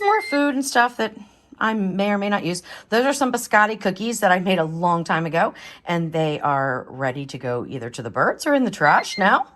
more food and stuff that I may or may not use. Those are some biscotti cookies that I made a long time ago, and they are ready to go either to the birds or in the trash now.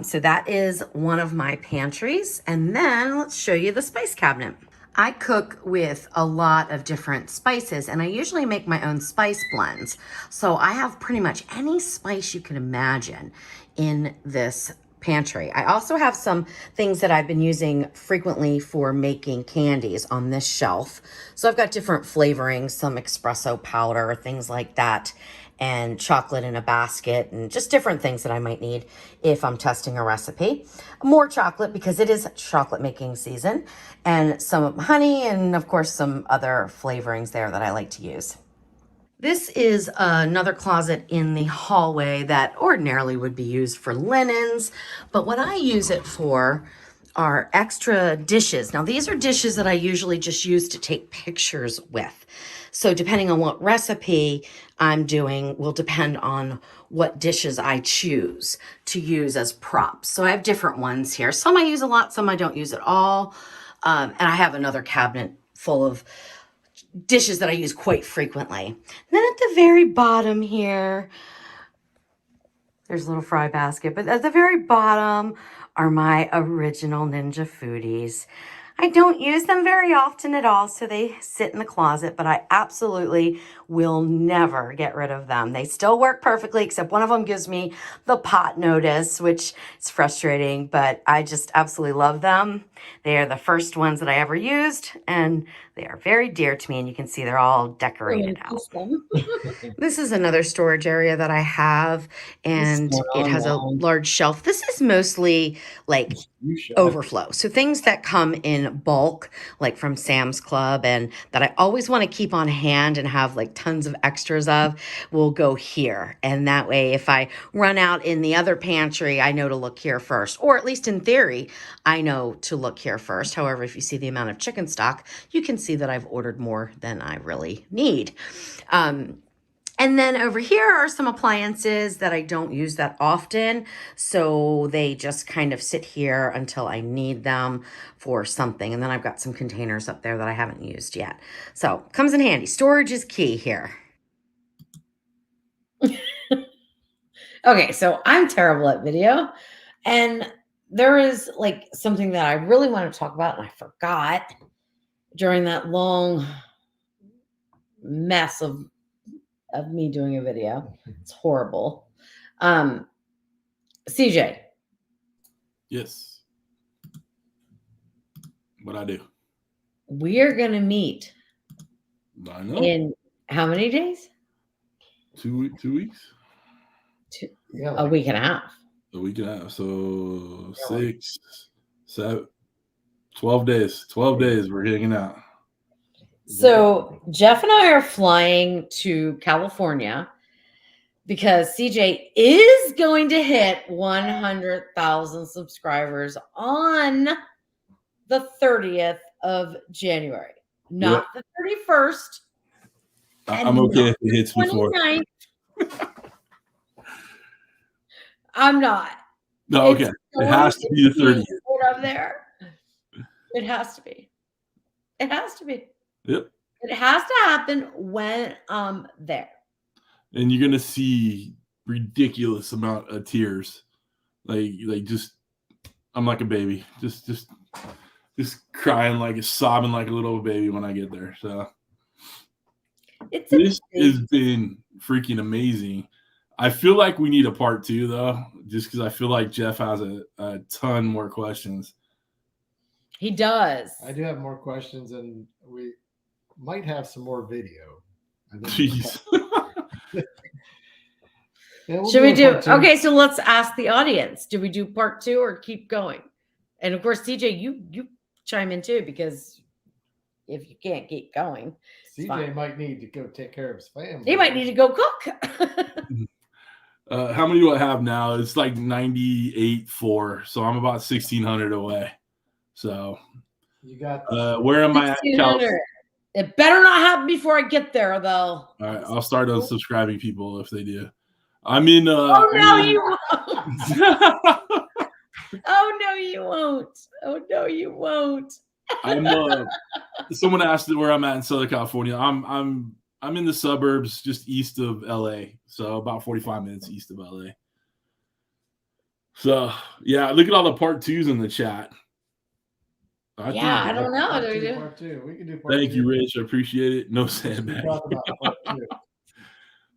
So that is one of my pantries. And then let's show you the spice cabinet. I cook with a lot of different spices, and I usually make my own spice blends. So I have pretty much any spice you can imagine in this pantry. I also have some things that I've been using frequently for making candies on this shelf. So I've got different flavorings, some espresso powder, things like that, and chocolate in a basket, and just different things that I might need if I'm testing a recipe. More chocolate because it is chocolate making season, and some honey, and of course some other flavorings there that I like to use. This is another closet in the hallway that ordinarily would be used for linens, but what I use it for are extra dishes. Now, these are dishes that I usually just use to take pictures with. So depending on what recipe I'm doing will depend on what dishes I choose to use as props. So I have different ones here. Some I use a lot, some I don't use at all. And I have another cabinet full of dishes that I use quite frequently. And then at the very bottom here, there's a little fry basket, but at the very bottom are my original Ninja Foodies. I don't use them very often at all, so they sit in the closet, but I absolutely will never get rid of them. They still work perfectly, except one of them gives me the pot notice, which is frustrating, but I just absolutely love them. They are the first ones that I ever used, and they are very dear to me, and you can see they're all decorated out. This is another storage area that I have, and it has a large shelf. This is mostly like overflow. So things that come in bulk, like from Sam's Club, and that I always want to keep on hand and have like tons of extras of, will go here. And that way, if I run out in the other pantry, I know to look here first, or at least in theory, I know to look here first. However, if you see the amount of chicken stock, you can see that I've ordered more than I really need. And then over here are some appliances that I don't use that often, so they just kind of sit here until I need them for something. And then I've got some containers up there that I haven't used yet. So comes in handy. Storage is key here. Okay, so I'm terrible at video, and there is like something that I really want to talk about, and I forgot during that long mess of me doing a video. It's horrible. CJ. Yes. What I do? We are going to meet I know. in how many days? 2 weeks. A week and a half. A week and a half. So 6, 7, 12 days. 12 days we're hanging out. So Jeff and I are flying to California because CJ is going to hit 100,000 subscribers on the 30th of January, not the 31st. I'm okay if it hits before. I'm not. No, okay. It has to be the 30th. Up there. It has to be. It has to be. Yep. It has to happen when I'm there. And you're gonna see ridiculous amount of tears, like just I'm like a baby, just crying, like sobbing like a little baby when I get there. So this has been freaking amazing. I feel like we need a part 2 though, just because I feel like Jeff has a ton more questions. He does. I do have more questions, and we might have some more video. I think Jeez. Yeah, we'll Should we a do? part 2. Okay, so let's ask the audience. Do we do part 2 or keep going? And of course, CJ, you chime in too, because if you can't keep going, CJ fine. might need to go take care of his family. he might need to go cook. How many do I have now? It's like 98.4, so I'm about 1,600 away. So You got where am I at? 1,600. It better not happen before I get there, though. All right, I'll start unsubscribing people if they do. I'm in. Oh no, you won't. Oh no, you won't. Oh no, you won't. I'm. Someone asked where I'm at in Southern California. I'm in the suburbs, just east of LA, so about 45 minutes east of LA. So yeah, look at all the part 2s in the chat. I don't know. part 2. We can do part 2. Thank you, Rich. I appreciate it. No sandbag. Talk about part 2.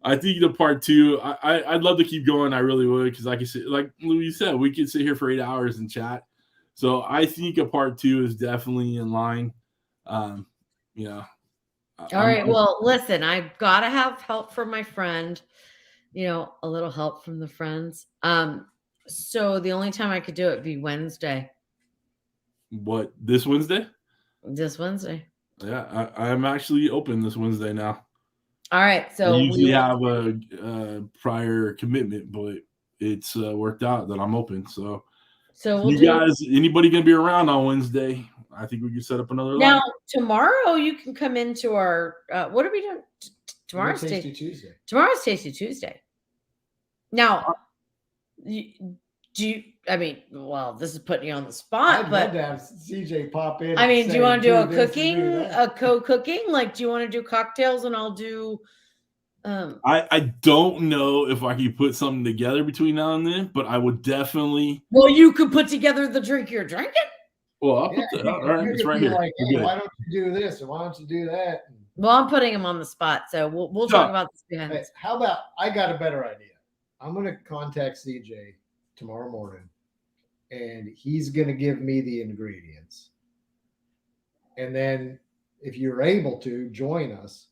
I think the part 2, I'd love to keep going. I really would, because like I said, like Louise said, we could sit here for 8 hours and chat. So I think a part 2 is definitely in line. Yeah. All right. Well, listen, I've got to have help from my friend. A little help from the friends. So the only time I could do it would be Wednesday. What, this Wednesday? This Wednesday. Yeah, I'm actually open this Wednesday now. All right. So I usually have a prior commitment, but it's worked out that I'm open. So we'll you guys, anybody gonna be around on Wednesday? I think we can set up another now. line. Tomorrow you can come into our. What are we doing? Tomorrow's Tasty Tuesday. Tomorrow's Tasty Tuesday. Now, do you? I mean, well, this is putting you on the spot, I'd but love to have CJ pop in. I mean, do you want to do a cooking, a co-cooking? Like, do you want to do cocktails and I'll do? I don't know if I can put something together between now and then, but I would definitely. Well, you could put together the drink you're drinking. Well, I'll put that. All right, it's right here. Like, hey, why don't you do this and why don't you do that? Well, I'm putting him on the spot, so we'll talk about this behind. Hey, how about I got a better idea? I'm going to contact CJ tomorrow morning, and he's going to give me the ingredients. And then, if you're able to, join us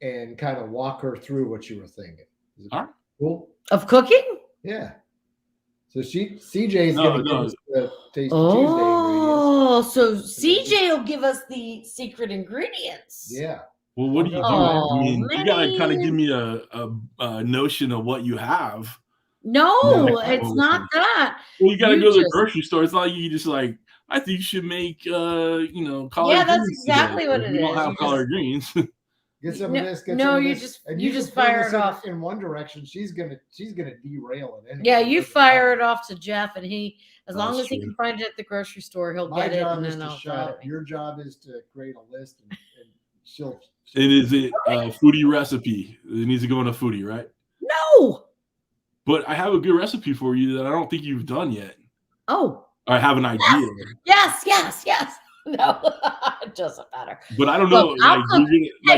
and kind of walk her through what you were thinking. Is it All right. Cool. Of cooking? Yeah. So CJ's going to give us the Tasty Tuesday ingredients. Oh, so CJ will give us the secret ingredients. Yeah. Well, what do you do? I mean, you gotta kind of give me a notion of what you have. No, it's not that. Well, you gotta go to the grocery store. It's not like you just like, I think you should make collard greens. Yeah, that's exactly what it is. You don't have collard greens. Get some of this. Get no, some of you this. just fire it off in one direction. She's gonna derail it. Anyway. Yeah, you fire it off to Jeff, and as long as true. he can find it at the grocery store, he'll My get it. job And is then to I'll shop. Your job is to create a list, and she'll. It is a foodie recipe. It needs to go in a foodie, right? No. But I have a good recipe for you that I don't think you've done yet. Oh. I have an idea. Yes. No, it doesn't matter. But I don't know.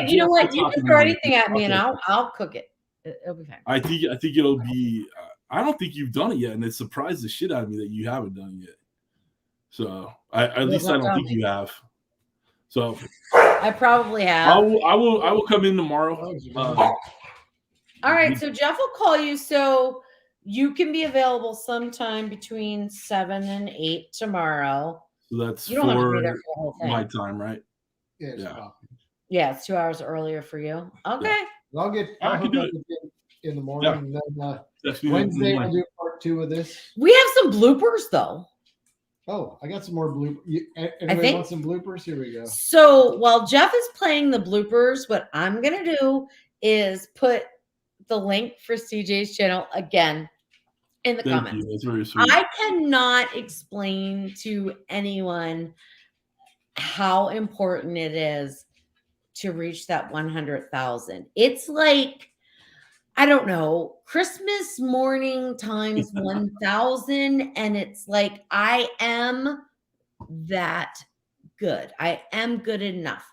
You know what? You can throw anything at me, and I'll cook it. It'll be fine. I think it'll be. I don't think you've done it yet, and it surprised the shit out of me that you haven't done it yet. So at least I don't think you have. So I probably have. I will come in tomorrow. All right, so Jeff will call you, so you can be available sometime between 7 and 8 tomorrow. So that's you don't have to be there for the whole thing. My time, right? Yeah, it's 2 hours earlier for you. Okay. Yeah. I'll hook up in the morning, and then Wednesday we'll do part 2 of this. We have some bloopers though. Oh, I got some more bloopers. Anybody want some bloopers? Here we go. So while Jeff is playing the bloopers, what I'm going to do is put the link for CJ's channel again in the comments. That's very sweet. I cannot explain to anyone how important it is to reach that 100,000. It's like, I don't know, Christmas morning times 1,000. And it's like, I am that good. I am good enough.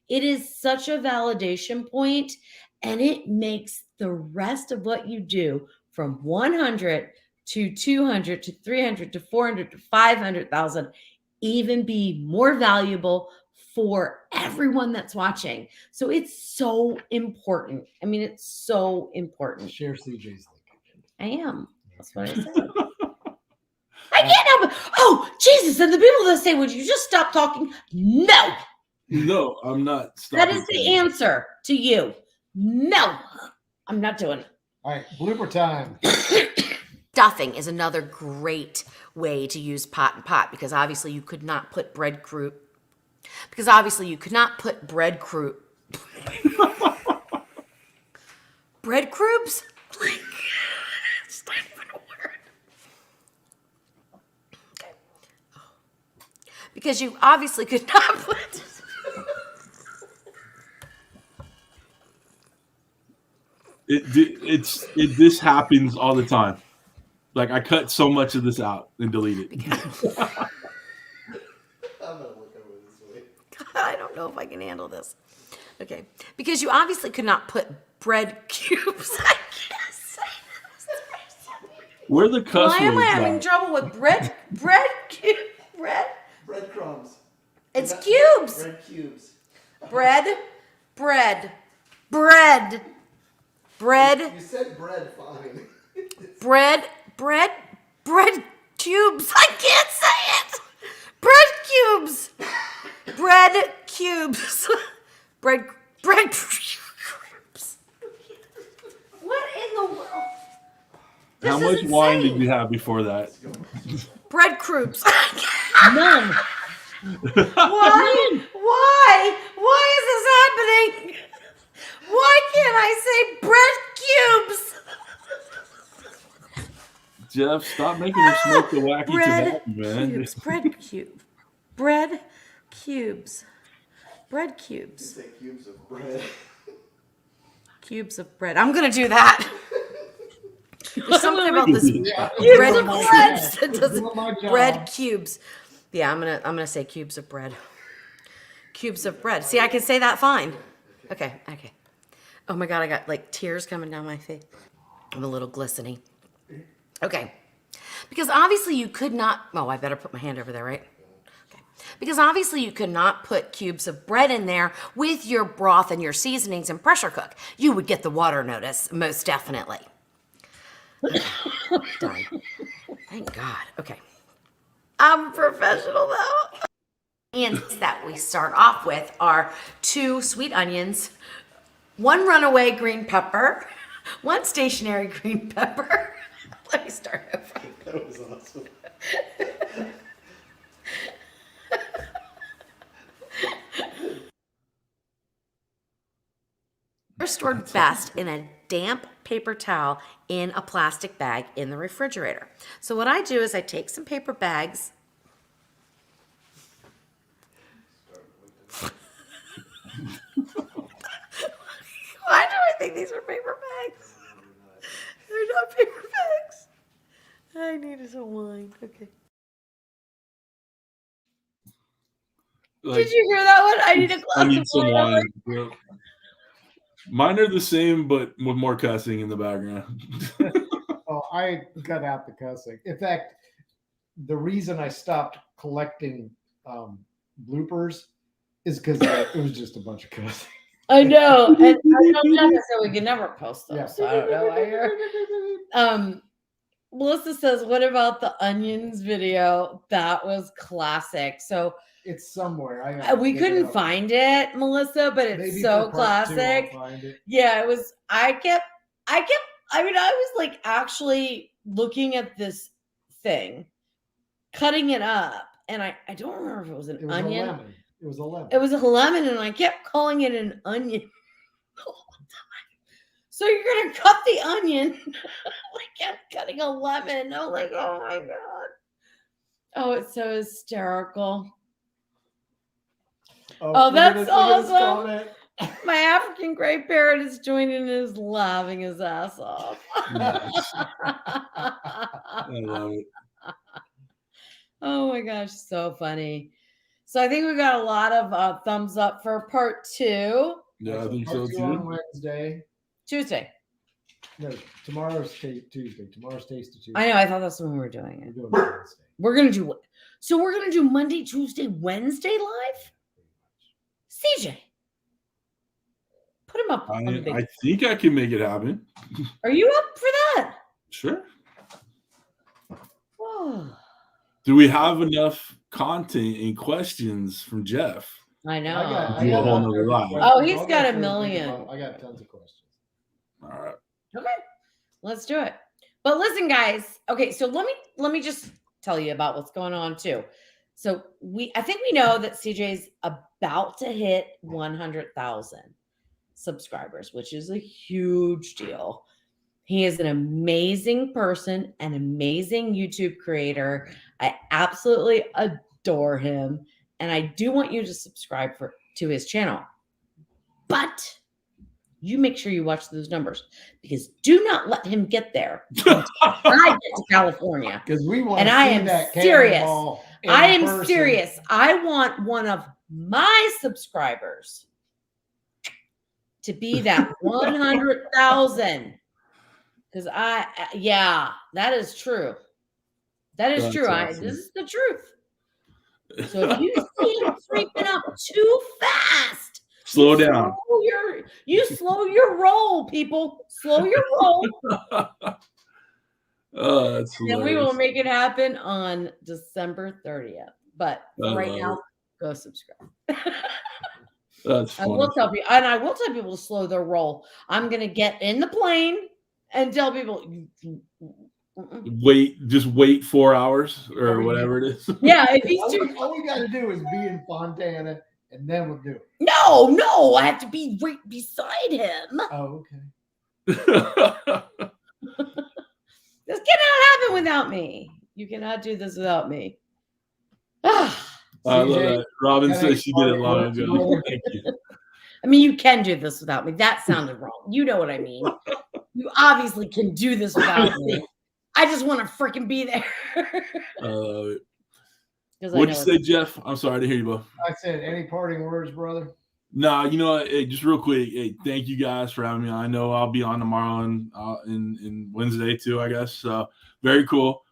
It is such a validation point, and it makes the rest of what you do from 100 to 200 to 300 to 400 to 500,000 even be more valuable for everyone that's watching. So it's so important. I mean, it's so important. Share CJ's link. I am. That's what I said. I can't help it. Oh, Jesus. And the people that say, would you just stop talking? No. No, I'm not stopping. That is the answer to you. No, I'm not doing it. All right, blooper time. Stuffing is another great way to use pot and pot because obviously you could not put breadcrumb. Because obviously you could not put breadcrumb. Breadcrumbs? Like, it's not even a word. Okay. Oh. Because you obviously could not put. This happens all the time. Like I cut so much of this out and delete it. I don't know if I can handle this. Okay, because you obviously could not put bread cubes. I can't say this. Where the cuss Why am I words having at? trouble with bread Breadcrumbs. It's cubes. Bread cubes. Bread. You said bread fine. Bread cubes. I can't say it. Bread cubes. Bread cubes. Bread cubes. What in the world? How This is much wine insane. did you have before that? Bread cubes. None. Why? Why is this happening? Why can't I say bread cubes? Jeff, stop making her smoke the wacky Bread tobacco, man. cubes. Bread cube. Bread cubes. Bread cubes. Say cubes of bread. Cubes of bread. I'm gonna do that. There's something about this Yeah, bread doing my cubes job. that doesn't. Doing my job. Bread cubes. Yeah, I'm gonna say cubes of bread. Cubes of bread. See, I can say that fine. Okay. Oh my God, I got like tears coming down my face. I'm a little glistening. Okay. Because obviously you could not. Oh, I better put my hand over there, right? Okay. Because obviously you could not put cubes of bread in there with your broth and your seasonings and pressure cook. You would get the water notice, most definitely. Done. Thank God. Okay. I'm a professional though. And that we start off with are 2 sweet onions, 1 runaway green pepper, 1 stationary green pepper. Let me start over. That was awesome. They're stored best in a damp paper towel in a plastic bag in the refrigerator. So what I do is I take some paper bags. Why do I think these are paper bags? They're not paper bags. I needed some wine. Okay. Like, Did you hear that one? I need a glass I need of some wine. wine. Bro. Mine are the same, but with more cussing in the background. Oh, I cut out the cussing. In fact, the reason I stopped collecting bloopers is because it was just a bunch of cussing. I know. And I don't know, so we can never post them. Yeah. So I don't know why you're. Melissa says, what about the onions video? That was classic. So It's somewhere. I gotta we dig it couldn't up. find it, Melissa, but it's Maybe so for part 2 I'll classic. find it. Yeah, it was. I was like actually looking at this thing, cutting it up, and I don't remember if it was an It was onion. a lemon. It was a lemon. It was a lemon, and I kept calling it an onion the whole time. So you're gonna cut the onion. I kept cutting a lemon. I'm like, oh my God. Oh, it's so hysterical. Oh, look at that's this- look at this awesome. comment. My African gray parrot is joining and is laughing his ass off. Nice. I love it. Oh my gosh, so funny. So I think we got a lot of thumbs up for part 2. Yeah, I think so Part two on too. Wednesday. Tuesday. No, tomorrow's Tuesday. Tomorrow's Taste of Tuesday. I know. I thought that's when we were doing We're it. doing Wednesday. We're gonna do. So we're gonna do Monday, Tuesday, Wednesday live. CJ, put him up on the big. I think I can make it happen. Are you up for that? Sure. Whoa. Do we have enough content and questions from Jeff? I know. I Do a got whole lots nother of live. questions. Oh, he's I'll got go a through and think million. about- I got tons of questions. All right. Okay, let's do it. But listen, guys. Okay, so let me just tell you about what's going on too. So I think we know that CJ's about to hit 100,000 subscribers, which is a huge deal. He is an amazing person, an amazing YouTube creator. I absolutely adore him, and I do want you to subscribe to his channel. But you make sure you watch those numbers, because do not let him get there until I get to California. Because we want And to I see am that serious. cannonball in I am person. serious. I want one of my subscribers to be that 100,000. Because that is true. That is That's true. awesome. This is the truth. So if you see him creeping up too fast, Slow down. slow your roll, people. Slow your roll. Oh, that's And we will hilarious. make it happen on December 30th. But I right love now, it. go subscribe. That's I funny. will tell people, and I will tell people to slow their roll. I'm gonna get in the plane and tell people, Just wait 4 hours or whatever it is. yeah, if he's too. All we got to do is be in Fontana, and then we'll do it. No, I have to be right beside him. Oh, okay. This cannot happen without me. You cannot do this without me. I love CJ, that. Robin can I says she did it long words, ago. brother? Thank you. I mean, you can do this without me. That sounded wrong. You know what I mean. You obviously can do this without me. I just want to freaking be there. I love it. 'Cause I What'd know you say, Jeff? I'm sorry to hear you, Bo. I said, any parting words, brother? Nah, you know what? Hey, just real quick. Hey, thank you guys for having me on. I know I'll be on tomorrow and Wednesday too, I guess. So very cool.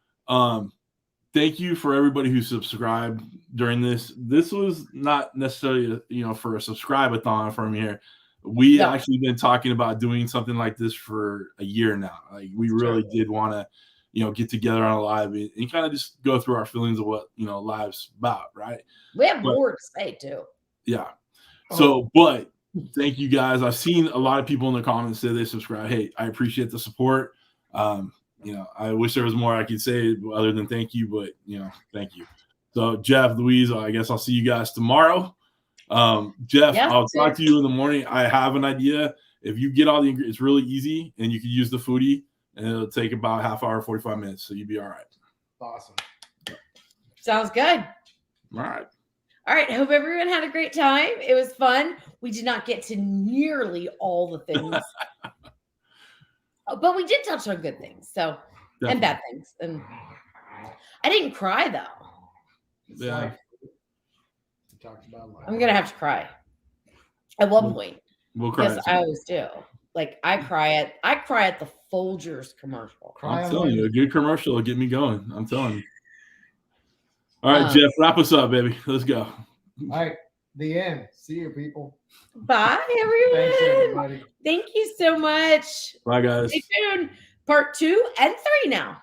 Thank you for everybody who subscribed during this. This was not necessarily, for a subscribe-a-thon from here. We actually been talking about doing something like this for a year now. Like we really did want to, get together on a live and kind of just go through our feelings of what, live's about, right? we have more to say too. Yeah. So, but thank you guys. I've seen a lot of people in the comments say they subscribe. Hey, I appreciate the support. I wish there was more I could say other than thank you, but thank you. So Jeff, Louise, I guess I'll see you guys tomorrow. Jeff, I'll talk to you in the morning. I have an idea. If you get all the ingredients, it's really easy, and you can use the foodie, and it'll take about half hour, 45 minutes. So you'll be all right. Awesome. Sounds good. All right. All right. Hope everyone had a great time. It was fun. We did not get to nearly all the things, but we did touch on good things. So, Definitely. and bad things. And I didn't cry though. Yeah. We talked about life. I'm going to have to cry at one point. We'll cry. Yes, I always do. Like I cry at the Folgers commercial. I'm telling you, a good commercial will get me going. I'm telling you. All right, Jeff, wrap us up, baby. Let's go. All right. The end. See you, people. Bye, everyone. Thanks, everybody. Thank you so much. Bye, guys. Stay tuned. Part 2 and 3 now.